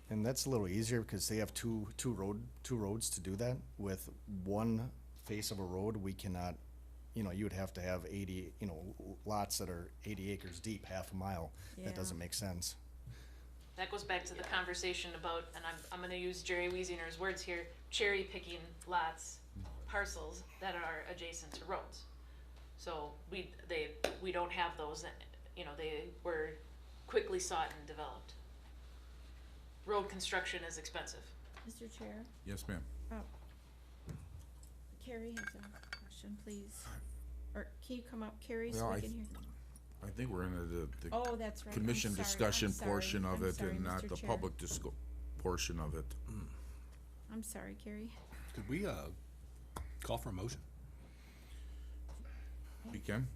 And that's a little easier, because they have two roads to do that. With one face of a road, we cannot, you know, you would have to have 80, you know, lots that are 80 acres deep, half a mile. Yeah. That doesn't make sense. That goes back to the conversation about, and I'm gonna use Jerry Wiesinger's words here, cherry picking lots, parcels that are adjacent to roads. So we don't have those, you know, they were quickly sought and developed. Road construction is expensive. Mr. Chair, Yes, ma'am. Carrie has a question, please. Or can you come up, Carrie, so Well, we I can hear? I think we're into the Oh, that's right. I'm commission sorry, discussion I'm sorry, portion of I'm it sorry, and not Mr. the Chair. public portion of it. I'm sorry, Carrie. Could we, call for a motion? We can?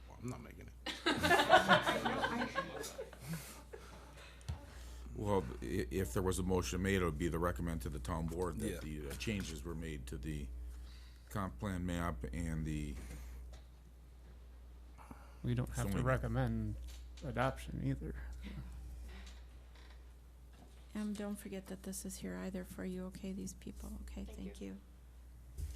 Well, I'm not making it. Well, if there was a motion made, it would be to recommend to the town board Yeah. that the changes were made to the comp plan map and the, We don't have to Zoning. recommend adoption either. Don't forget that this is here either for you, okay, these people, okay, thank you.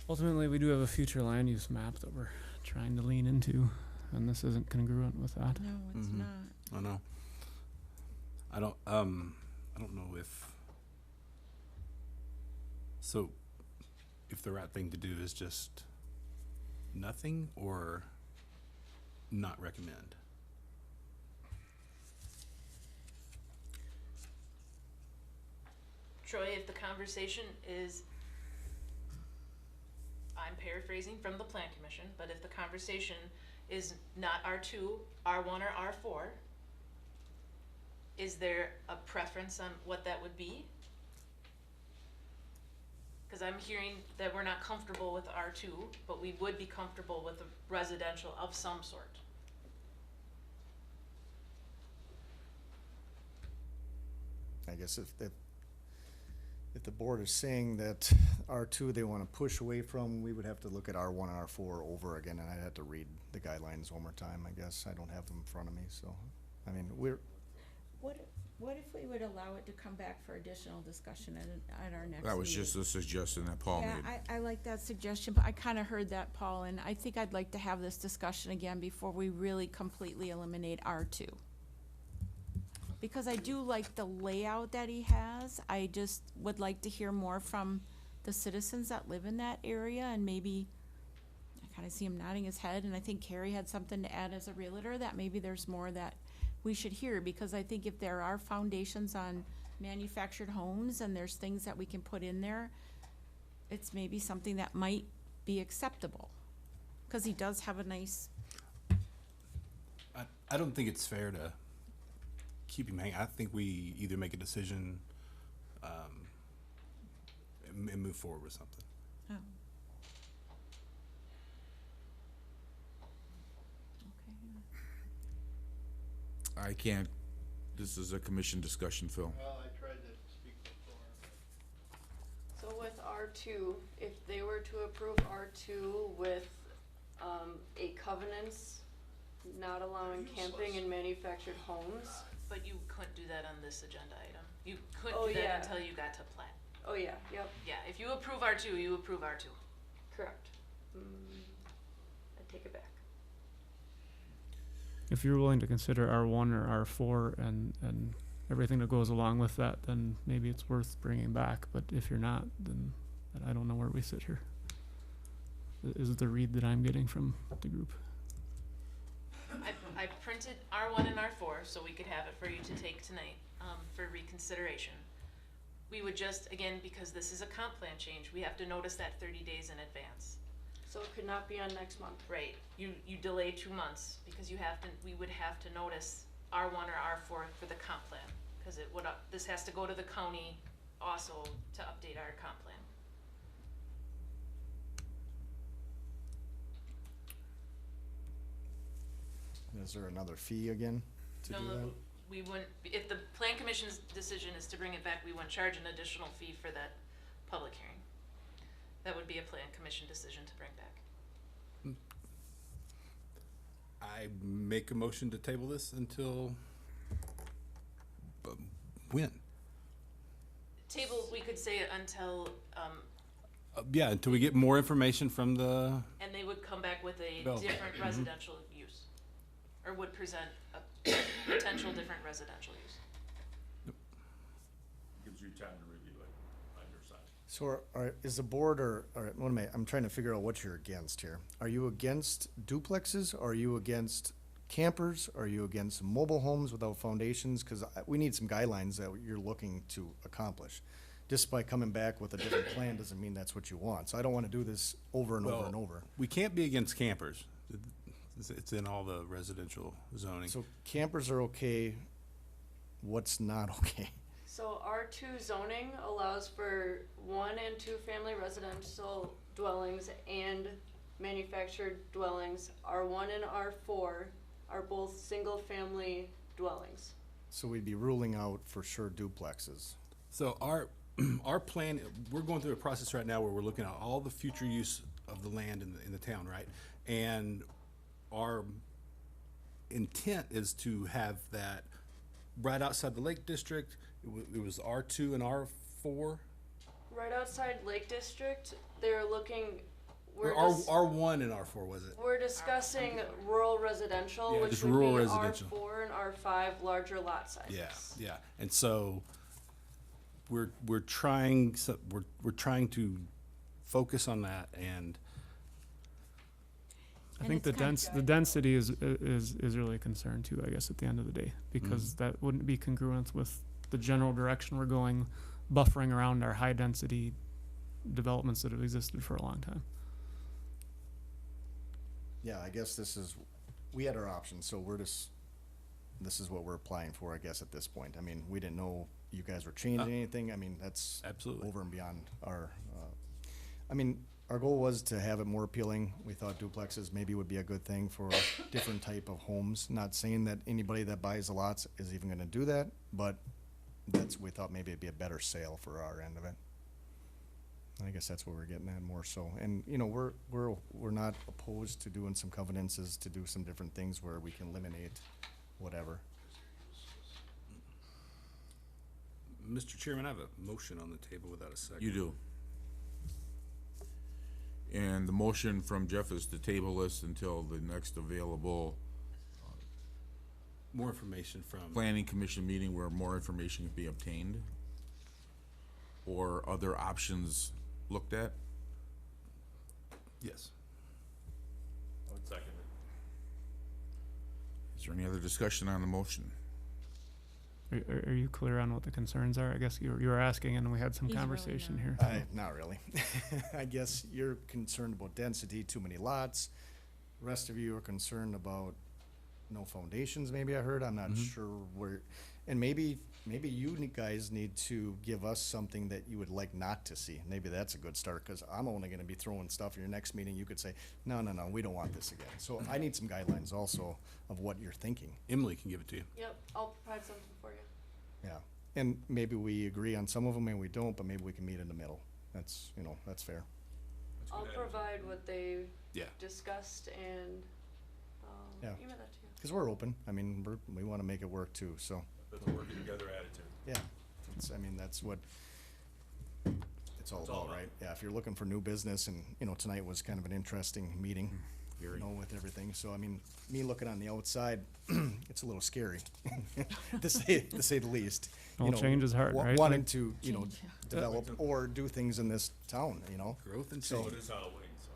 Ultimately, we do have a future land use map that we're trying to lean into, and this isn't congruent with that. No, it's Mhm. not. I know. I don't know if the right thing to do is just nothing or not recommend. Troy, if the conversation is, I'm paraphrasing from the Plan Commission, but if the conversation is not R2, R1, or R4, is there a preference on what that would be? Cause I'm hearing that we're not comfortable with R2, but we would be comfortable with a residential of some sort. I guess if the board is saying that R2 they wanna push away from, we would have to look at R1 and R4 over again, and I'd have to read the guidelines one more time, I guess. I don't have them in front of me, so, I mean, What if we would allow it to come back for additional discussion at our next meeting? that was just a suggestion that Paul Yeah, made. I like that suggestion, but I kinda heard that, Paul, and I think I'd like to have this discussion again before we really completely eliminate R2. Because I do like the layout that he has, I just would like to hear more from the citizens that live in that area, and maybe, I kinda see him nodding his head, and I think Carrie had something to add as a realtor, that maybe there's more that we should hear, because I think if there are foundations on manufactured homes and there's things that we can put in there, it's maybe something that might be acceptable. Cause he does have a nice, I don't think it's fair to keep him hanging. I think we either make a decision, and move forward with something. oh. Okay. I can't, this is a commission discussion, Phil. Well, I tried to speak before. So with R2, if they were to approve R2 with, a covenants not allowing camping in manufactured homes. But you couldn't do that on this agenda item. You couldn't Oh, do that yeah. until you got to plat. Oh, yeah, yep, Yeah, if you approve R2, you approve R2. correct. I take it back. If you're willing to consider R1 or R4 and everything that goes along with that, then maybe it's worth bringing back. But if you're not, then I don't know where we sit here. Is it the read that I'm getting from the group? I printed R1 and R4 so we could have it for you to take tonight, for reconsideration. We would just, again, because this is a comp plan change, we have to notice that 30 days in advance. So it could not be on next month. Right, you delay 2 months because we would have to notice R1 or R4 for the comp plan. Cause it would, this has to go to the county also to update our comp plan. Is there another fee again to do that? No, we wouldn't, if the plan commission's decision is to bring it back, we wouldn't charge an additional fee for that public hearing. That would be a plan commission decision to bring back. I make a motion to table this until, when? Table, we could say it until, Yeah, until we get more information from the, and they would come back with a Well, different residential use. Or would present a potential different residential use. Gives you time to review it on your side. So is the board or what am I, I'm trying to figure out what you're against here. Are you against duplexes? Are you against campers? Are you against mobile homes without foundations? Cause we need some guidelines that you're looking to accomplish. Just by coming back with a different plan doesn't mean that's what you want. So I don't wanna do this over and over and over. we can't be against campers. It's in all the residential zoning. So campers are okay, what's not okay? So R2 zoning allows for 1 and 2 family residential dwellings and manufactured dwellings. R1 and R4 are both single family dwellings. So we'd be ruling out for sure duplexes. So our plan, we're going through a process right now where we're looking at all the future use of the land in the town, right? And our intent is to have that right outside the Lake District. It was R2 and R4. Right outside Lake District, they're looking, Or R1 and R4, was it? we're discussing rural residential, Yeah, which just would rural be residential. R4 and R5 larger lot sizes. Yeah, yeah. And so we're trying to focus on that, and I And think it's the density is really a concern too, I guess, at the end of the day, because that wouldn't be congruent with the general direction we're going, buffering around our high density developments that have existed for a long time. Yeah, I guess we had our options, so this is what we're applying for, I guess, at this point. I mean, we didn't know you guys were changing anything. I mean, that's Absolutely. over and beyond our, I mean, our goal was to have it more appealing. We thought duplexes maybe would be a good thing for different type of homes. Not saying that anybody that buys the lots is even gonna do that, but we thought maybe it'd be a better sale for our end of it. I guess that's what we're getting at more so. And, you know, we're not opposed to doing some covenants, is to do some different things where we can eliminate whatever. Mr. Chairman, I have a motion on the table without a second. You do. And the motion from Jeff is to table this until the next available More information from. planning commission meeting where more information can be obtained? Or other options looked at? Yes. I would second it. Is there any other discussion on the motion? Are you clear on what the concerns are? I guess you were asking and we had some He's really conversation not. here. Not really. I guess you're concerned about density, too many lots. Rest of you are concerned about no foundations, maybe I heard, I'm not sure where. And maybe you guys need to give us something that you would like not to see. Maybe that's a good start, cause I'm only gonna be throwing stuff. In your next meeting, you could say, no, we don't want this again. So I need some guidelines also of what you're thinking. Emily can give it to you. Yep, I'll provide something for you. Yeah, and maybe we agree on some of them and we don't, but maybe we can meet in the middle. That's, that's fair. I'll provide what they Yeah. discussed and, Yeah. email that to you. Cause we're open. I mean, we wanna make it work too, so. That's a working together attitude. Yeah, that's what it's all about, right? Yeah, if you're looking for new business and, tonight was kind of an interesting meeting, with everything. So, I mean, me looking on the outside, it's a little scary, to say the least. All change is hard, right? Wanting Like- to, develop or do things in this town, Growth and So- It is Halloween, so.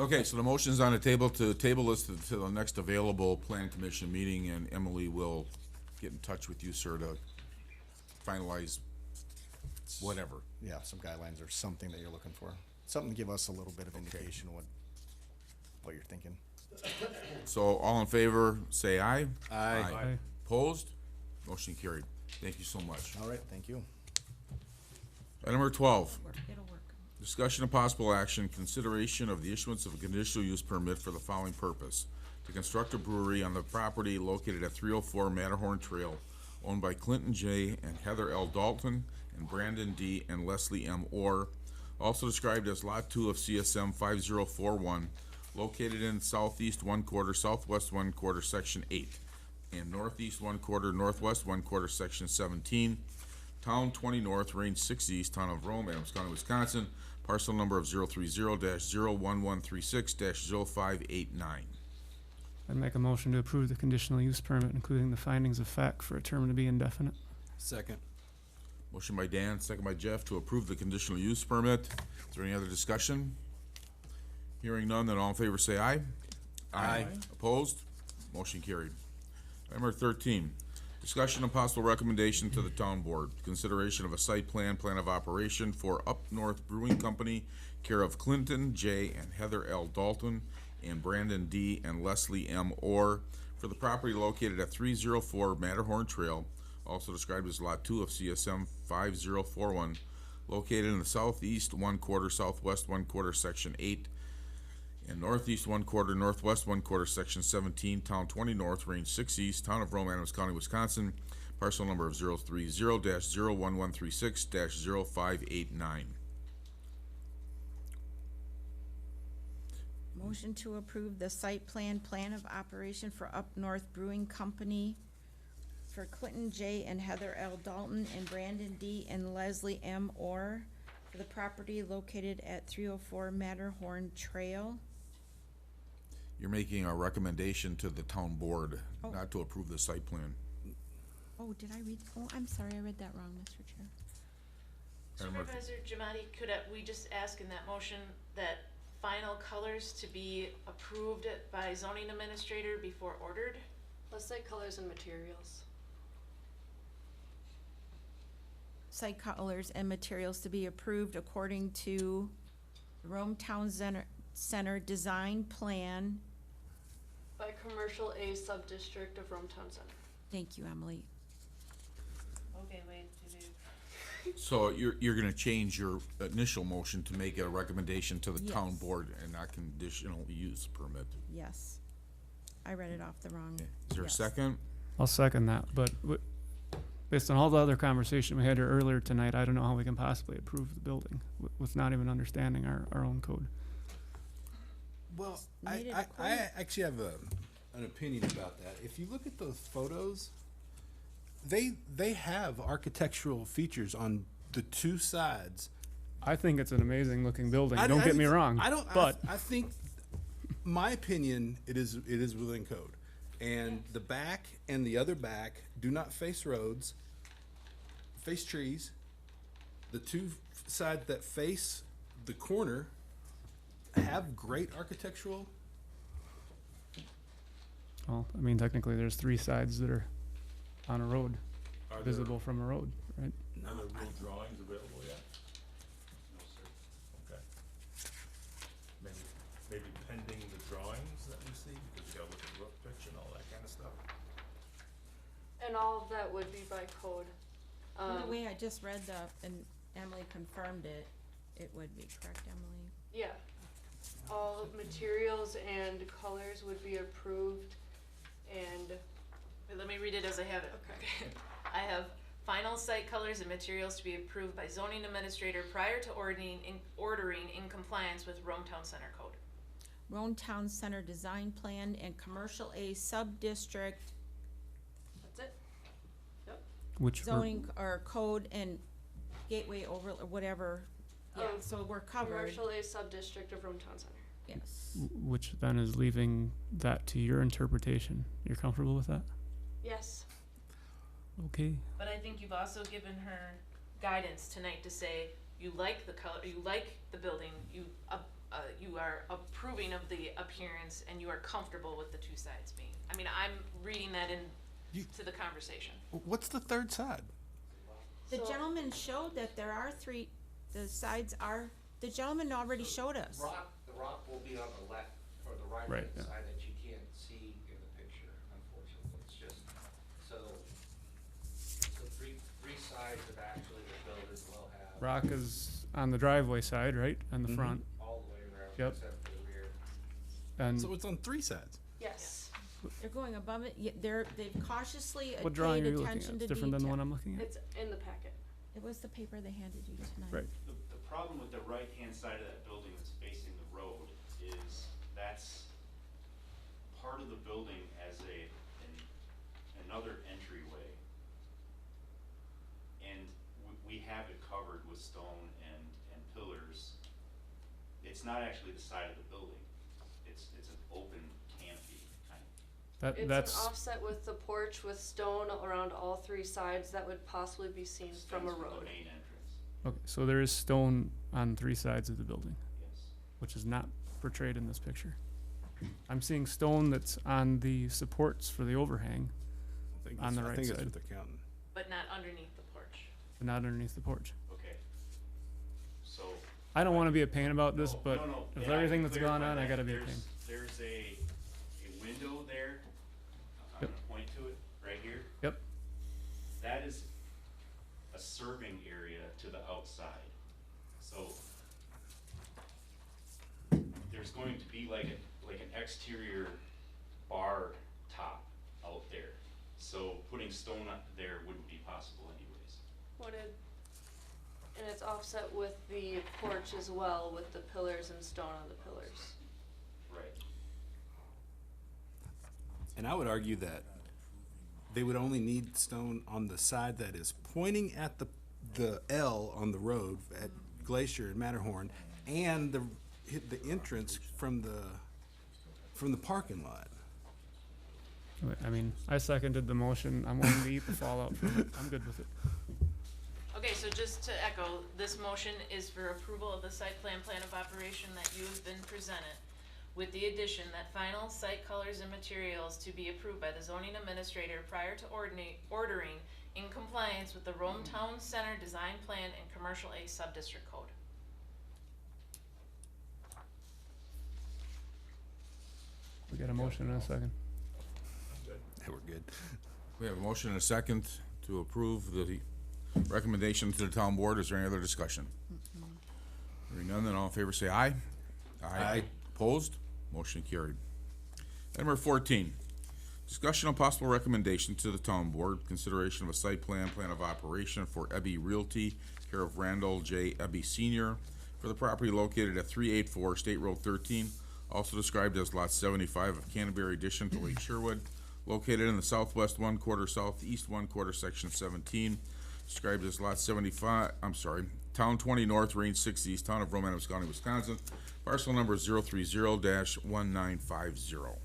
Okay, so the motion's on the table to table this to the next available plan commission meeting, and Emily will get in touch with you, sir, to finalize whatever. Yeah, some guidelines or something that you're looking for. Something to give us a little bit of indication what you're thinking. So all in favor, say aye. Aye. Aye. Opposed? Motion carried. Thank you so much. All right, thank you. Item number 12, It'll work. discussion of possible action, consideration of the issuance of a conditional use permit for the following purpose: to construct a brewery on the property located at 304 Matterhorn Trail, owned by Clinton J. and Heather L. Dalton and Brandon D. and Leslie M. Orr, also described as Lot 2 of CSM 5041, located in southeast 1/4, southwest 1/4, Section 8, and northeast 1/4, northwest 1/4, Section 17, Town 20 North, Range 6 East, Town of Rome, Adams County, Wisconsin, parcel number of 030-01136-0589. I'd make a motion to approve the conditional use permit, including the findings of fact for a term to be indefinite. Second. Motion by Dan, second by Jeff, to approve the conditional use permit. Is there any other discussion? Hearing none, then all in favor say aye. Aye. Opposed? Motion carried. Item number 13, discussion and possible recommendation to the town board, consideration of a site plan of operation for Up North Brewing Company, care of Clinton J. and Heather L. Dalton and Brandon D. and Leslie M. Orr, for the property located at 304 Matterhorn Trail, also described as Lot 2 of CSM 5041, located in the southeast 1/4, southwest 1/4, Section 8, and northeast 1/4, northwest 1/4, Section 17, Town 20 North, Range 6 East, Town of Rome, Adams County, Wisconsin, parcel number of 030-01136-0589. Motion to approve the site plan of operation for Up North Brewing Company for Clinton J. and Heather L. Dalton and Brandon D. and Leslie M. Orr for the property located at 304 Matterhorn Trail. You're making a recommendation to the town board, Oh. not to approve the site plan. Oh, did I read, I'm sorry, I read that wrong, Mr. Chair. Supervisor Jamadi, could we just ask in that motion that final colors to be approved by zoning administrator before ordered? Let's say colors and materials. Site colors and materials to be approved according to the Rome Town Center Design Plan. By Commercial A Sub-District of Rome Town Center. Thank you, Emily. Okay, wait, So you're gonna change your initial motion to make a recommendation to the town Yes. board and not conditional use permit. Yes. I read it off the wrong. Is there a yes. second? I'll second that, but based on all the other conversation we had here earlier tonight, I don't know how we can possibly approve the building with not even understanding our own code. Well, Made it I according- actually have an opinion about that. If you look at those photos, they have architectural features on the two sides. I think it's an amazing looking building. I Don't get me think- wrong. I don't. But I think, my opinion, it is within code, and the back and the other back do not face roads, face trees. The two sides that face the corner have great architectural. well, I mean, technically, there's three sides that are on a road, Are there- visible from a road, right? Are there real drawings available yet? all of that would be by code. The way I just read and Emily confirmed it, it would be correct, Emily? Yeah. All materials and colors would be approved and, Wait, let me read it as I have it. okay. I have final site colors and materials to be approved by zoning administrator prior to ordering in compliance with Rome Town Center Code. Roan Town Center Design Plan and Commercial A Sub-District That's it? Yep. Which, zoning or code and gateway over, or whatever. Yeah, Of so we're covered, Commercial A sub-district of Rome Town Center. yes. which then is leaving that to your interpretation. You're comfortable with that? Yes. Okay. But I think you've also given her guidance tonight to say you like the color, you like the building, you are approving of the appearance, and you are comfortable with the two sides being. I mean, I'm reading that to the conversation. What's the third side? The gentleman showed that there are three, the sides are, the gentleman already showed us. The rock will be on the left, or the right Right, hand yeah. side that you can't see in the picture, unfortunately. It's just, so three sides of actually the building will have. Rock is on the driveway side, right, and the front. All the way around, Yep. except for the rear. And So it's on three sides. Yes. They're going above it, they've cautiously what drawing paid are you looking at? attention It's to different than the one detail. I'm looking at? It's in the packet. It was the paper they handed you tonight. Right. The problem with the right-hand side of that building that's facing the road is that's part of the building as another entryway. And we have it covered with stone and pillars. It's not actually the side of the building. It's an open canopy kind of. It's That's an offset with the porch with stone around all three sides that would possibly be seen from a Stems road. the main entrance. okay. So there is stone on three sides of the building, Yes. which is not portrayed in this picture. I'm seeing stone that's on the supports for the overhang, on the I right think it's side, what they're counting. But not underneath the porch. but not underneath the porch. Okay. So. I don't want to be a pain about this, No, but no, with yeah, I everything can that's gone clarify on, I that. gotta be a pain. There's a window there. I'm Yep. gonna point to it right here. Yep. That is a serving area to the outside. So there's going to be like an exterior bar top out there. So putting stone up there wouldn't be possible anyways. And it's offset with the porch as well, with the pillars and stone on the pillars. Right. And I would argue that they would only need stone on the side that is pointing at the L on the road at Glacier and Matterhorn, and the entrance from the parking lot. I mean, I seconded the motion. I'm willing to eat the fallout from it. I'm good with it. Okay, so just to echo, this motion is for approval of the site plan of operation that you have been presented, with the addition that final site colors and materials to be approved by the zoning administrator prior to ordering in compliance with the Rome Town Center Design Plan and Commercial A Sub-District Code. We got a motion and a second. Yeah, we're good. We have a motion and a second to approve the recommendation to the town board. Is there any other discussion? Hearing none, then all in favor say aye. Aye. Opposed? Motion carried. Item number 14, discussion on possible recommendation to the town board, consideration of a site plan of operation for Ebby Realty, care of Randall J. Ebby Senior, for the property located at 384 State Road 13, also described as Lot 75 of Canterbury addition to Lake Sherwood, located in the southwest 1/4, southeast 1/4, section 17, described as Lot 75, Town 20 North, Range 6 East, Town of Romanus County, Wisconsin, parcel number 030-1950.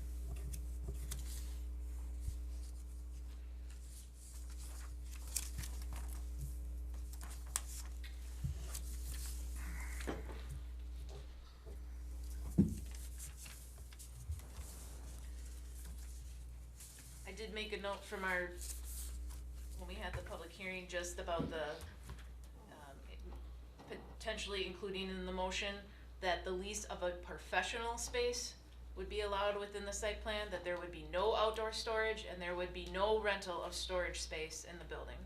I did make a note from when we had the public hearing, just about the, potentially including in the motion that the lease of a professional space would be allowed within the site plan, that there would be no outdoor storage, and there would be no rental of storage space in the building.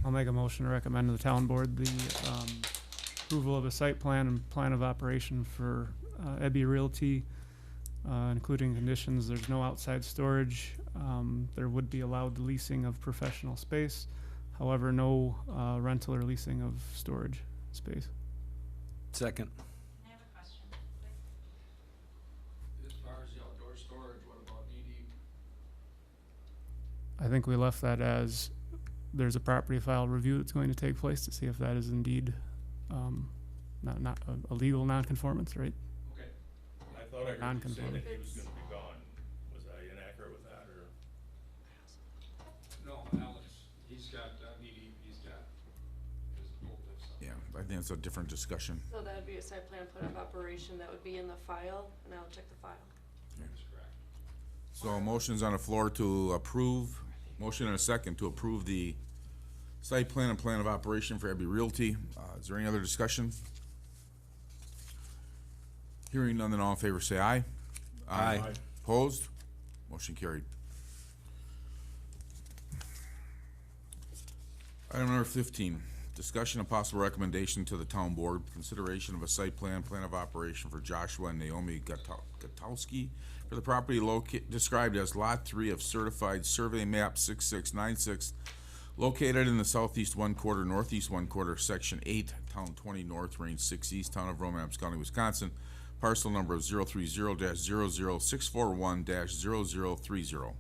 I'll make a motion to recommend to the town board the approval of a site plan and plan of operation for Ebby Realty, including conditions, there's no outside storage. There would be allowed leasing of professional space. However, no rental or leasing of storage space. Second. I have a question. As far as the outdoor storage, what about DD? I think we left that as there's a property file review that's going to take place to see if that is indeed not a legal nonconformance, right? Okay. I thought I heard you say Non-conforming. that he was gonna be gone. Was I inaccurate with that, or? No, Alex, he's got, he's got his old stuff. Yeah, I think it's a different discussion. So that'd be a site plan of operation that would be in the file, and I'll check the file. That's correct. So motion's on the floor to approve, motion and a second to approve the site plan and plan of operation for Ebby Realty. Is there any other discussion? Hearing none, then all in favor say aye. Aye. Opposed? Motion carried. Item number 15, discussion and possible recommendation to the town board, consideration of a site plan, plan of operation for Joshua and Naomi Gutowski for the property described as Lot 3 of Certified Survey Map 6696, located in the southeast 1/4, northeast 1/4, Section 8, Town 20 North, Range 6 East, Town of Romance County, Wisconsin, parcel number of 030-00641-0030.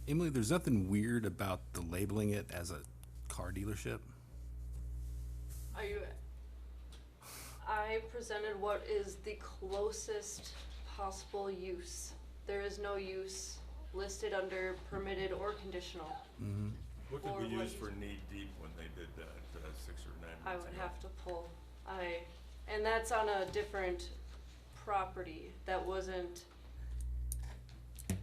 Emily, there's nothing weird about the labeling it as a car dealership? Are you, I presented what is the closest possible use. There is no use listed under permitted or conditional. What Or did we what use you- for knee deep when they did that 6 or 9 months ago? I would have to pull, and that's on a different property, that wasn't, I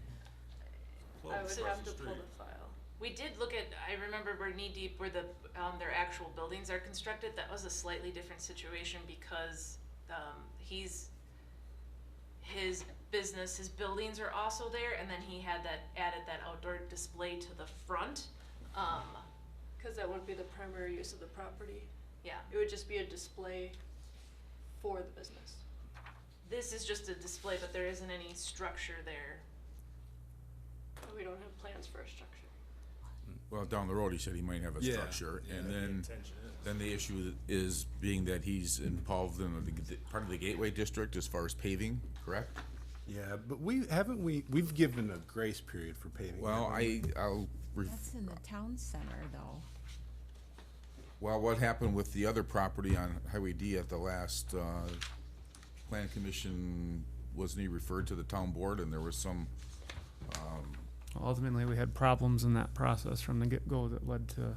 would Close have across to the pull street. the file. We did look at, I remember where Knee Deep, where the, their actual buildings are constructed, that was a slightly different situation because, his business, his buildings are also there, and then he had added that outdoor display to the front. Cause that wouldn't be the primary use of the property. Yeah, It would just be a display for the business. this is just a display, but there isn't any structure there. But we don't have plans for a structure. Well, down the road, he said he might have a Yeah. structure, and The then, intention is. then the issue is being that he's involved in part of the Gateway District as far as paving, correct? Yeah, but we've given a grace period for paving. Well, haven't we? That's in the town center, though. Well, what happened with the other property on Highway D at the last, plan commission, wasn't he referred to the town board, and there was some, Ultimately, we had problems in that process from the get-go that led to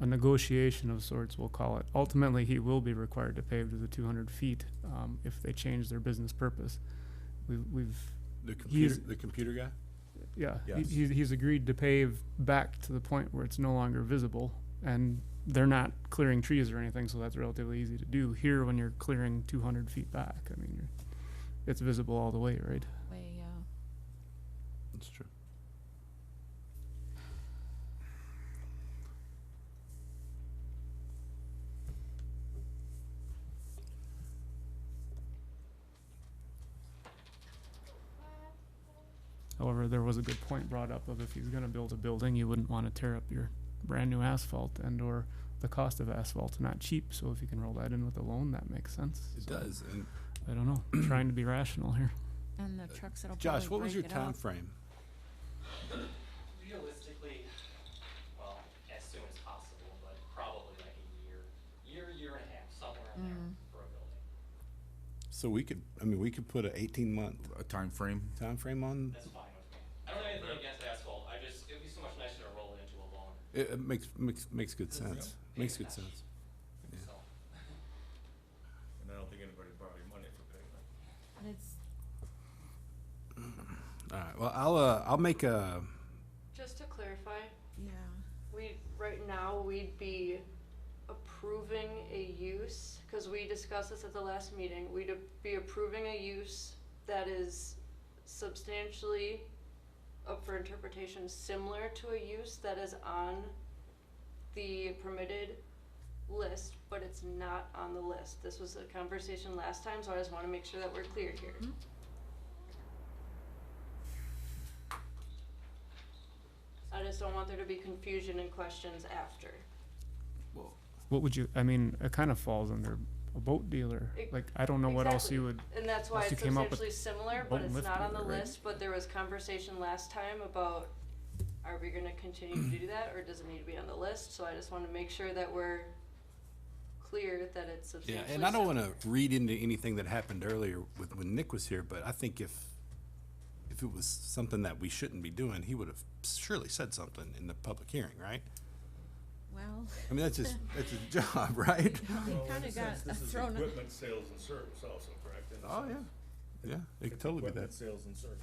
a negotiation of sorts, we'll call it. Ultimately, he will be required to pave to the 200 feet if they change their business purpose. We've The computer guy? yeah, Yes. he's agreed to pave back to the point where it's no longer visible, and they're not clearing trees or anything, so that's relatively easy to do. Here, when you're clearing 200 feet back, I mean, it's visible all the way, right? Way, That's true. However, there was a good point brought up of if he's gonna build a building, you wouldn't wanna tear up your brand new asphalt and or the cost of asphalt not cheap, so if you can roll that in with a loan, that makes sense. It So, does, and I don't know, trying to be rational here. and the trucks that'll Josh, probably what was your break it up. time frame? Realistically, well, as soon as possible, but probably like a year and a half, somewhere in there for a building. So we could put a 18-month a time frame. on, That's fine with me. I don't have anything against asphalt, it'd be so much nicer to roll it into a loan, it makes good sense. Makes good sense. so. And I don't right, well, I'll make a, Just to clarify, Yeah. right now, we'd be approving a use, cause we discussed this at the last meeting, we'd be approving a use that is substantially up for interpretation, similar to a use that is on the permitted list, but it's not on the list. This was a conversation last time, so I just wanna make sure that we're clear here. I just don't want there to be confusion and questions after. What would you, I mean, it kind of falls under a boat dealer. Like, I don't know what else you would. And that's why unless it's you came up with substantially similar, boat but and it's lift not on the dealer, right? list, but there was conversation last time about, are we gonna continue to do that, or does it need to be on the list? So I just wanna make sure that we're clear that it's yeah, substantially and I don't similar. wanna read into anything that happened earlier with, when Nick was here, but I think if it was something that we shouldn't be doing, he would have surely said something in the public hearing, right? Well. I mean, that's his job, right? He Well, in kinda a got sense, this is thrown. equipment sales and service also, correct? in a Oh, sense? yeah, it could It's totally be equipment that. sales and service.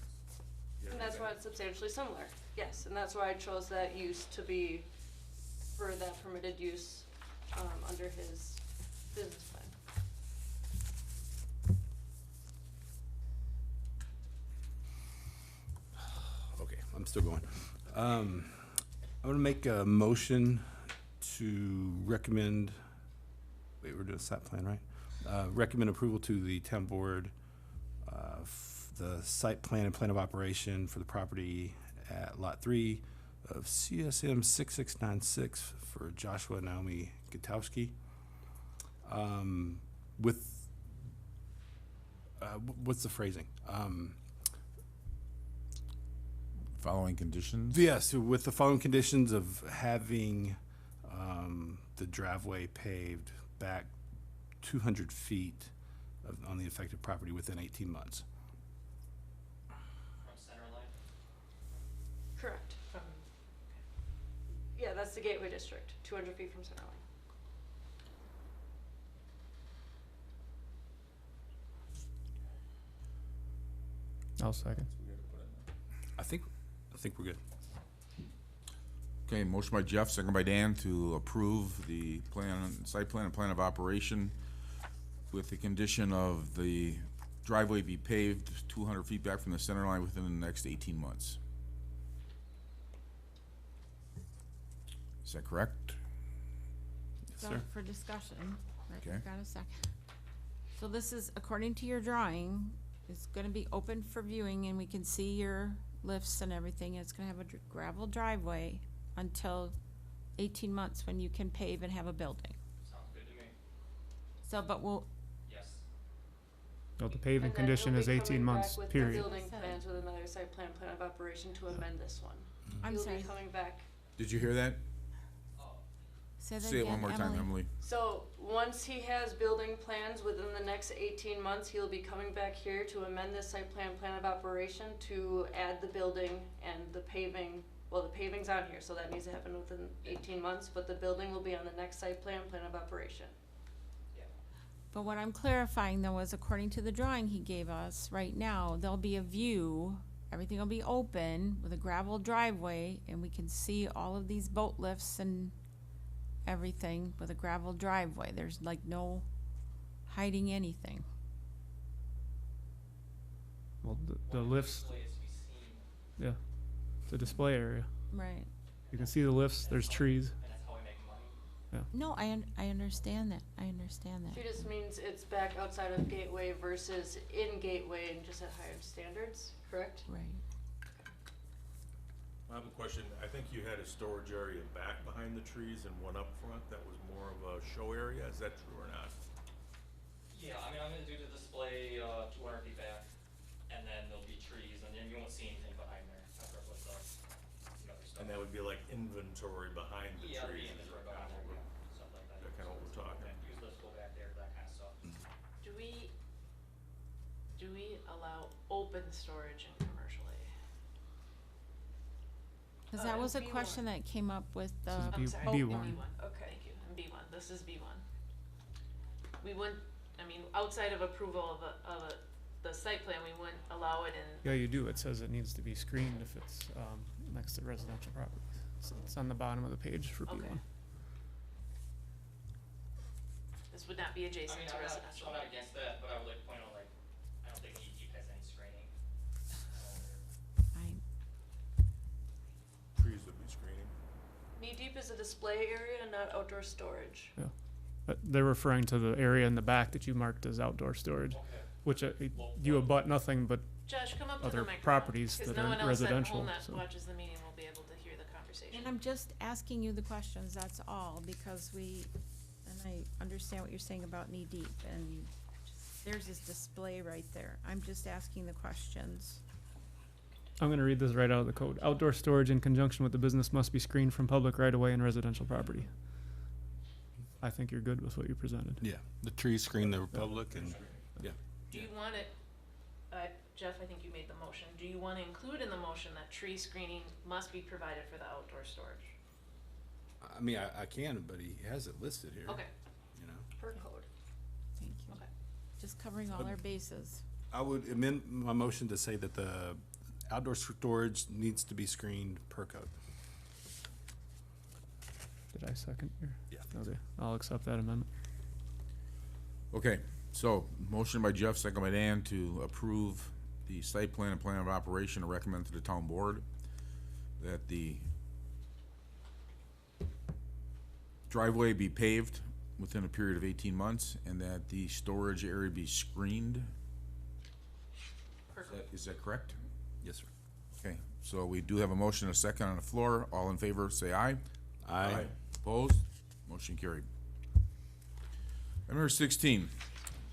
Yeah, And that's okay. why it's substantially similar, yes, and that's why I chose that use to be for that permitted use, under his business plan. Okay, I'm still going. I'm gonna make a motion to recommend, wait, we're doing site plan, right? Recommend approval to the town board, the site plan and plan of operation for the property at Lot 3 of CSM 6696 for Joshua and Naomi Gutowski. With, what's the phrasing? Following conditions? Yes, with the following conditions of having the driveway paved back 200 feet on the affected property within 18 months. From center line? Correct. Yeah, that's the Gateway District, 200 feet from center line. I'll second. I think we're good. Okay, motion by Jeff, second by Dan to approve the plan, site plan and plan of operation with the condition of the driveway be paved 200 feet back from the center line within the next 18 months. Is that correct? Yes, So sir. for discussion, right, Okay. got a second. So this is, according to your drawing, it's gonna be open for viewing and we can see your lifts and everything. It's gonna have a gravel driveway until 18 months when you can pave and have a building. Sounds good to me. So, but we'll, Yes. No, the paving And then condition he'll is be 18 coming months, back with the period. building plans with another site plan, plan of operation to amend this one. I'm He'll sorry, be coming back. Did you hear that? say that Say it one again, more time, Emily. So, once he has building plans within the next 18 months, he'll be coming back here to amend this site plan, plan of operation to add the building and the paving. Well, the paving's on here, so that needs to happen within 18 months, but the building will be on the next site plan, plan of operation. But what I'm clarifying though is according to the drawing he gave us, right now, there'll be a view, everything will be open with a gravel driveway, and we can see all of these boat lifts and everything with a gravel driveway. There's like no hiding anything. Well, the lifts, Display is to be seen, yeah, it's a display area. Right. You can see the lifts, there's trees. and that's how we make money. No, I understand that, I understand that. She just means it's back outside of Gateway versus in Gateway and just at higher standards, correct? Right. I have a question. I think you had a storage area back behind the trees and one up front that was more of a show area. Is that true or not? Yeah, I mean, I'm gonna do the display, 200 feet back, and then there'll be trees, and then you won't see anything behind there after I put the other stuff. And that would be like inventory behind the Yeah, trees. the inventory behind there, yeah, stuff like that. That kinda what we're talking. Yeah, use lifts, go back there, that kind of stuff. Do we allow open storage in commercial A? Cause that was a B1. question that came up with the. I'm B- sorry, B1. B1, okay, thank you, and B1, this is B1. We wouldn't, I mean, outside of approval of the site plan, we wouldn't allow it in, Yeah, you do. It says it needs to be screened if it's, next to residential properties. So it's on the bottom of the page for P1. Okay. This would not be I adjacent mean, to residential. I'm not against that, but I would like to point out, like, I don't think Knee Deep has any screening. Trees would be screening. Knee Deep is a display area, not outdoor storage. Yeah. But they're referring to the area in the back that you marked as outdoor storage, which you abut nothing but Josh, come up to the other microphone, properties because that no are one else at residential. home that So watches the meeting will be able to hear the conversation. And I'm just asking you the questions, that's all, because and I understand what you're saying about knee deep, and there's this display right there. I'm just asking the questions. I'm going to read this right out of the code. Outdoor storage in conjunction with the business must be screened from public right away in residential property. I think you're good with what you presented. Yeah, the trees screen the public and, yeah. Do you want it, Jeff, I think you made the motion, do you wanna include in the motion that tree screening must be provided for the outdoor storage? I mean, I can, but he has it listed here. Okay. You know, Per code. Thank you. Okay. Just covering all our bases. I would amend my motion to say that the outdoor storage needs to be screened per code. Did I second your? Yeah. Okay, I'll accept that amendment. Okay, so motion by Jeff, second by Dan to approve the site plan and plan of operation and recommend to the town board that the driveway be paved within a period of 18 months and that the storage area be screened. Is that correct? Yes, sir. Okay, so we do have a motion and a second on the floor. All in favor, say aye. Aye. Opposed? Motion carried. Item number 16,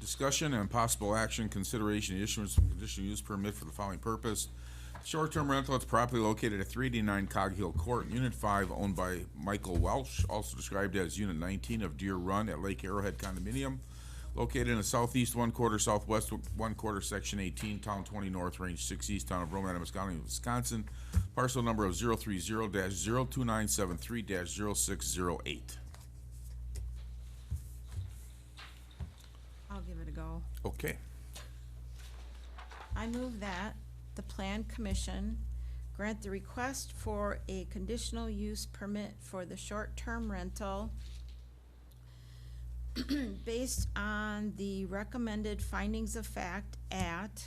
discussion and possible action, consideration, and issuance of conditional use permit for the following purpose. Short-term rental at the property located at 389 Cog Hill Court, Unit 5, owned by Michael Welsh, also described as Unit 19 of Deer Run at Lake Arrowhead Condominium, located in the southeast 1/4, southwest 1/4, Section 18, Town 20 North, Range 6 East, Town of Rome, Adams County, Wisconsin, parcel number of 030-02973-0608. I'll give it a go. Okay. I move that the Plan Commission grant the request for a conditional use permit for the short-term rental based on the recommended findings of fact at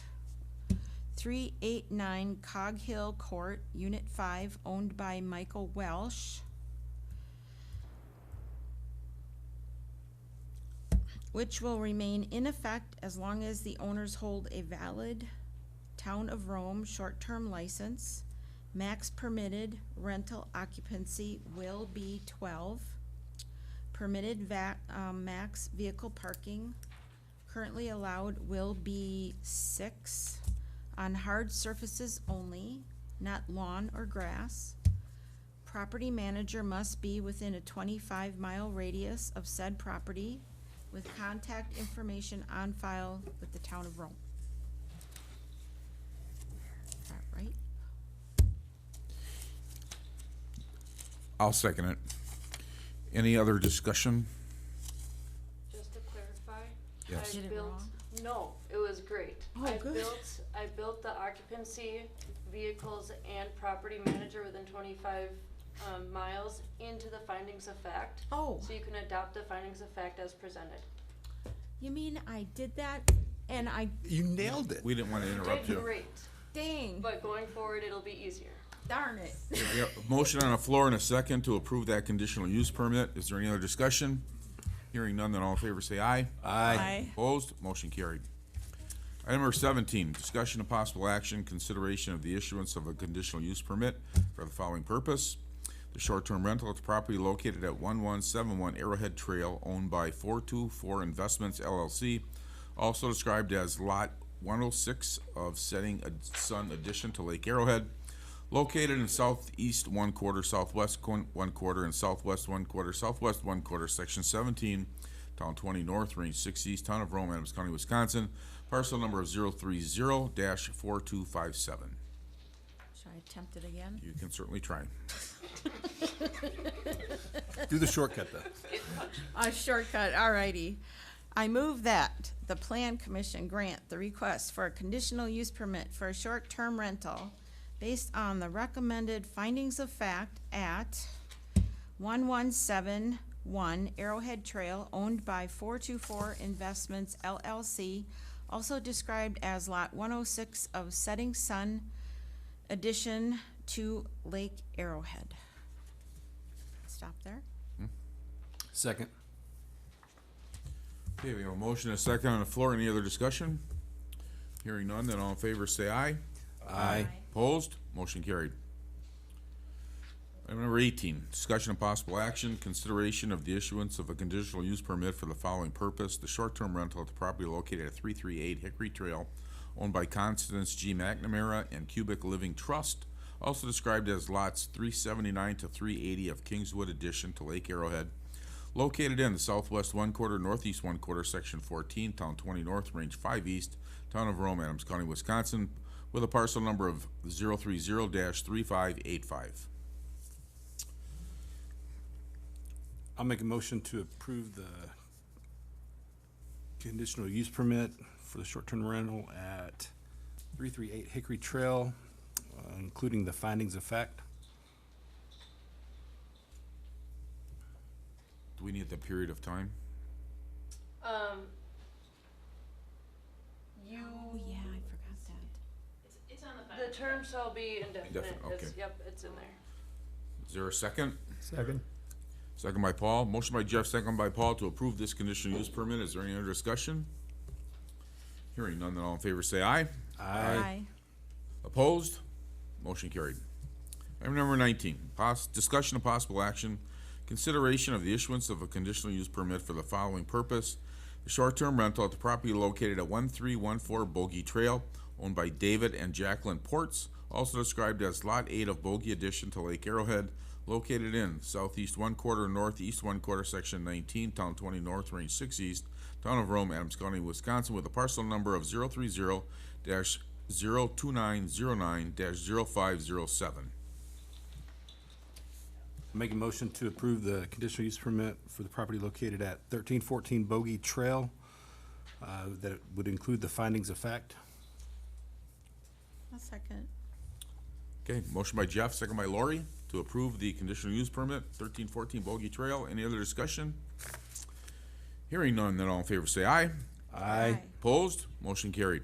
389 Cog Hill Court, Unit 5, owned by Michael Welsh, which will remain in effect as long as the owners hold a valid Town of Rome short-term license. Max permitted rental occupancy will be 12. Permitted max vehicle parking currently allowed will be 6 on hard surfaces only, not lawn or grass. Property manager must be within a 25-mile radius of said property with contact information on file with the Town of Rome. Is that right? I'll second it. Any other discussion? Just to clarify. Yes. Did it wrong? No, it was great. Oh, good. I built the occupancy, vehicles, and property manager within 25 miles into the findings of fact. Oh. So you can adopt the findings of fact as presented. You mean I did that and I, You nailed it. We didn't want to interrupt Did you. great, dang, but going forward, it'll be easier. darn it. We have a motion on the floor and a second to approve that conditional use permit. Is there any other discussion? Hearing none, then all in favor say aye. Aye. Opposed? Motion carried. Item number 17, discussion of possible action, consideration of the issuance of a conditional use permit for the following purpose. The short-term rental at the property located at 1171 Arrowhead Trail, owned by 424 Investments LLC, also described as Lot 106 of Setting Sun addition to Lake Arrowhead, located in southeast 1/4, southwest 1/4, and southwest 1/4, southwest 1/4, Section 17, Town 20 North, Range 6 East, Town of Rome, Adams County, Wisconsin, parcel number of 030-4257. Should I attempt it again? You can certainly try. Do the shortcut though. A shortcut, alrighty. I move that the Plan Commission grant the request for a conditional use permit for a short-term rental based on the recommended findings of fact at 1171 Arrowhead Trail, owned by 424 Investments LLC, also described as Lot 106 of Setting Sun addition to Lake Arrowhead. Stop there. Second. Okay, we have a motion and a second on the floor. Any other discussion? Hearing none, then all in favor say aye. Aye. Opposed? Motion carried. Item number 18, discussion of possible action, consideration of the issuance of a conditional use permit for the following purpose: the short-term rental at the property located at 338 Hickory Trail, owned by Constance G. McNamara and Cubic Living Trust, also described as lots 379 to 380 of Kingswood addition to Lake Arrowhead, located in the southwest 1/4, northeast 1/4, section 14, town 20 north, range 5 east, town of Rome, Adams County, Wisconsin, with a parcel number of 030-3585. I'll make a motion to approve the conditional use permit for the short-term rental at 338 Hickory Trail, including the findings of fact. Do we need the period of time? You. Oh, yeah, I forgot that. It's on the The file. term shall be indefinite. Indefinite, okay. Yep, it's in there. Is there a second? Second. Second by Paul. Motion by Jeff, second by Paul to approve this conditional use permit. Is there any other discussion? Hearing none, then all in favor say aye. Aye. Opposed? Motion carried. Item number 19, discussion of possible action, consideration of the issuance of a conditional use permit for the following purpose: the short-term rental at the property located at 1314 Bogey Trail, owned by David and Jacqueline Ports, also described as Lot 8 of Bogey addition to Lake Arrowhead, located in southeast 1/4, northeast 1/4, section 19, town 20 north, range 6 east, town of Rome, Adams County, Wisconsin, with a parcel number of 030-02909-0507. Make a motion to approve the conditional use permit for the property located at 1314 Bogey Trail, that it would include the findings of fact. A second. Okay, motion by Jeff, second by Lori, to approve the conditional use permit, 1314 Bogey Trail. Any other discussion? Hearing none, then all in favor say aye. Aye. Opposed? Motion carried.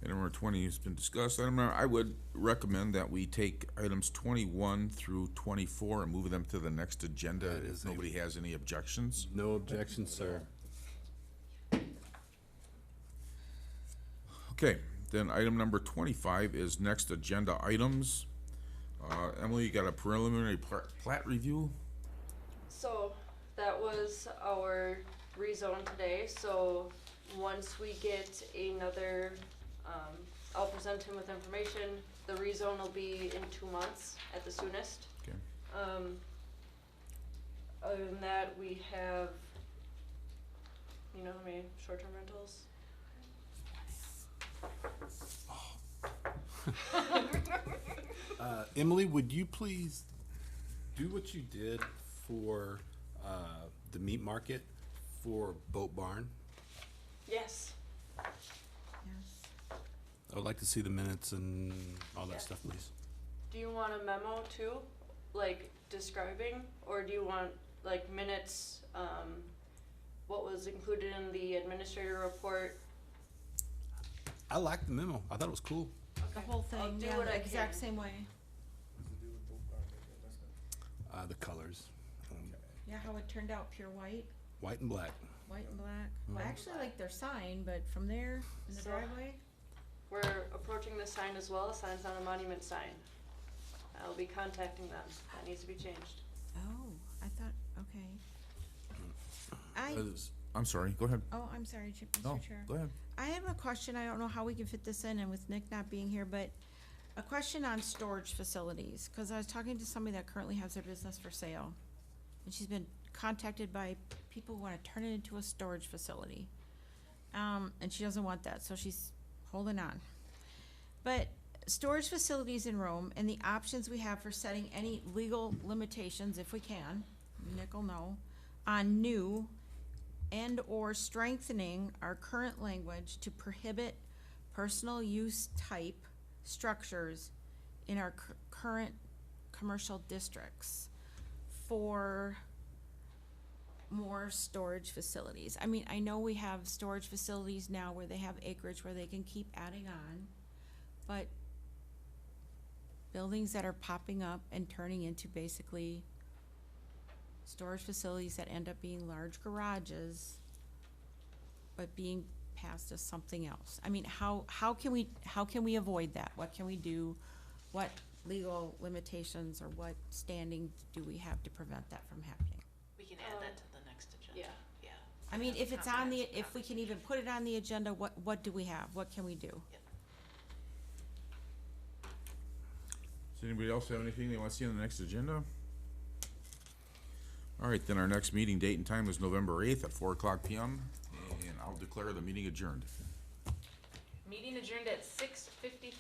Item number 20 has been discussed. I would recommend that we take items 21 through 24 and move them to the next agenda That if is nobody has any objections. No objections, sir. Okay, then item number 25 is next agenda items. Emily, you got a preliminary plat review? So that was our rezone today, so once we get another, I'll present him with information. The rezone will be in 2 months at the soonest. Okay. Other than that, we have, you know how many short-term rentals? Emily, would you please do what you did for the meat market for Boat Barn? Yes. Yes. I would like to see the minutes and all that stuff, please. Do you want a memo too, like describing, or do you want like minutes, what was included in the administrator report? I liked the memo. I thought it was cool. The whole I'll thing, do yeah, what the I exact can. same way. The colors, Yeah, how it turned out, pure white, white and black. white and black. Well, I actually like their sign, but from there, in the So- driveway, We're approaching the sign as well, sign's not a monument sign. I'll be contacting them, that needs to be changed. oh, I thought, okay. I'm sorry, go ahead. Oh, I'm sorry, No, Mr. Chair. go ahead. I have a question, I don't know how we can fit this in, and with Nick not being here, but a question on storage facilities, cause I was talking to somebody that currently has their business for sale, and she's been contacted by people who wanna turn it into a storage facility. And she doesn't want that, so she's holding on. But storage facilities in Rome and the options we have for setting any legal limitations, if we can, Nick will know, on new and/or strengthening our current language to prohibit personal use type structures in our current commercial districts for more storage facilities. I mean, I know we have storage facilities now where they have acreage where they can keep adding on, but buildings that are popping up and turning into basically storage facilities that end up being large garages, but being passed as something else. I mean, how can we avoid that? What can we do? What legal limitations or what standing do we have to prevent that from happening? We can add that to the next agenda. Yeah. Yeah. I mean, if it's on the, if we can even put it on the agenda, what do we have? What can we do? Does anybody else have anything they want to see on the next agenda? All right, then our next meeting date and time is November 8th at 4:00 PM, and I'll declare the meeting adjourned. Meeting adjourned at 6:55 p.m.